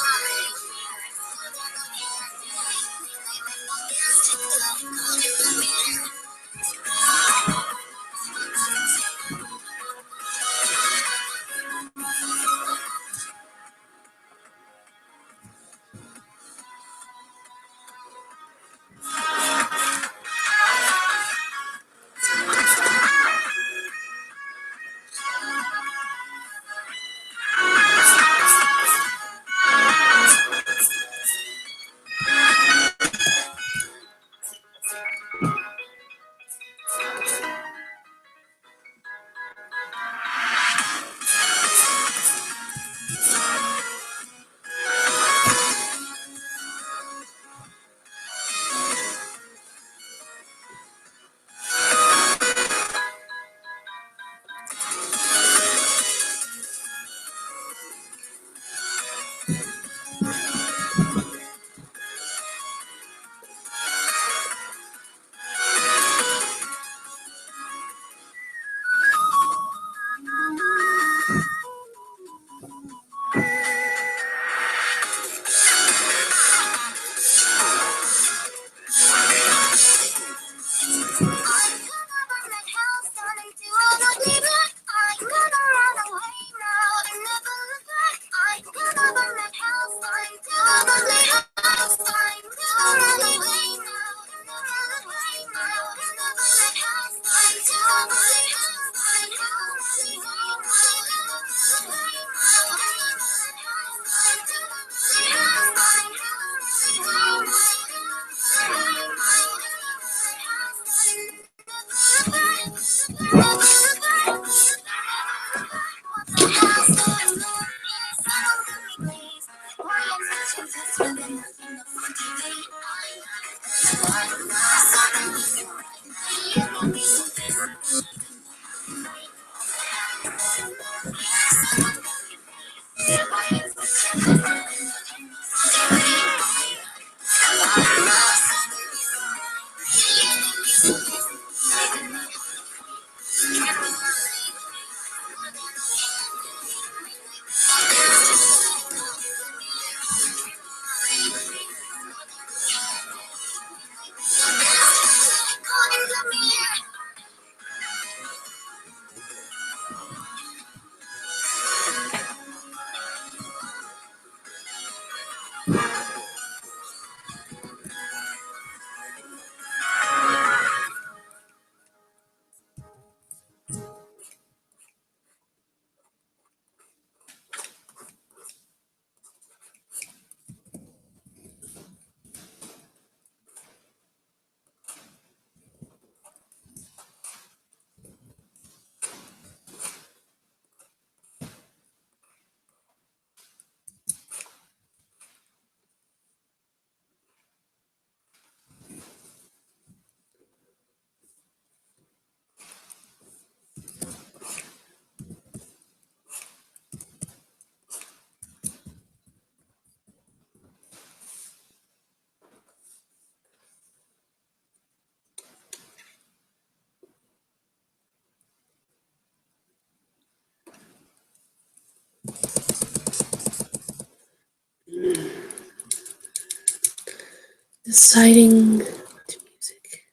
Deciding to music.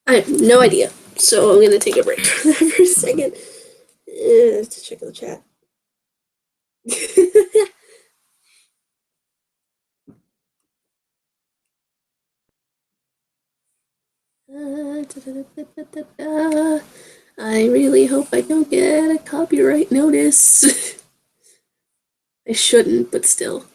I have no idea, so I'm gonna take a break for a second to check the chat. I really hope I don't get a copyright notice. I shouldn't, but still.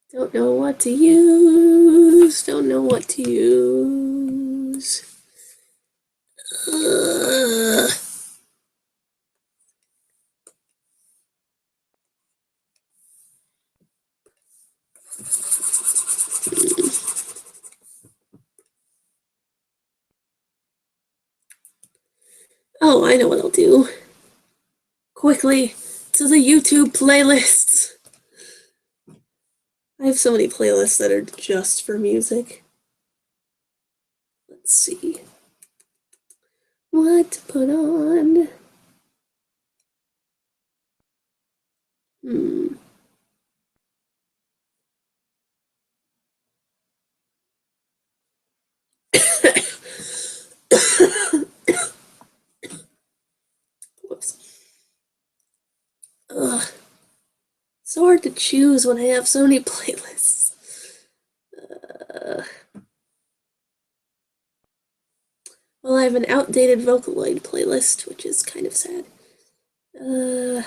Don't know what to use. Don't know what to use. Ugh. Oh, I know what I'll do. Quickly to the YouTube playlists. I have so many playlists that are just for music. Let's see what to put on. Whoops. Ugh. So hard to choose when I have so many playlists. Well, I have an outdated Vocaloid playlist, which is kind of sad. I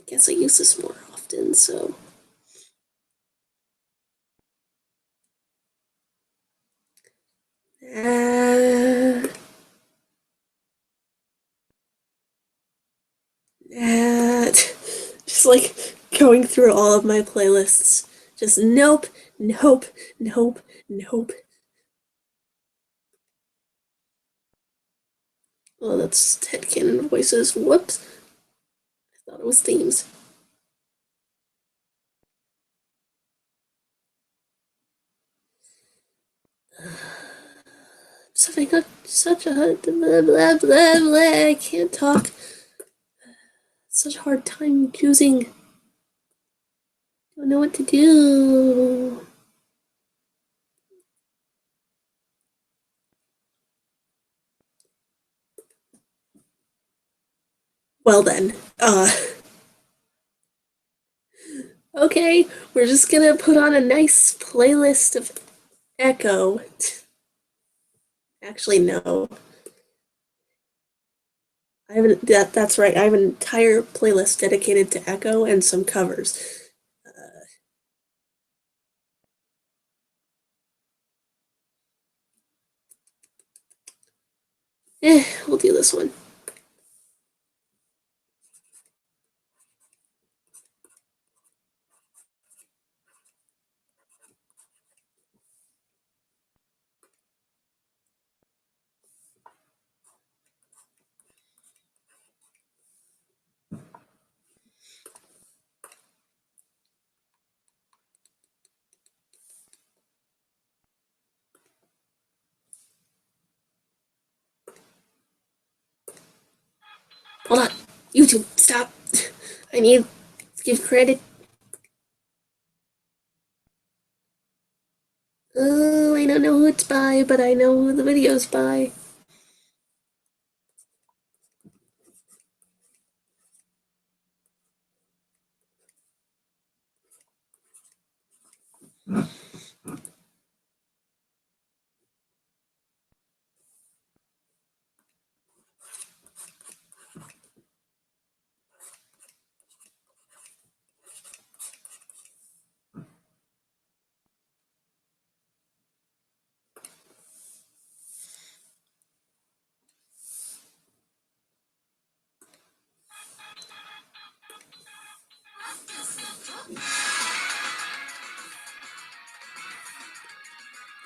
guess I use this more often, so. Just like going through all of my playlists. Just nope, nope, nope, nope. Oh, that's headcanon voices. Whoops. I thought it was themes. Just having such a blah blah blah blah. I can't talk. Such a hard time choosing. Don't know what to do. Well then, okay, we're just gonna put on a nice playlist of Echo. Actually, no. I have that's right. I have an entire playlist dedicated to Echo and some covers. We'll do this one. YouTube, stop. I need to give credit. Oh, I don't know who it's by, but I know who the video's by.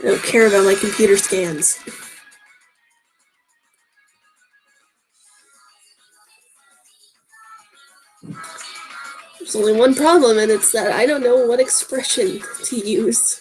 I don't care about my computer scans. There's only one problem, and it's that I don't know what expression to use.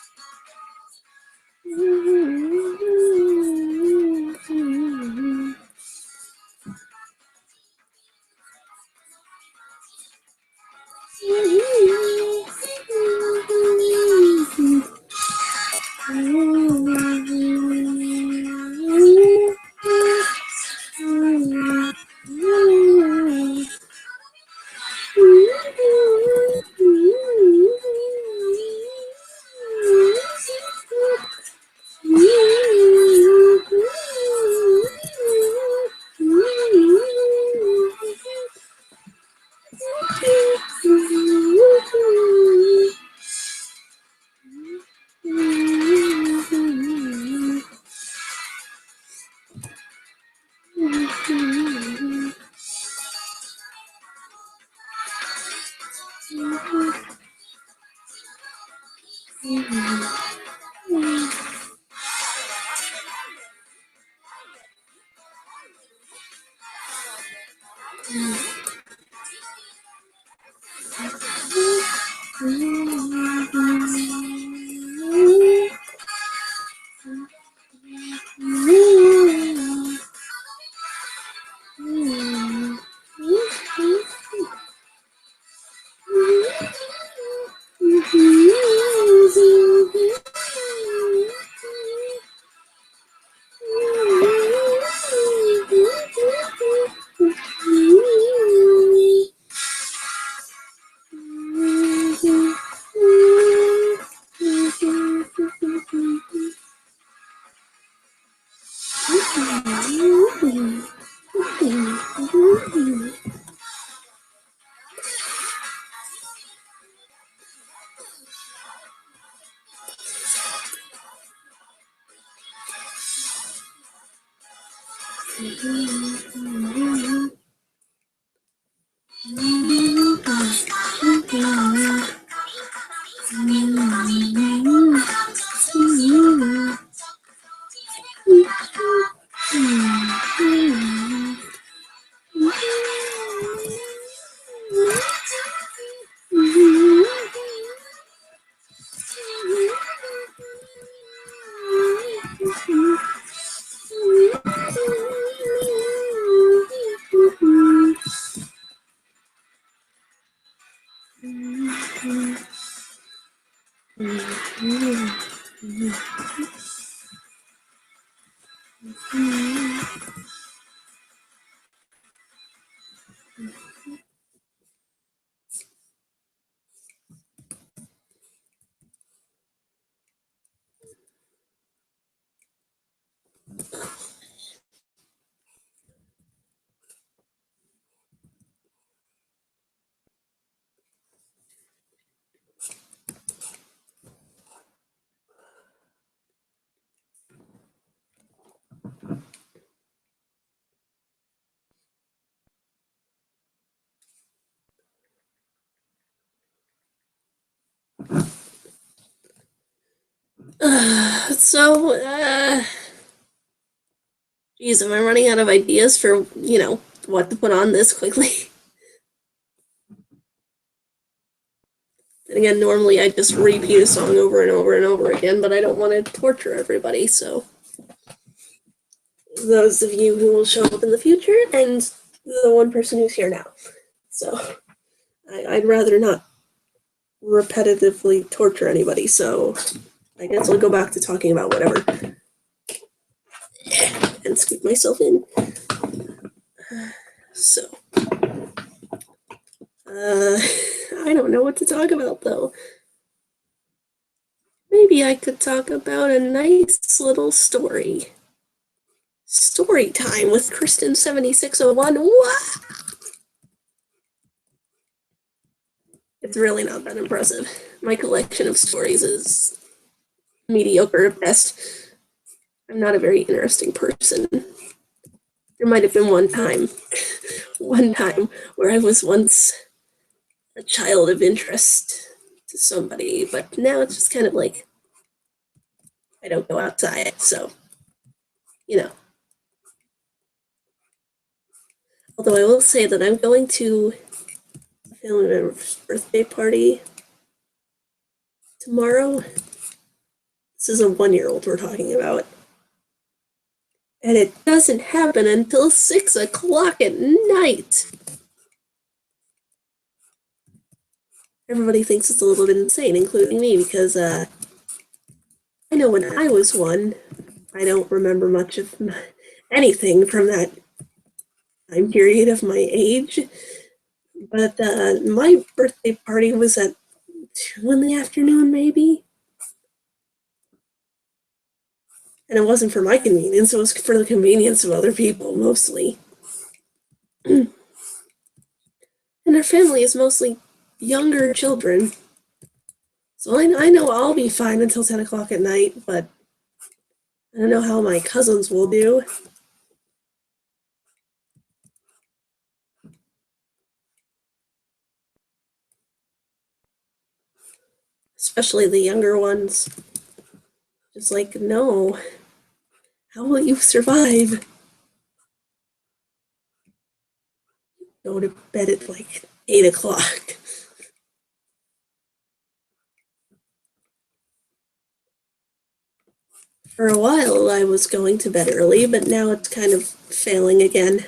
Geez, am I running out of ideas for, what to put on this quickly? And again, normally I just repeat a song over and over and over again, but I don't want to torture everybody, so those of you who will show up in the future and the one person who's here now. So I'd rather not repetitively torture anybody, so I guess I'll go back to talking about whatever and scoop myself in. So, I don't know what to talk about though. Maybe I could talk about a nice little story. Story time with Kristen7601. What? It's really not that impressive. My collection of stories is mediocre at best. I'm not a very interesting person. There might have been one time where I was once a child of interest to somebody, but now it's just kind of like I don't go outside, so you know. Although I will say that I'm going to a family member's birthday party tomorrow. This is a 1-year-old we're talking about. And it doesn't happen until 6 o'clock at night. Everybody thinks it's a little bit insane, including me, because I know when I was 1, I don't remember much of anything from that time period of my age. But my birthday party was at 2 in the afternoon, maybe. And it wasn't for my convenience, it was for the convenience of other people, mostly. And our family is mostly younger children. So I know I'll be fine until 10 o'clock at night, but I don't know how my cousins will do. Especially the younger ones. Just like, no. How will you survive? Go to bed at like 8 o'clock. For a while, I was going to bed early, but now it's kind of failing again.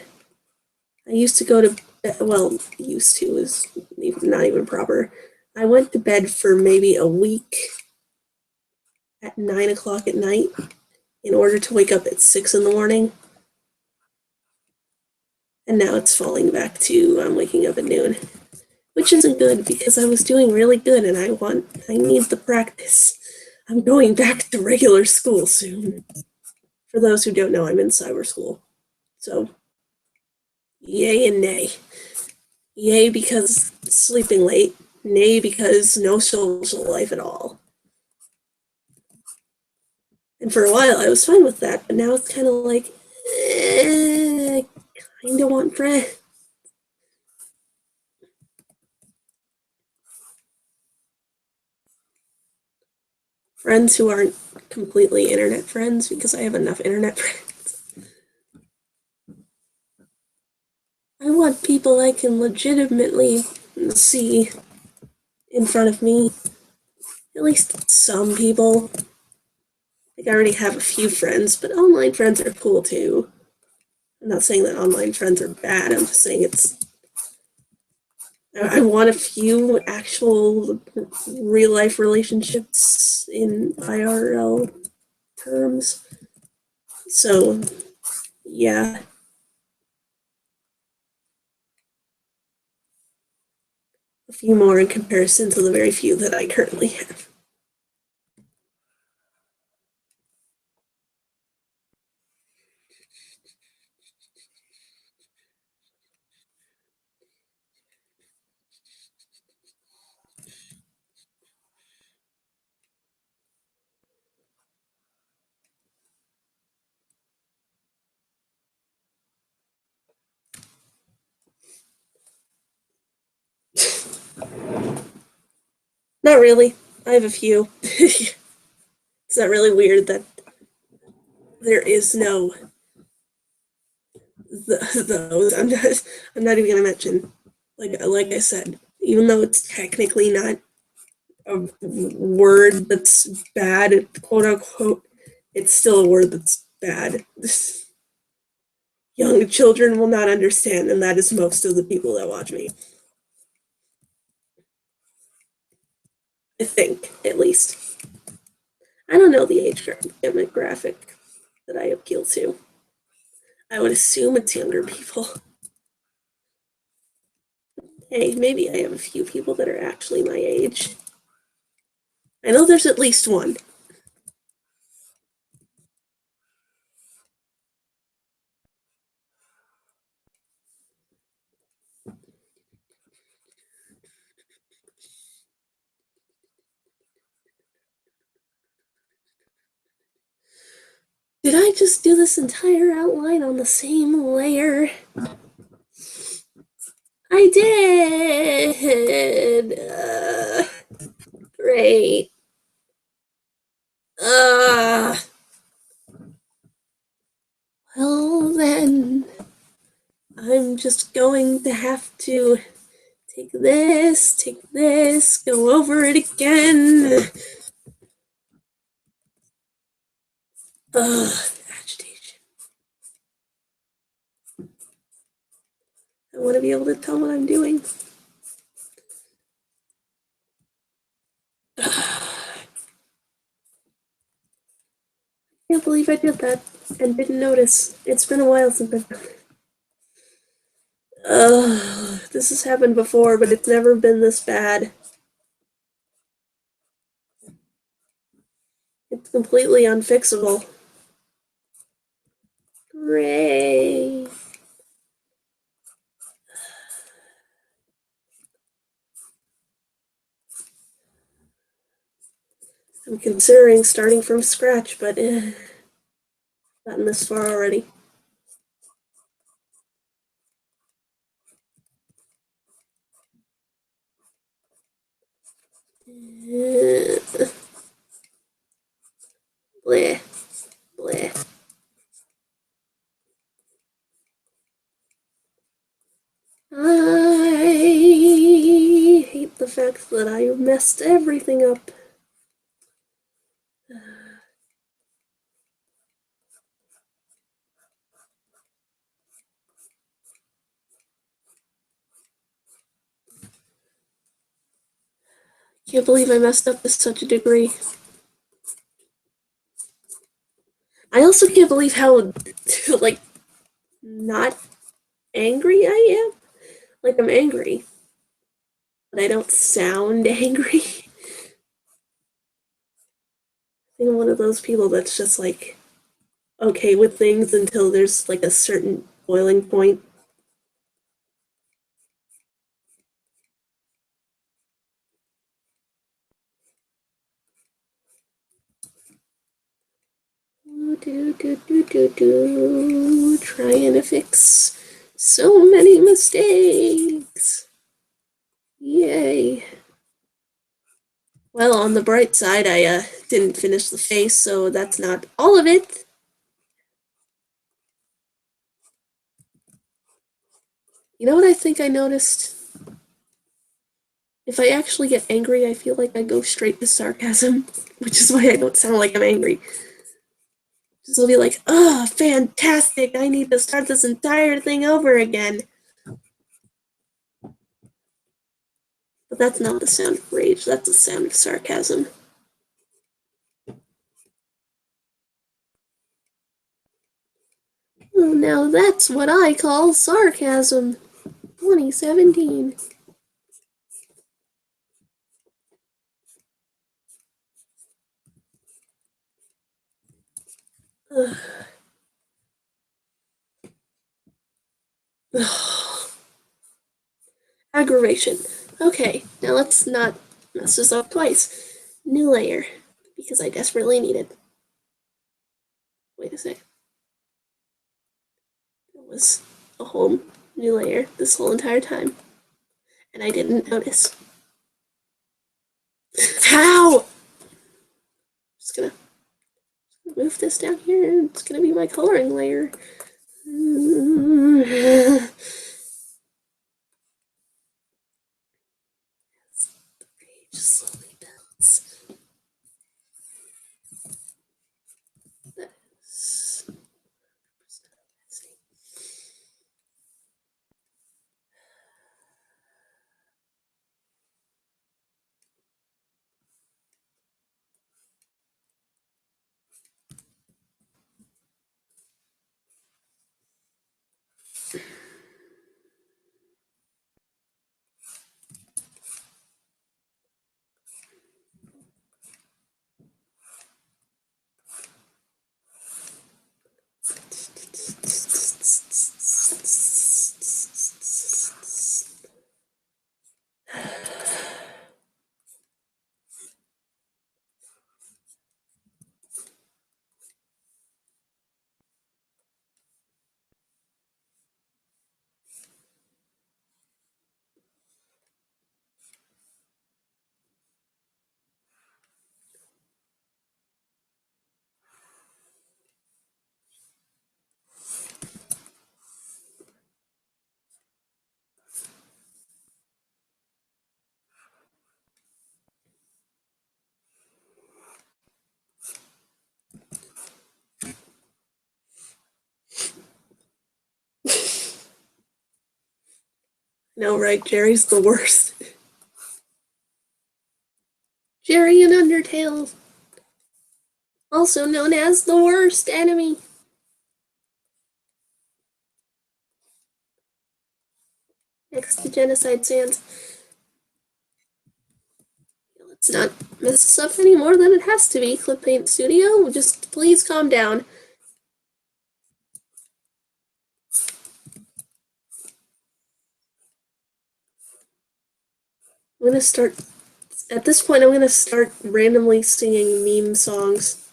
I used to go to bed, well, used to is not even proper. I went to bed for maybe a week at 9 o'clock at night in order to wake up at 6 in the morning. And now it's falling back to I'm waking up at noon, which isn't good because I was doing really good and I need the practice. I'm going back to regular school soon. For those who don't know, I'm in cyber school. So, yay and nay. Yay because sleeping late, nay because no social life at all. And for a while I was fine with that, but now it's kind of like, I kind of want friends. Friends who aren't completely internet friends, because I have enough internet friends. I want people I can legitimately see in front of me. At least some people. Like, I already have a few friends, but online friends are cool too. I'm not saying that online friends are bad, I'm just saying I want a few actual real life relationships in IRL terms. So, yeah. A few more in comparison to the very few that I currently have. Not really. I have a few. It's not really weird that there is no those. I'm not even gonna mention. Like I said, even though it's technically not a word that's bad, quote unquote, it's still a word that's bad. young children will not understand, and that is most of the people that watch me. I think, at least. I don't know the age demographic that I appeal to. I would assume it's younger people. Hey, maybe I have a few people that are actually my age. I know there's at least one. Did I just do this entire outline on the same layer? I did! Great. Well then, I'm just going to have to take this, go over it again. Agitation. I want to be able to tell what I'm doing. I can't believe I did that and didn't notice. It's been a while since I've done it. This has happened before, but it's never been this bad. It's completely unfixable. Great. I'm considering starting from scratch, but gotten this far already. Bleh. Bleh. I hate the fact that I messed everything up. Can't believe I messed up to such a degree. I also can't believe how, like, not angry I am. Like, I'm angry, but I don't sound angry. I think I'm one of those people that's just, like, okay with things until there's, like, a certain boiling point. Trying to fix so many mistakes. Yay. Well, on the bright side, I didn't finish the face, so that's not all of it. You know what I think I noticed? If I actually get angry, I feel like I go straight to sarcasm, which is why I don't sound like I'm angry. Just I'll be like, oh, fantastic, I need to start this entire thing over again. But that's not the sound of rage, that's the sound of sarcasm. Well, now that's what I call sarcasm. 2017. Ugh. Aggravation. Okay, now let's not mess this up twice. New layer, because I desperately need it. Wait a sec. There was a whole new layer this whole entire time, and I didn't notice. How? Just gonna move this down here, and it's gonna be my coloring layer. Just slowly builds. That's No, right? Jerry's the worst. Jerry in Undertale, also known as the worst enemy. Next to Genocide Sands. Let's not mess this up any more than it has to be. Clip Paint Studio, just please calm down. I'm gonna start, at this point, I'm gonna start randomly singing meme songs.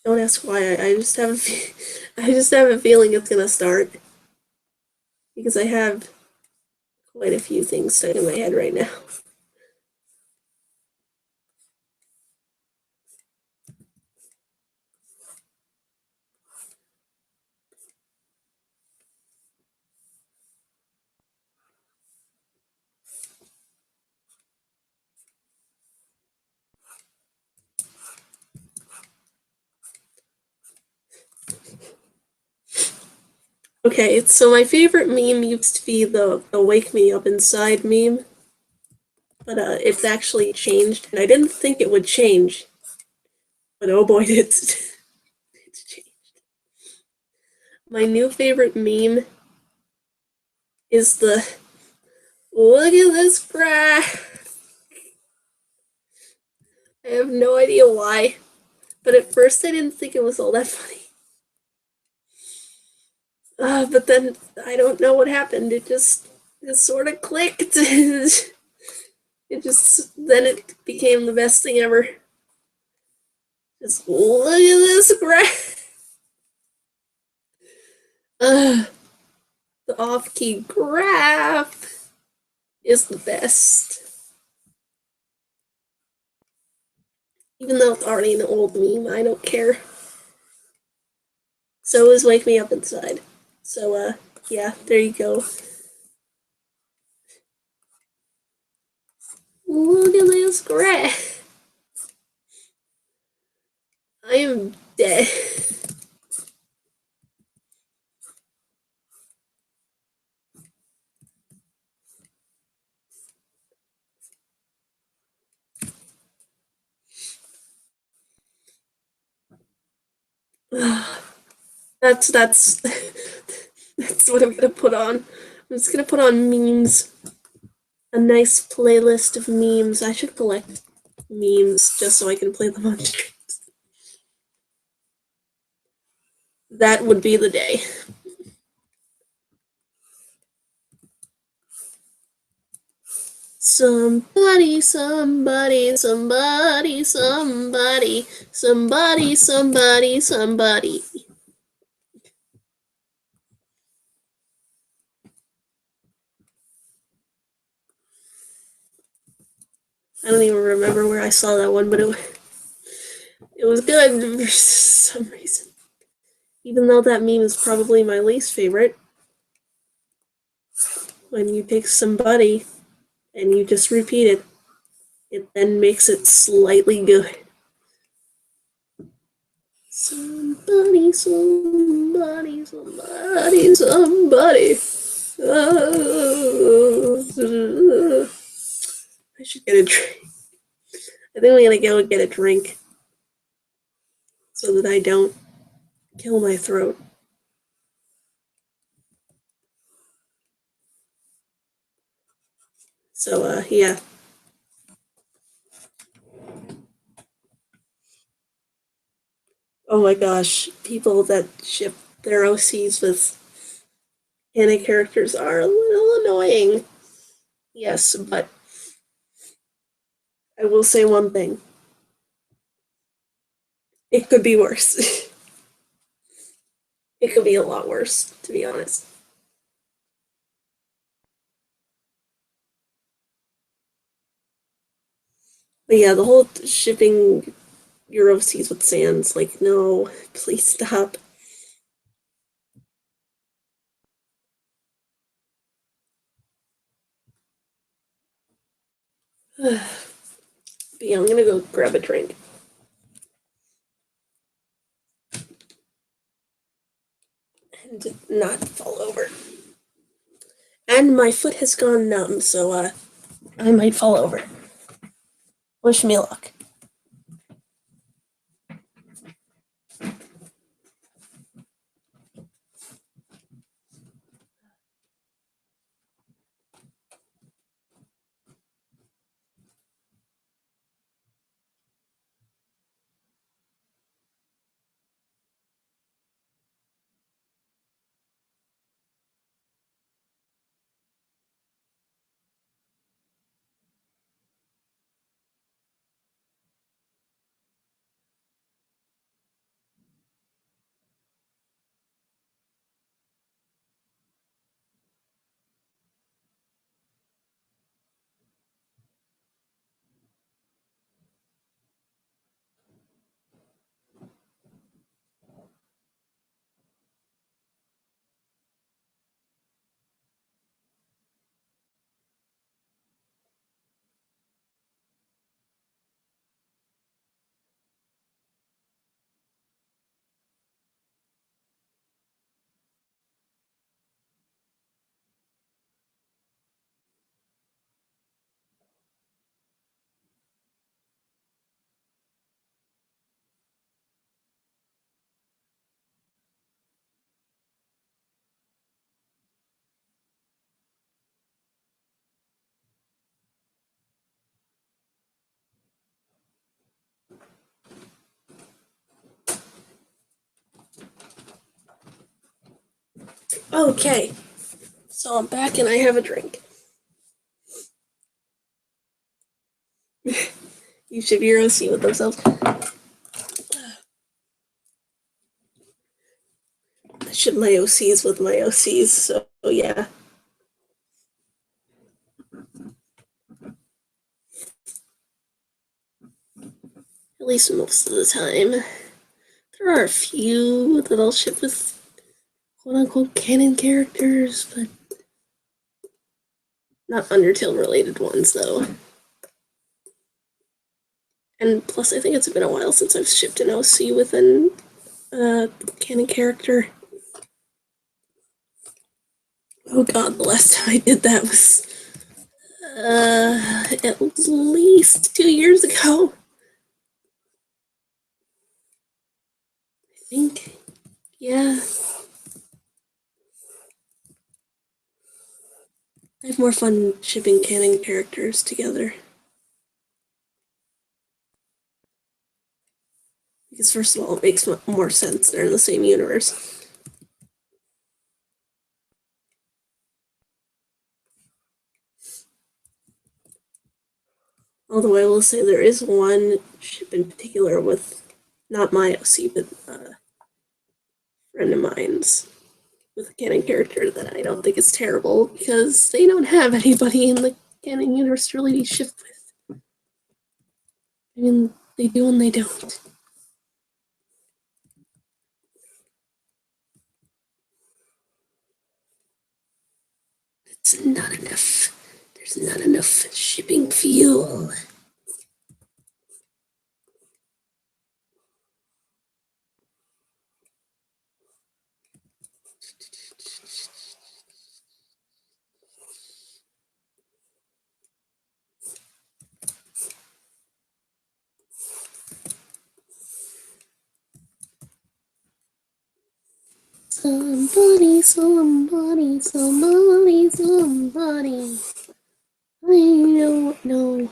Don't ask why. I just have I just have a feeling it's gonna start because I have quite a few things stuck in my head right now. Okay, so my favorite meme used to be the "Wake Me Up Inside" meme, but it's actually changed, and I didn't think it would change, but oh boy, it's changed. My new favorite meme is the "Look at this graph." I have no idea why, but at first I didn't think it was all that funny. But then I don't know what happened. It sort of clicked. It just then it became the best thing ever. Just look at this graph. The off-key graph is the best. Even though it's already an old meme, I don't care. So is Wake Me Up Inside. So yeah, there you go. Look at this graph. I am dead. That's that's what I'm gonna put on. I'm just gonna put on memes. A nice playlist of memes. I should collect memes just so I can play them on streams. That would be the day. Somebody, somebody, somebody, somebody, somebody, somebody, somebody. I don't even remember where I saw that one, but it was good for some reason. Even though that meme is probably my least favorite. When you pick somebody and you just repeat it, it then makes it slightly good. Somebody, somebody, somebody, somebody. I should get a drink. I think I'm gonna go get a drink so that I don't kill my throat. So yeah. Oh my gosh, people that ship their OCs with anime characters are a little annoying. Yes, but I will say one thing. It could be worse. It could be a lot worse, to be honest. But yeah, the whole shipping your OCs with Sans, like, no, please stop. But yeah, I'm gonna go grab a drink. And not fall over. And my foot has gone numb, so I might fall over. Wish me luck. Okay, so I'm back and I have a drink. You should be OC with themselves. I should my OCs with my OCs, so yeah. At least most of the time. There are a few that I'll ship with quote unquote canon characters, but not Undertale related ones though. And plus, I think it's been a while since I've shipped an OC with an canon character. Oh god, the last time I did that was at least 2 years ago. I think. Yeah. I have more fun shipping canon characters together. Because first of all, it makes more sense. They're in the same universe. Although I will say there is one ship in particular with, not my OC, but a friend of mine's, with a canon character that I don't think is terrible because they don't have anybody in the canon universe to really be shipped with. I mean, they do and they don't. It's not enough. There's not enough shipping fuel. Somebody, somebody, somebody, somebody. I don't know.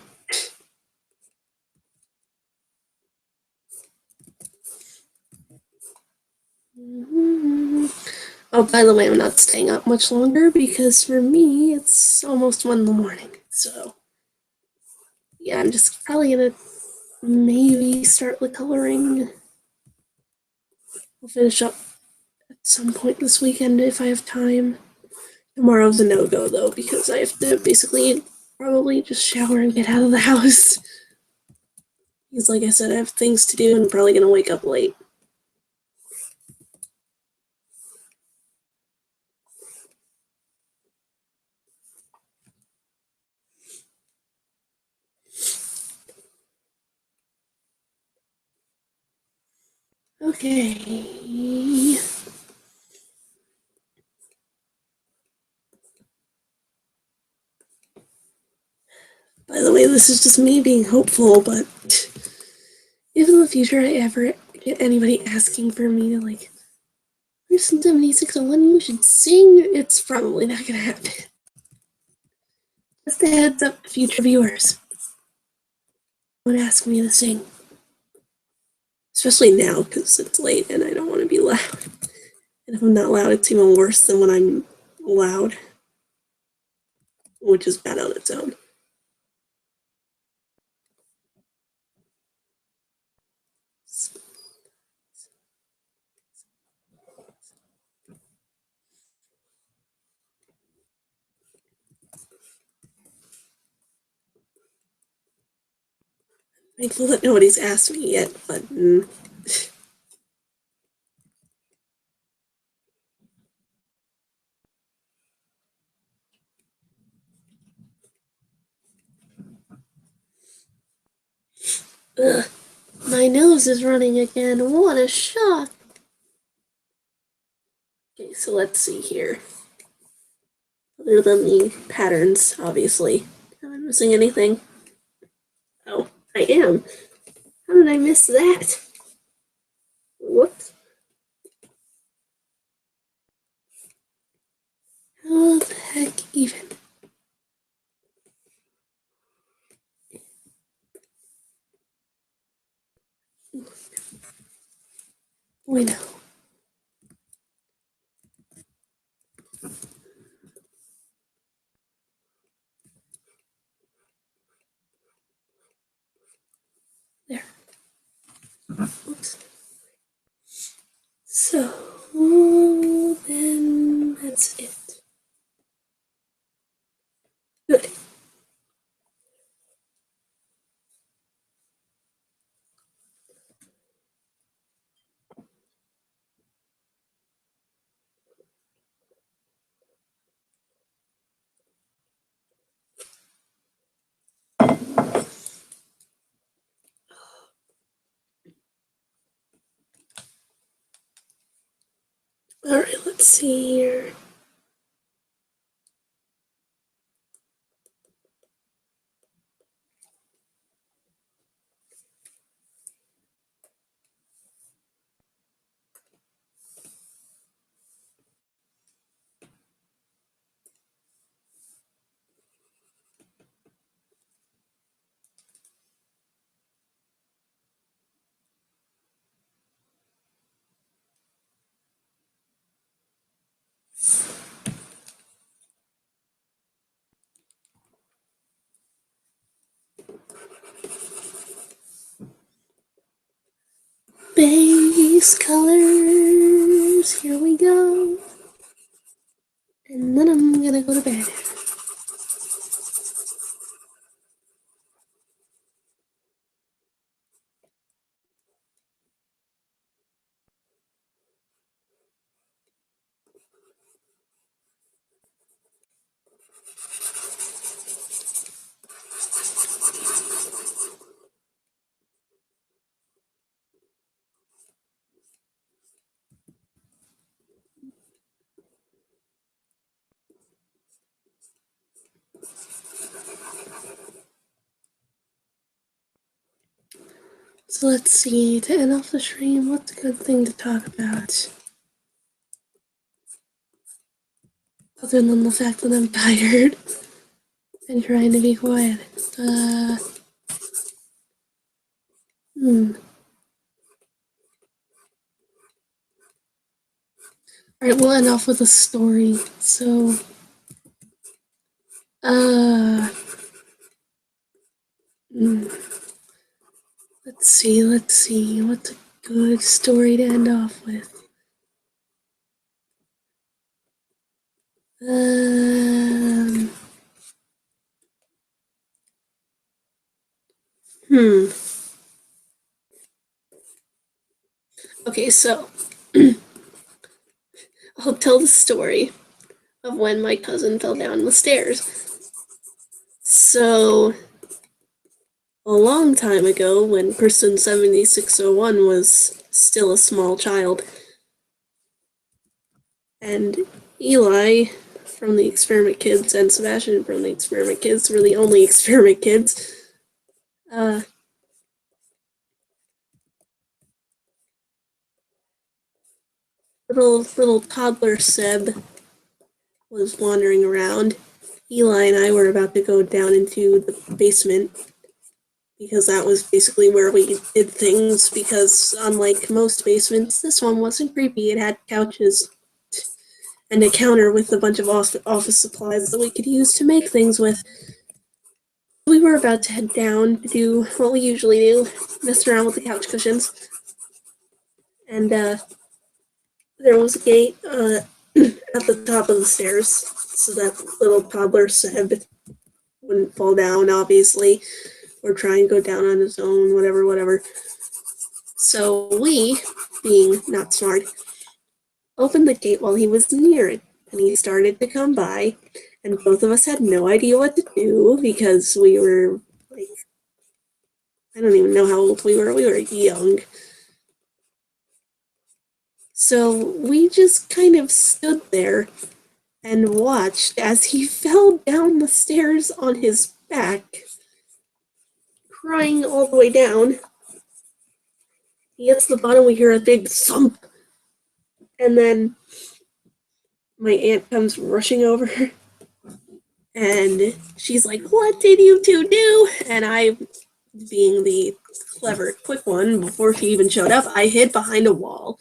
Oh, by the way, I'm not staying up much longer because for me, it's almost 1 in the morning. So, yeah, I'm just probably gonna maybe start the coloring. I'll finish up at some point this weekend if I have time. Tomorrow's a no-go though because I have to basically probably just shower and get out of the house. Because like I said, I have things to do and I'm probably gonna wake up late. Okay. By the way, this is just me being hopeful, but if in the future I ever get anybody asking for me to like person 7601, you should sing, it's probably not gonna happen. Just a heads up to future viewers. Don't ask me to sing. Especially now, because it's late and I don't want to be loud. And if I'm not loud, it's even worse than when I'm loud, which is bad on its own. Thankful that nobody's asked me yet, but ugh, my nose is running again. What a shock! Okay, so let's see here. Other than the patterns, obviously. Am I missing anything? Oh, I am. How did I miss that? Whoops. How the heck even? We know. There. Oops. So, then that's it. Good. Alright, let's see here. Base colors. Here we go. And then I'm gonna go to bed. So let's see, to end off the stream, what's a good thing to talk about? Other than the fact that I'm tired and trying to be quiet. Alright, we'll end off with a story. So, let's see, what's a good story to end off with? Um, hmm. Okay, so I'll tell the story of when my cousin fell down the stairs. So, a long time ago when person 7601 was still a small child. And Eli from the Experiment Kids and Sebastian from the Experiment Kids were the only Experiment Kids. Little toddler Seb was wandering around. Eli and I were about to go down into the basement because that was basically where we did things, because unlike most basements, this one wasn't creepy. It had couches and a counter with a bunch of office supplies that we could use to make things with. We were about to head down to do what we usually do, mess around with the couch cushions. And there was a gate at the top of the stairs, so that little toddler Seb wouldn't fall down, obviously, or try and go down on his own, whatever. So we, being not smart, opened the gate while he was near it, and he started to come by, and both of us had no idea what to do because we were, like, I don't even know how old we were. We were young. So we just kind of stood there and watched as he fell down the stairs on his back, crying all the way down. He hits the bottom, we hear a big thump, and then my aunt comes rushing over, and she's like, "What did you two do?" And I, being the clever, quick one, before she even showed up, I hid behind a wall,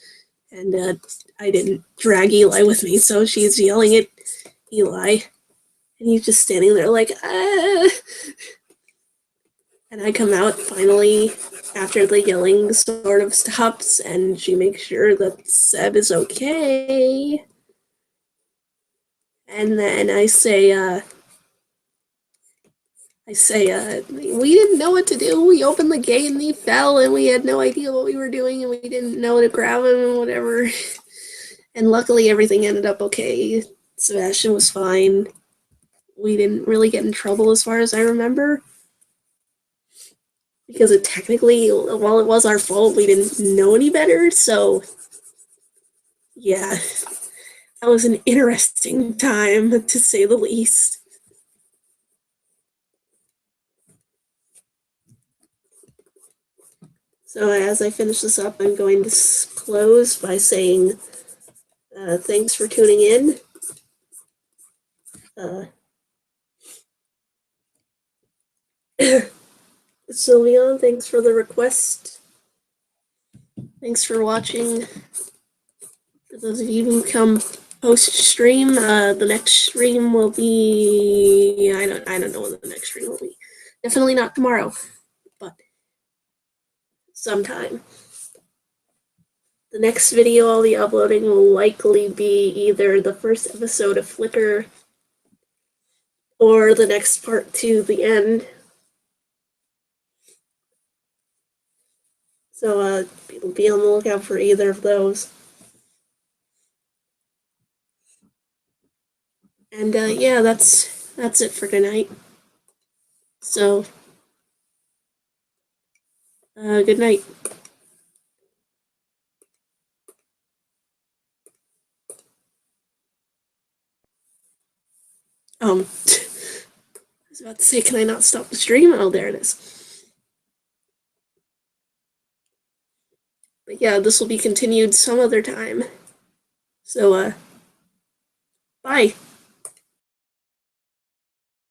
and I didn't drag Eli with me, so she's yelling at Eli, and he's just standing there like, ah. And I come out finally after the yelling sort of stops, and she makes sure that Seb is okay. And then I say, we didn't know what to do. We opened the gate and he fell, and we had no idea what we were doing, and we didn't know to grab him and whatever. And luckily everything ended up okay. Sebastian was fine. We didn't really get in trouble as far as I remember, because it technically, while it was our fault, we didn't know any better, so yeah, that was an interesting time, to say the least. So as I finish this up, I'm going to close by saying thanks for tuning in. Sylveon, thanks for the request. Thanks for watching. For those of you who come post-stream, the next stream will be, I don't know when the next stream will be. Definitely not tomorrow, but sometime. The next video I'll be uploading will likely be either the first episode of Flicker or the next part to the end. So be on the lookout for either of those. And yeah, that's it for tonight. So good night. I was about to say, can I not stop the stream? Oh, there it is. But yeah, this will be continued some other time. So bye.